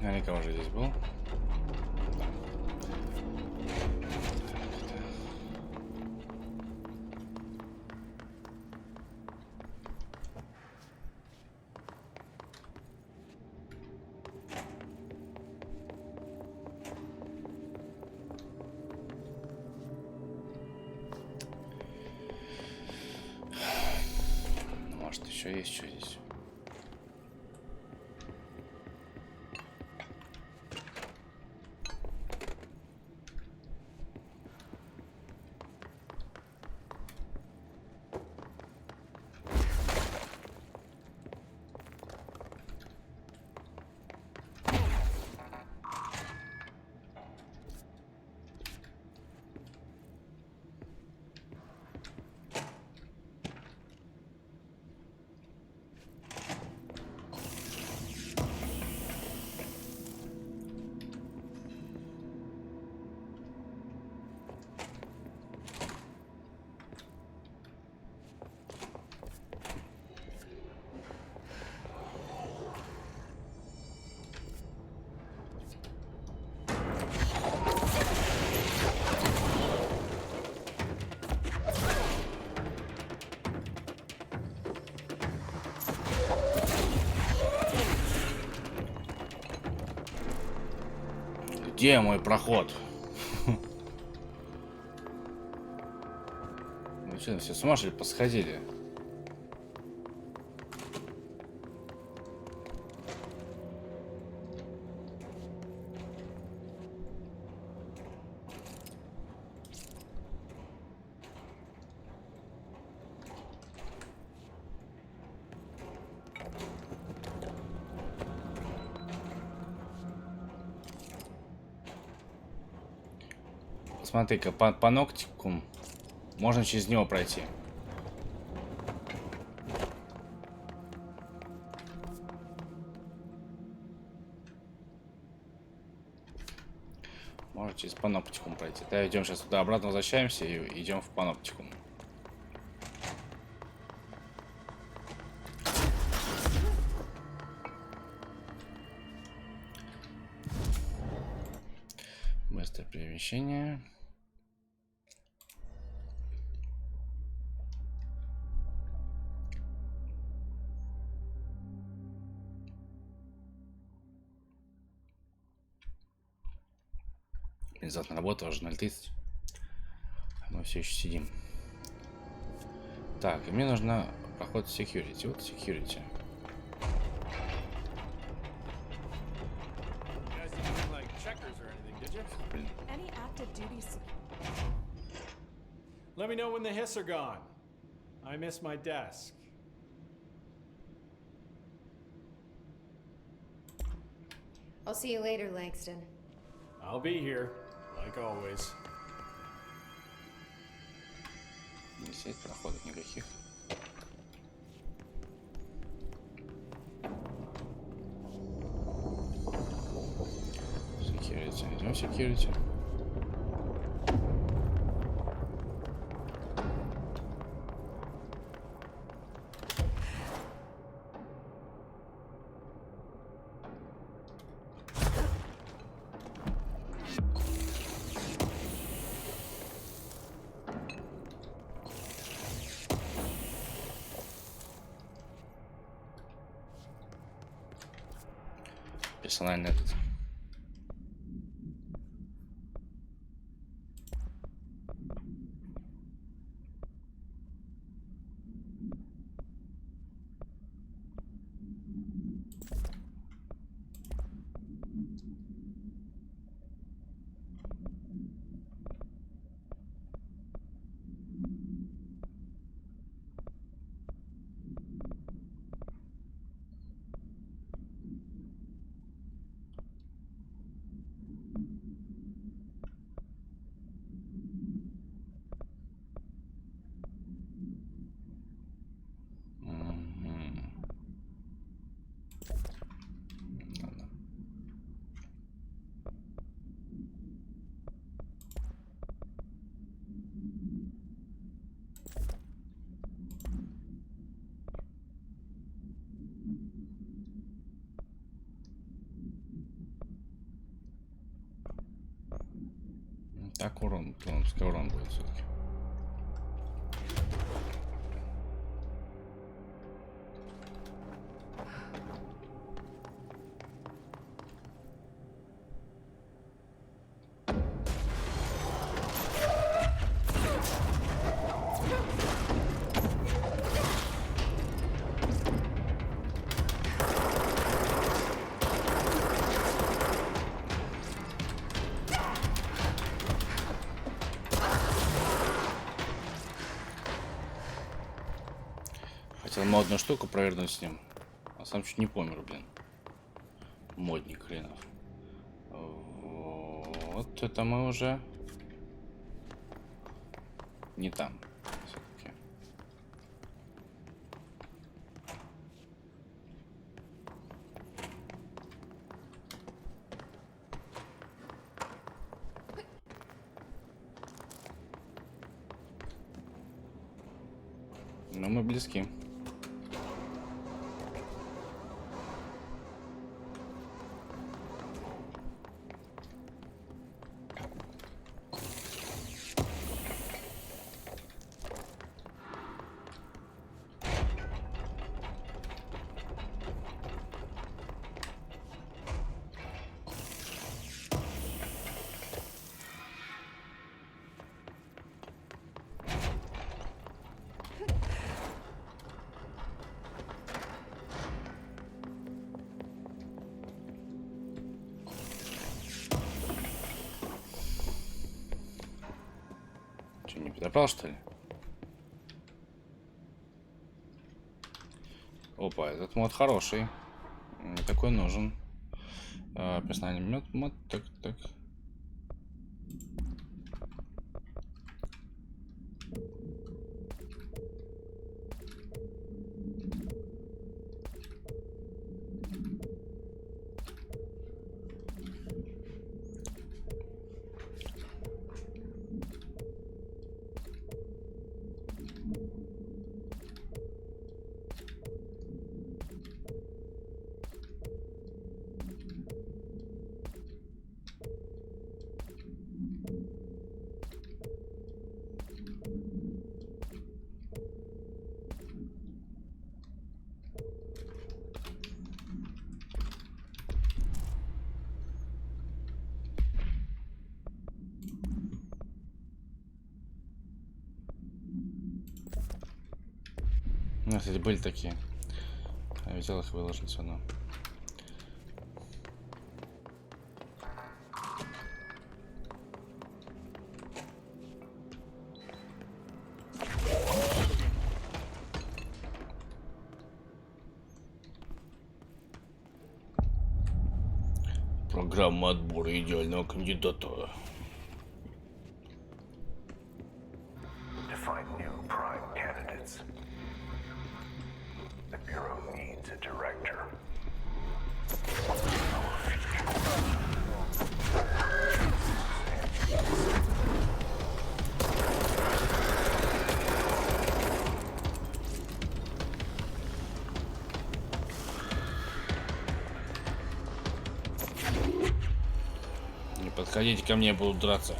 Наверняка уже здесь был. Еще есть что здесь? Где мой проход? Вы что, все с ума что ли посходили? Смотри-ка, по ногтику можно через него пройти. Можно через паноптикум пройти. Да, идем сейчас туда обратно, возвращаемся и идем в паноптикум. Быстрое перемещение. Внезапно работа уже 0:30. Мы все еще сидим. Так, и мне нужно проход security. Вот security. Let me know when the hiss are gone. I miss my desk. I'll see you later, Langston. I'll be here, like always. Не сеть проходов никаких. Security. Идем security. Персональный этот. Так урон, пускай урон будет все-таки. хотел модную штуку провернуть с ним. А сам чуть не помер, блин. Модник хренов. Вот это мы уже не там. Все-таки. Но мы близки. Что, не подобрал, что ли? Опа, этот мод хороший. Мне такой нужен. Персональный мод. Так. У нас, кстати, были такие. Я взял их и выложил все равно. Программа отбора идеального кандидата. Не подходите ко мне, будут драться.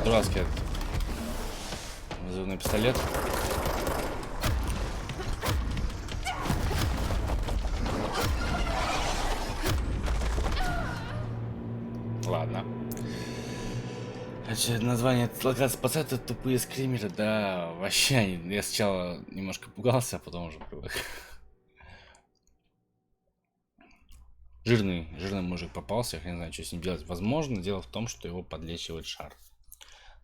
Дурацкий взрывной пистолет. Ладно. Значит, название локации пацаны тупые скримеры, да, вообще. Я сначала немножко пугался, а потом уже привык. Жирный мужик попался, я не знаю, что с ним делать. Возможно, дело в том, что его подлечивает шар.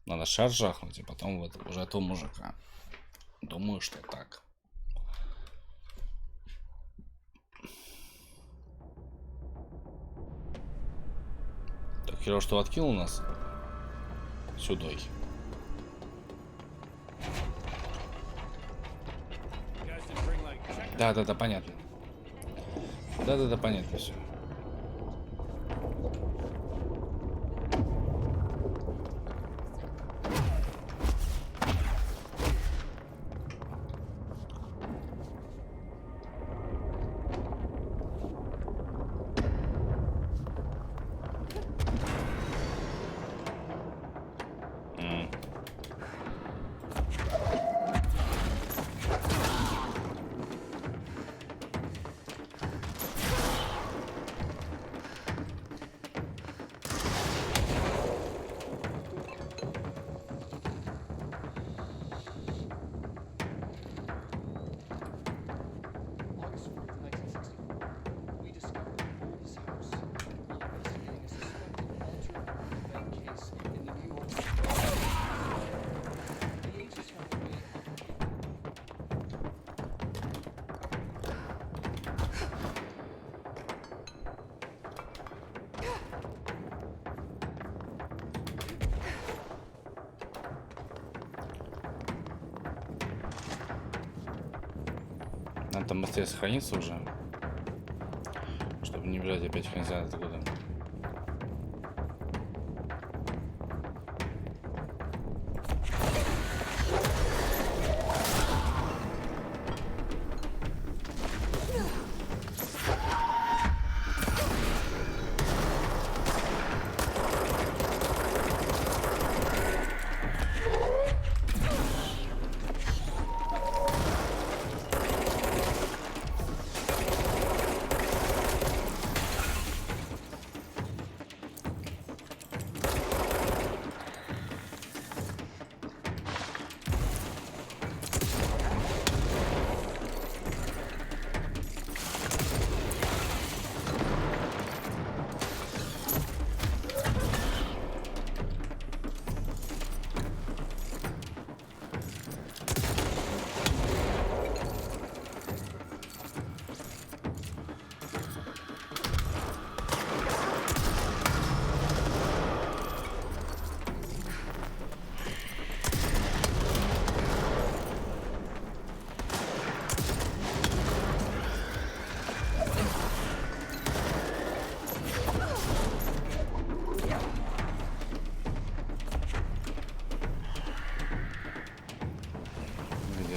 Надо шар жахнуть, и потом вот уже этого мужика. Думаю, что так. Так, херово, что откинул нас сюда. Да, понятно. Да, понятно все. Надо там быстрее сохраниться уже, чтобы не бежать опять в конце откуда.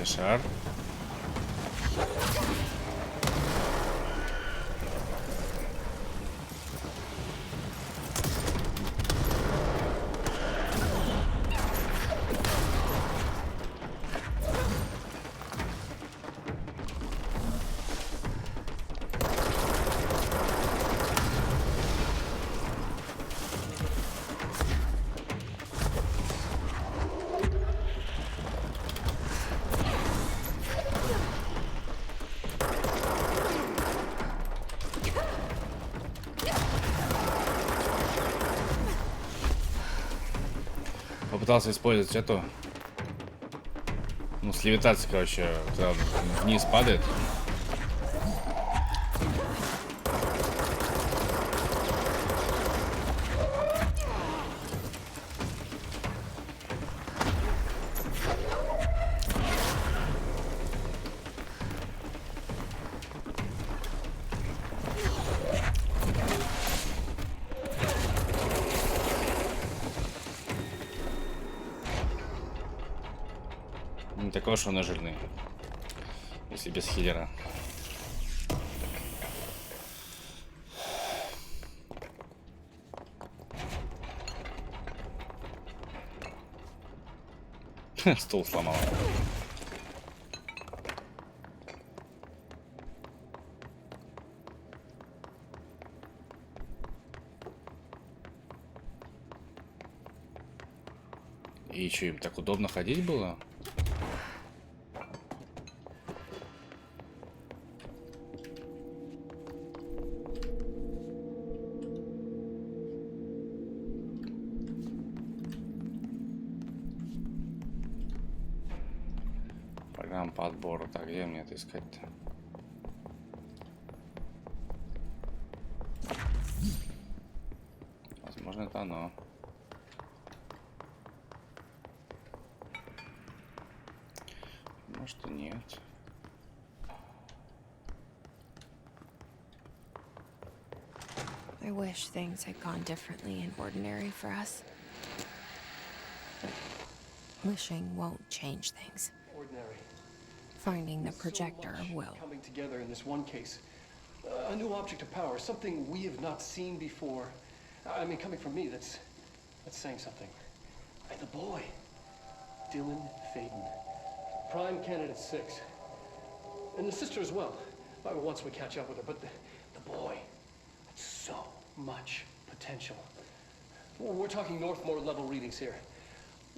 Шар. Попытался использовать эту, ну, с левитацией, короче, когда вниз падает. Не такой уж он и жирный, если без хиллера. Стул сломал. И что, им так удобно ходить было? по отбору. Так, где мне это искать-то? Возможно, это оно. Может, и нет. I wish things had gone differently in ordinary for us. Wishing won't change things. Ordinary. Finding the So projector much will. coming together in this one case. A new object of power, something we have not seen before. I mean, coming from me, that's saying something. And the boy, Dylan Faden, prime candidate 6, and the sister as well. Once we catch up with her, but the boy, so much potential. We're talking Northmore level readings here,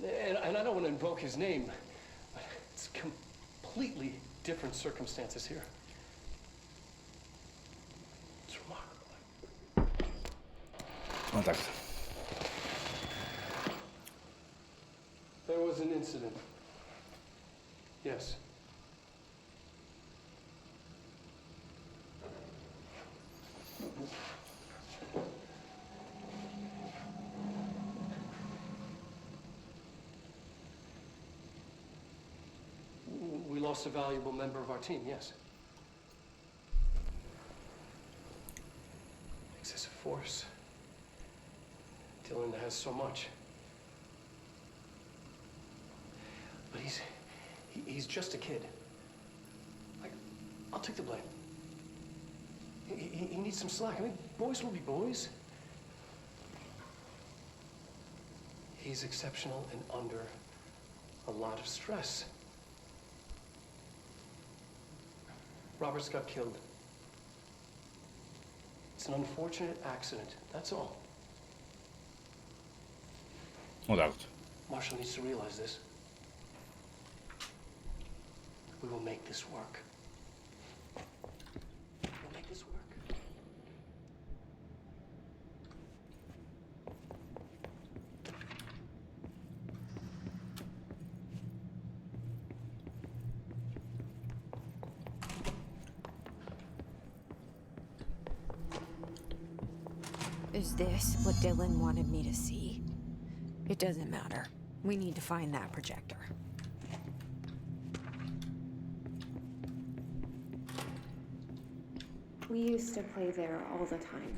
and I don't want to invoke his name, but it's completely different circumstances here. It's remarkable. Вот так. There was an incident. Yes. We lost a valuable member of our team, yes. Excessive force. Dylan has so much. But he's just a kid. I'll take the blame. He needs some slack. I mean, boys will be boys. He's exceptional and under a lot of stress. Roberts got killed. It's an unfortunate accident, that's all. Вот так вот. Marshall needs to realize this. We will make this work. We'll make this work. Is this what Dylan wanted me to see? It doesn't matter. We need to find that projector. We used to play there all the time.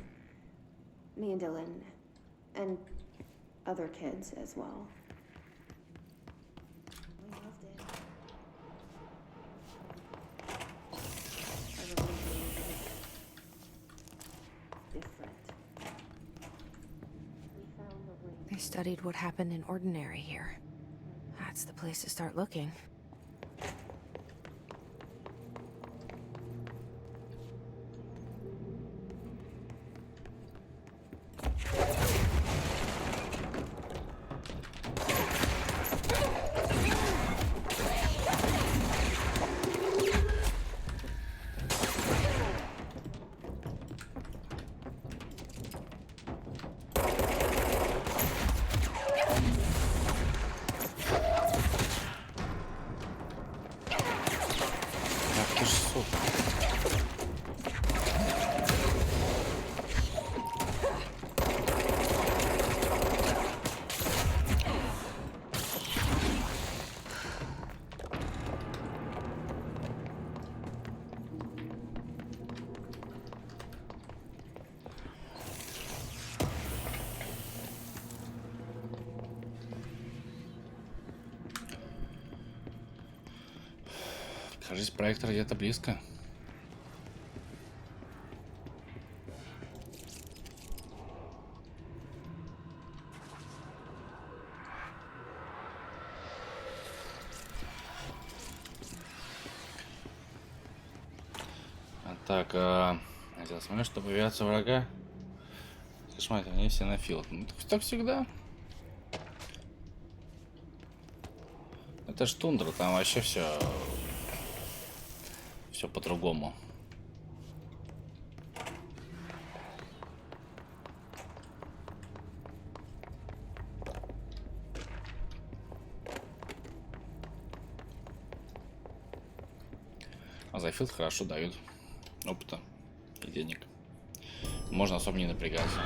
Me and Dylan, and other kids as well. We loved it. I remember it was different. We found the ring. They studied what happened in Ordinary here. That's the place to start looking. Кажется, проектор где-то близко. Так, я смотрю, что появляются врага. Смотрите, они все на филд. Ну, так всегда. Это ж тундра, там вообще все по-другому. Battlefield хорошо дают опыта и денег. Можно особо не напрягаться.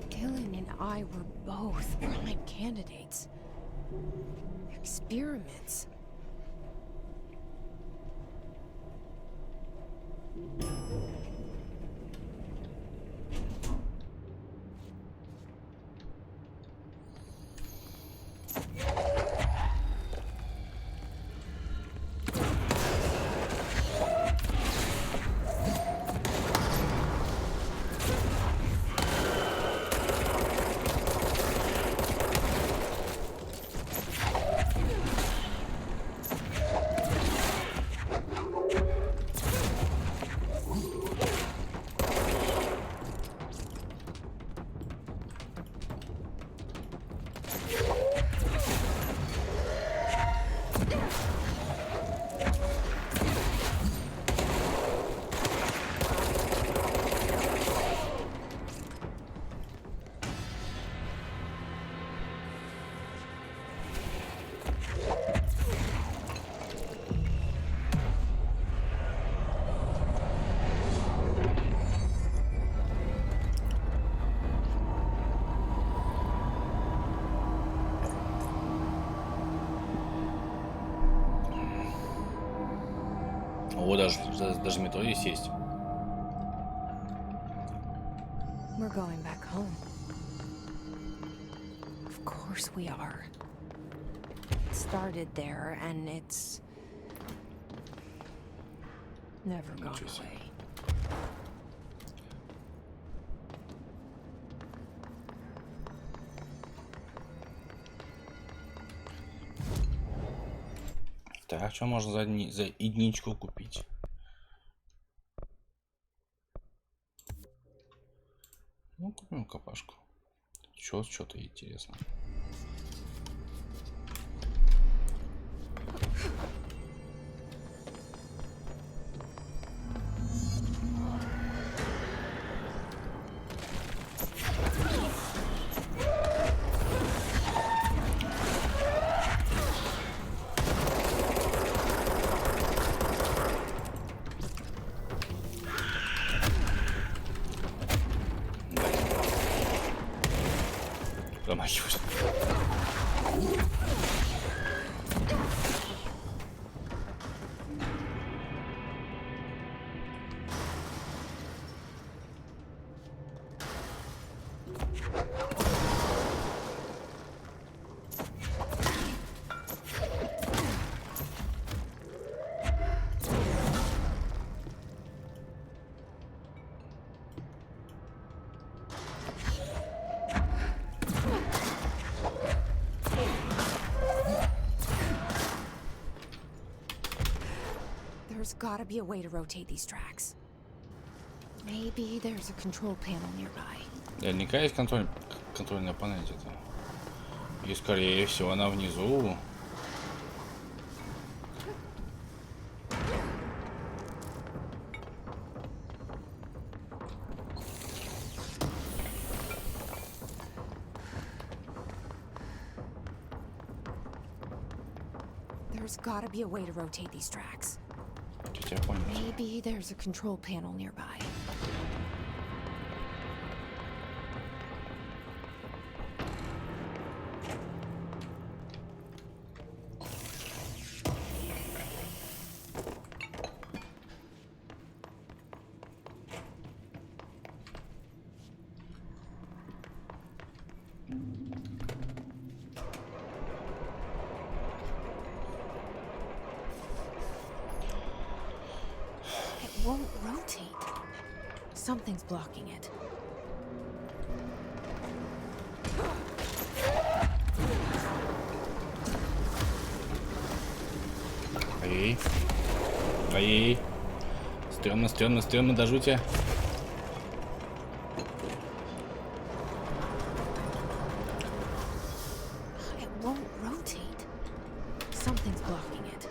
Dylan and I were both prime candidates. Experiments. О, даже метро здесь есть. We're going back home. Of course we are. It started there and it's never gone away. Так, что можно за единичку купить? Ну, купим копашку. Что-то интересно. Промахиваюсь. There's gotta be a way to rotate these tracks. Maybe there's a control panel nearby. Наверняка есть контрольная панель где-то. И скорее всего она внизу. There's gotta be a way to rotate these tracks. Я понял. Maybe there's a control panel nearby. Won't rotate. Something's blocking it. Ай. Ай. Стрёмно, стрёмно, стрёмно, до жути. It won't rotate. Something's blocking it.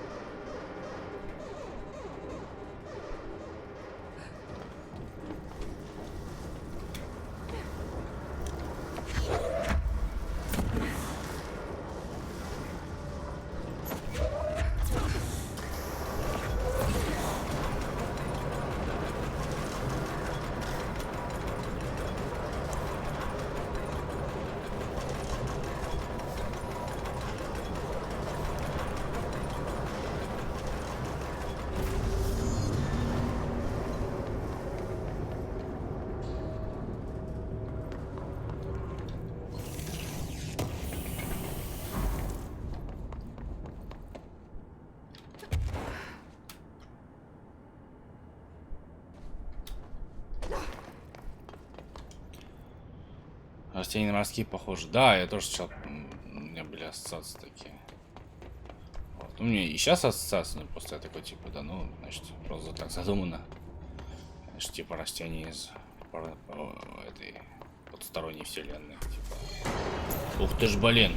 Растения морские похожи. Да, я тоже сейчас... У меня были ассоциации такие. Вот. У меня и сейчас ассоциации, но просто я такой, типа, да, ну, значит, просто так задумано. Значит, типа растения из этой потусторонней вселенной. Типа. Ух ты ж, блин.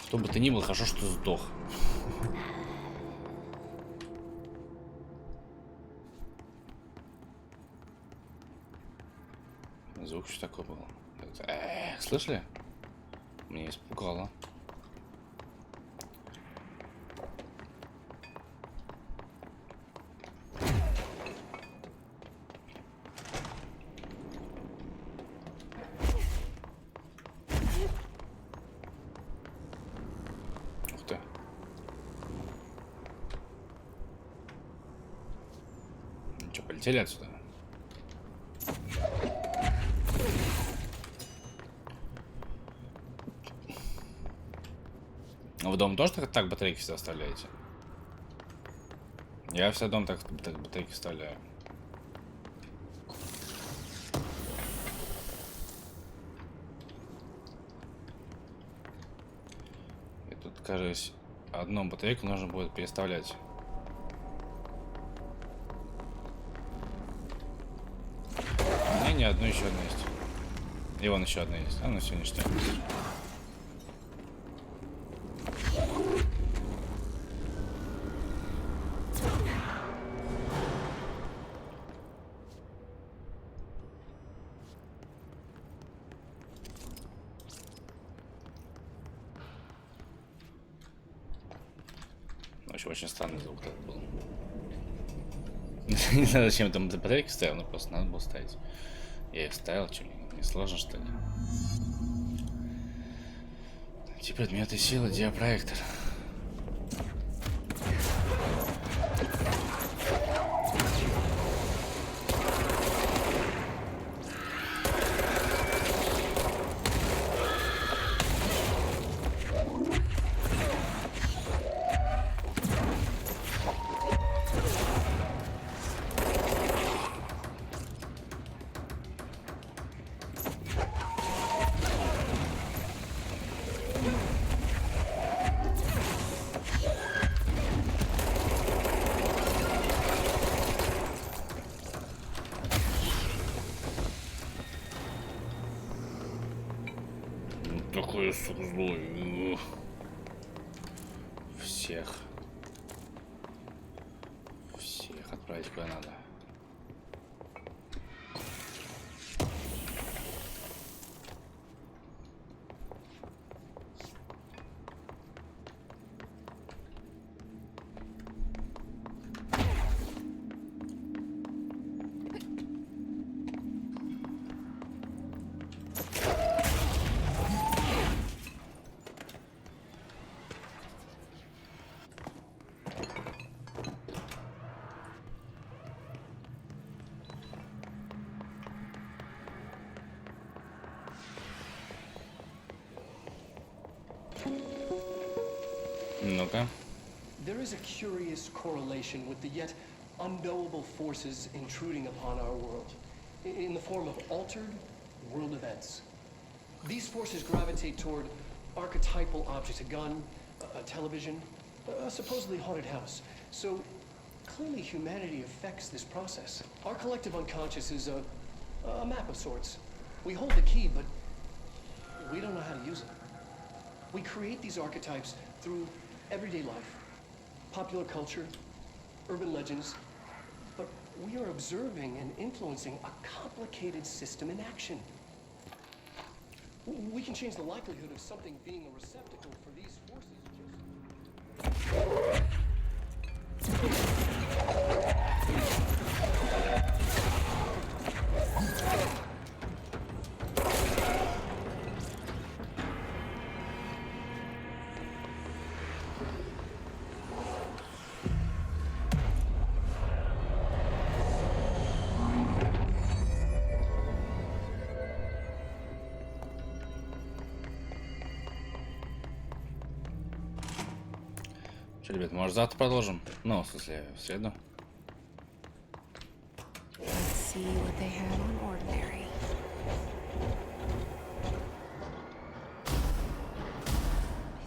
Кто бы ты ни был, хорошо, что сдох. Звук что такой был? Слышали? Меня испугало. Ух ты. Ну что, полетели отсюда? А в дом тоже так батарейки всегда вставляете? Я всегда дом так батарейки вставляю. И тут, кажется, одну батарейку нужно будет переставлять. У меня не одну, еще одна есть. И вон еще одна есть. А, ну все, ништяк. Очень странный звук этот был. Не знаю, зачем там батарейки ставил, но просто надо было ставить. Я их ставил, что не сложно, что ли? Эти предметы силы, диапроектор. Такой злой. Всех отправить куда надо. Ну-ка. There is a curious correlation with the yet unknowable forces intruding upon our world in the form of altered world events. These forces gravitate toward archetypal objects, a gun, a television, a supposedly haunted house. So clearly humanity affects this process. Our collective unconscious is a map of sorts. We hold the key, but we don't know how to use it. We create these archetypes through everyday life, popular culture, urban legends, but we are observing and influencing a complicated system in action. We can change the likelihood of something being a receptacle for these forces Что, ребят, может завтра продолжим? Ну, в смысле, в среду. Let's see what they had on ordinary.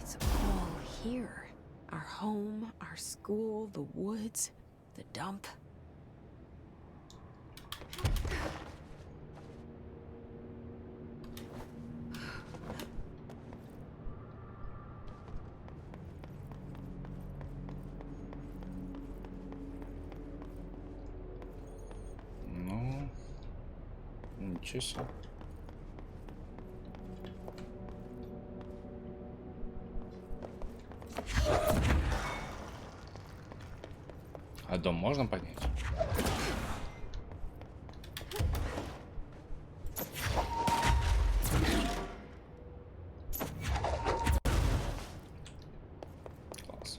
It's all here. Our home, our school, the woods, the dump. Ну, ничего себе. А дом можно поднять? Класс.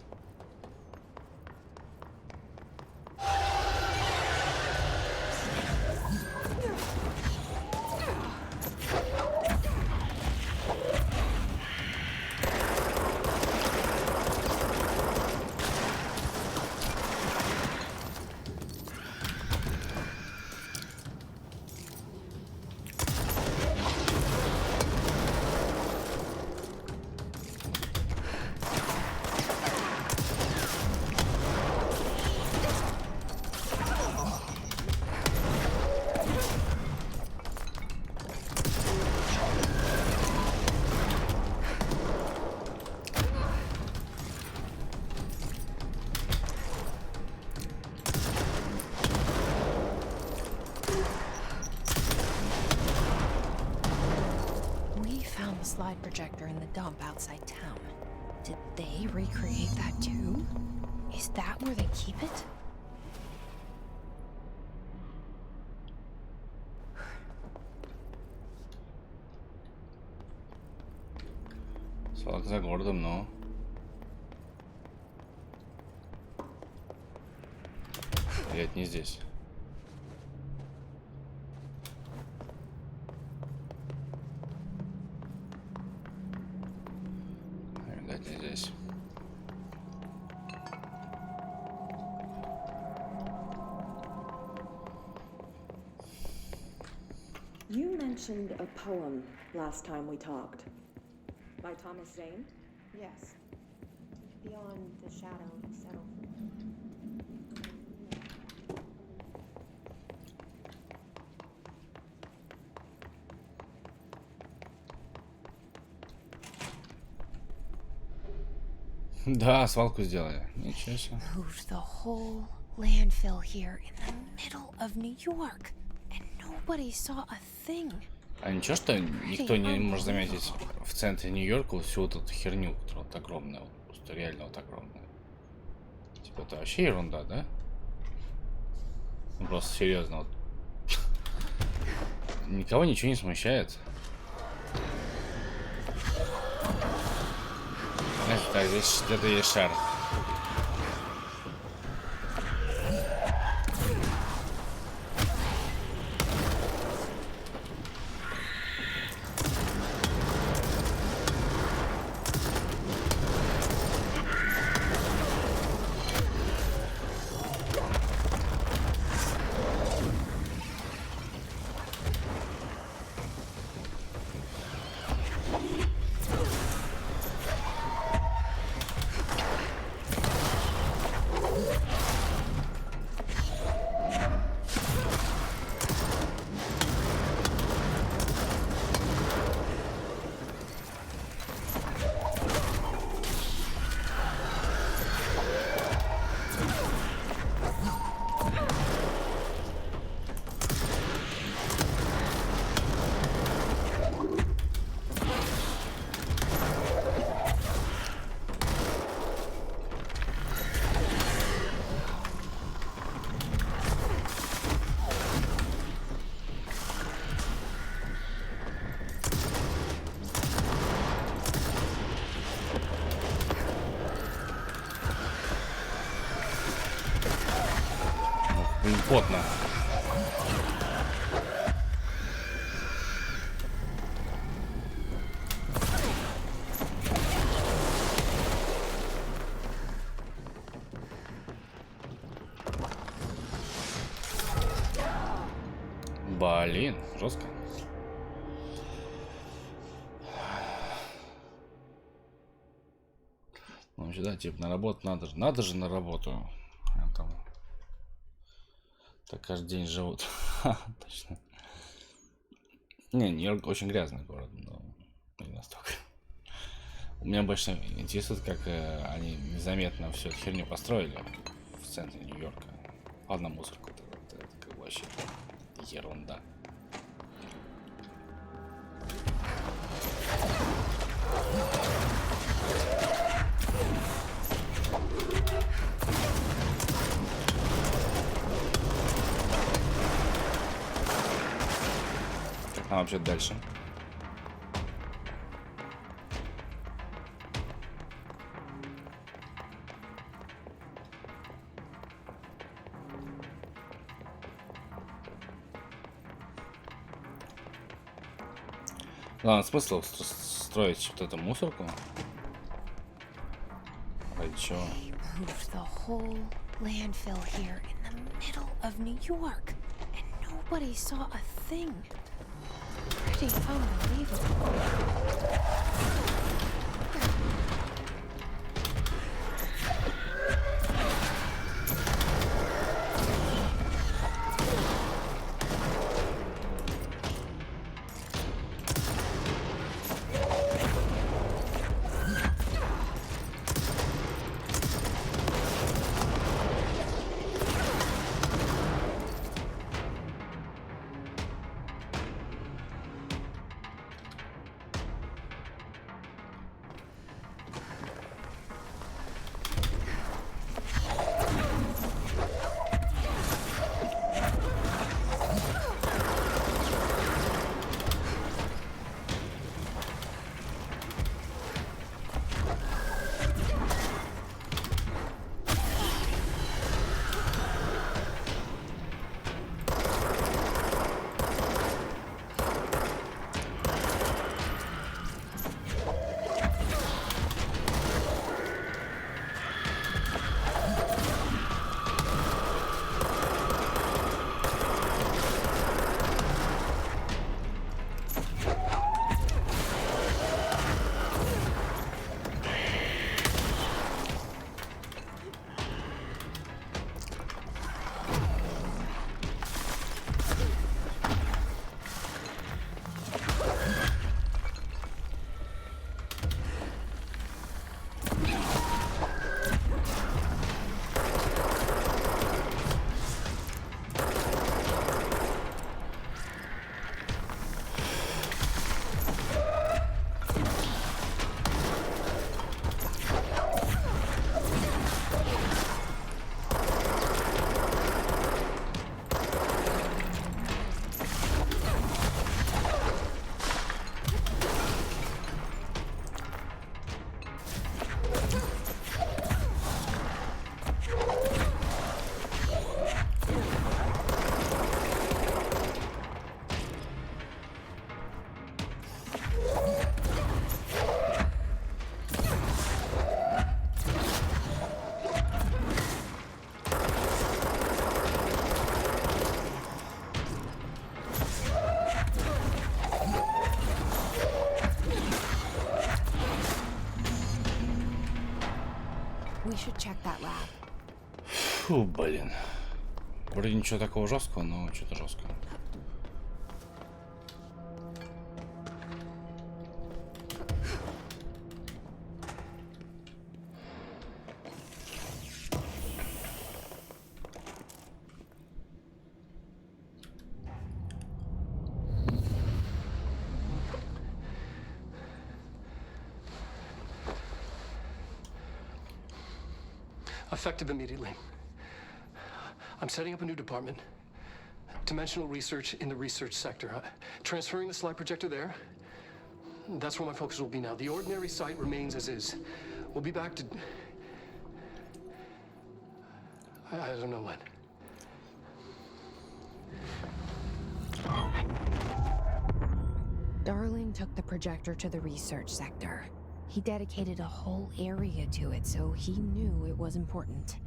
Slide projector in the dump outside town. Did they recreate that too? Is that where they keep it? Свалка за городом, но... Нет, не здесь. Здесь. You mentioned a poem last time we talked. By Thomas Zane? Yes. Beyond the shadow itself. Да, свалку сделали. Ничего себе. Moved the whole landfill here in the middle of New York, and nobody saw a thing. А ничего, что никто не может заметить в центре Нью-Йорка вот всю вот эту херню, которая вот огромная, вот, просто реально вот огромная. Типа это вообще ерунда, да? Ну, просто серьезно, вот. Никого ничего не смущает. Так, здесь где-то есть шар. Плотно. Блин, жестко. Ну, сюда, типа, на работу надо же на работу. А там... Так каждый день живут. Точно. Не, Нью-Йорк очень грязный город, но не настолько. У меня больше интересует, как они незаметно всю эту херню построили в центре Нью-Йорка. Ладно, мусорку, это как бы вообще ерунда. Как нам вообще дальше? Ладно, смысл строить вот эту мусорку? Ради чего? Moved the whole landfill here in the middle of New York, and nobody saw a thing. Pretty unbelievable. We should check that lab. Фу, блин. Вроде ничего такого жесткого, но что-то жесткое. Effective immediately. I'm setting up a new department. Dimensional research in the research sector. Transferring the slide projector there. That's where my focus will be now. The ordinary site remains as is. We'll be back to... I don't know when. Darling took the projector to the research sector. He dedicated a whole area to it, so he knew it was important.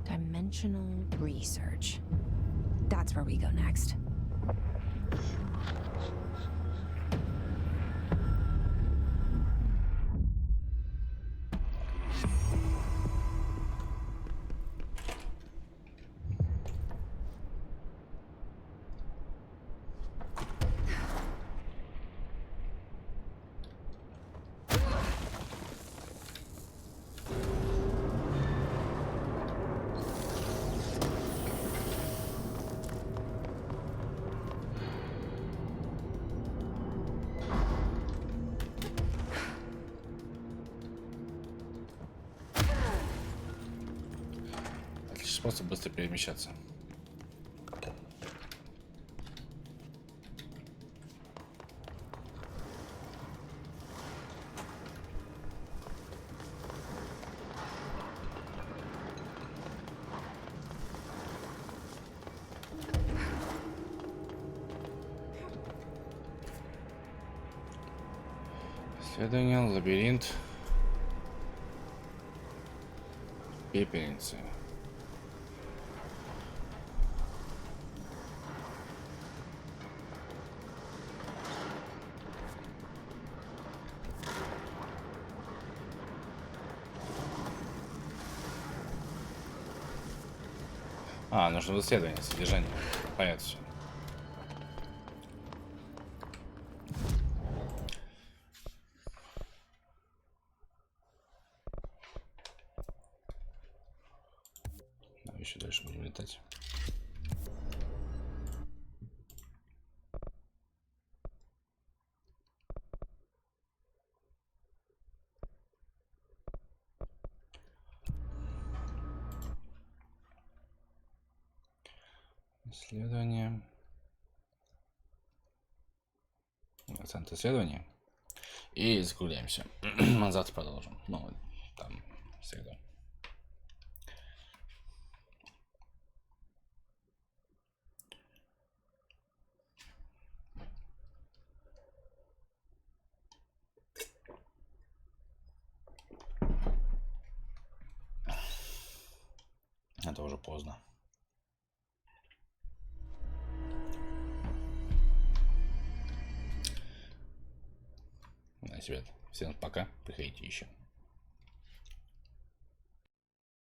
Dimensional research. That's where we go next. Способ быстро перемещаться. Исследование, лабиринт, пепельницы. А, нужно в исследование, содержание. Понятно все. Еще дальше будем летать. Исследование. Центр исследования. И закругляемся. Завтра продолжим. Ну, там, в среду. Это уже поздно. Ребят, всем пока, приходите еще.